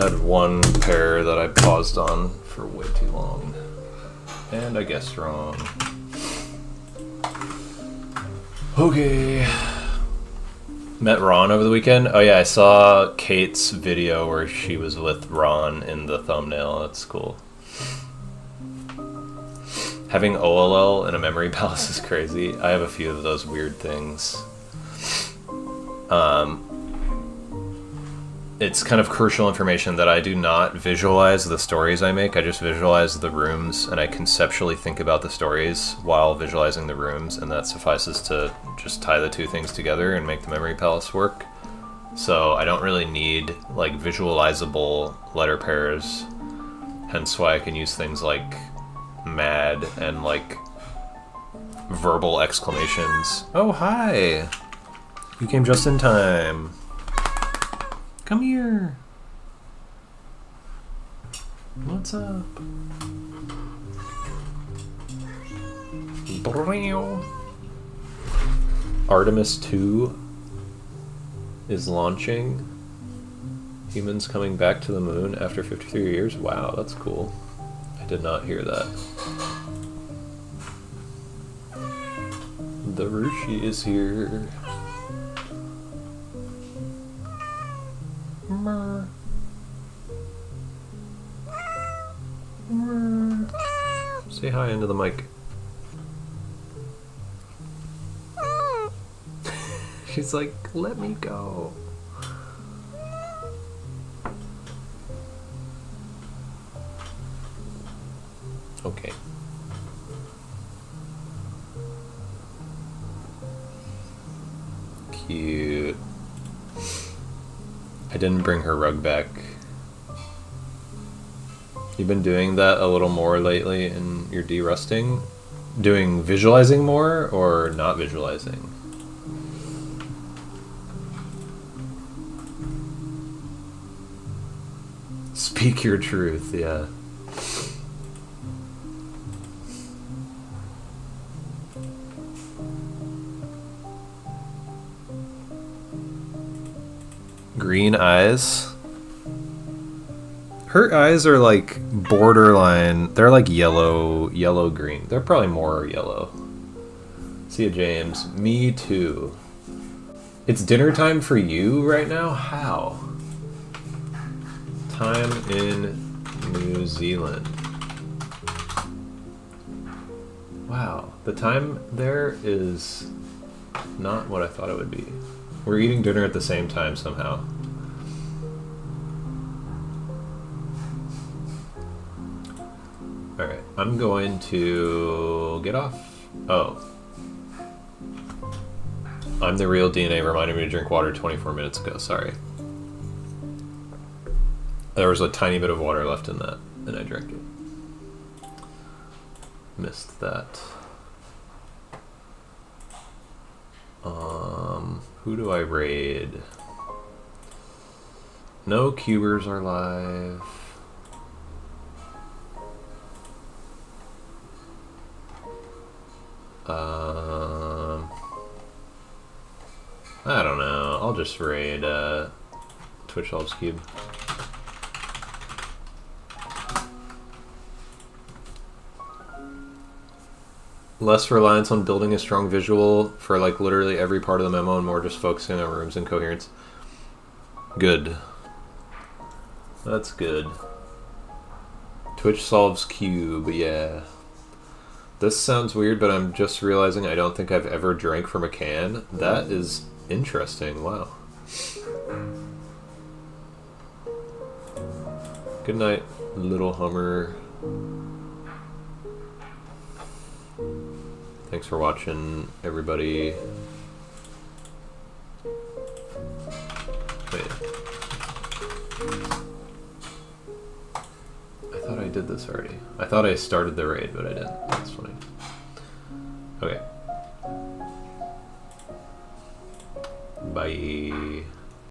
Had one pair that I paused on for way too long. And I guessed wrong. Okay. Met Ron over the weekend. Oh yeah, I saw Kate's video where she was with Ron in the thumbnail. That's cool. Having OLL in a memory palace is crazy. I have a few of those weird things. It's kind of crucial information that I do not visualize the stories I make. I just visualize the rooms, and I conceptually think about the stories while visualizing the rooms, and that suffices to just tie the two things together and make the memory palace work. So I don't really need like visualizable letter pairs, hence why I can use things like mad and like verbal exclamations. Oh, hi! You came just in time. Come here. What's up? Artemis 2 is launching. Humans coming back to the moon after 53 years. Wow, that's cool. I did not hear that. The Rushi is here. Say hi into the mic. She's like, let me go. Okay. Cute. I didn't bring her rug back. You've been doing that a little more lately in your de-rusting? Doing visualizing more or not visualizing? Speak your truth, yeah. Green eyes. Her eyes are like borderline. They're like yellow green. They're probably more yellow. See ya, James. Me too. It's dinner time for you right now? How? Time in New Zealand. Wow. The time there is not what I thought it would be. We're eating dinner at the same time somehow. Alright, I'm going to get off. Oh. I'm the real DNA reminded me to drink water 24 minutes ago, sorry. There was a tiny bit of water left in that, and I drank it. Missed that. Who do I raid? No cubers are live. I don't know. I'll just raid Twitch Helps Cube. Less reliance on building a strong visual for like literally every part of the memo and more just focusing on rooms and coherence. Good. That's good. Twitch solves cube, yeah. This sounds weird, but I'm just realizing I don't think I've ever drank from a can. That is interesting, wow. Good night, little Hummer. Thanks for watching, everybody. Wait. I thought I did this already. I thought I started the raid, but I didn't. That's funny. Okay. Bye.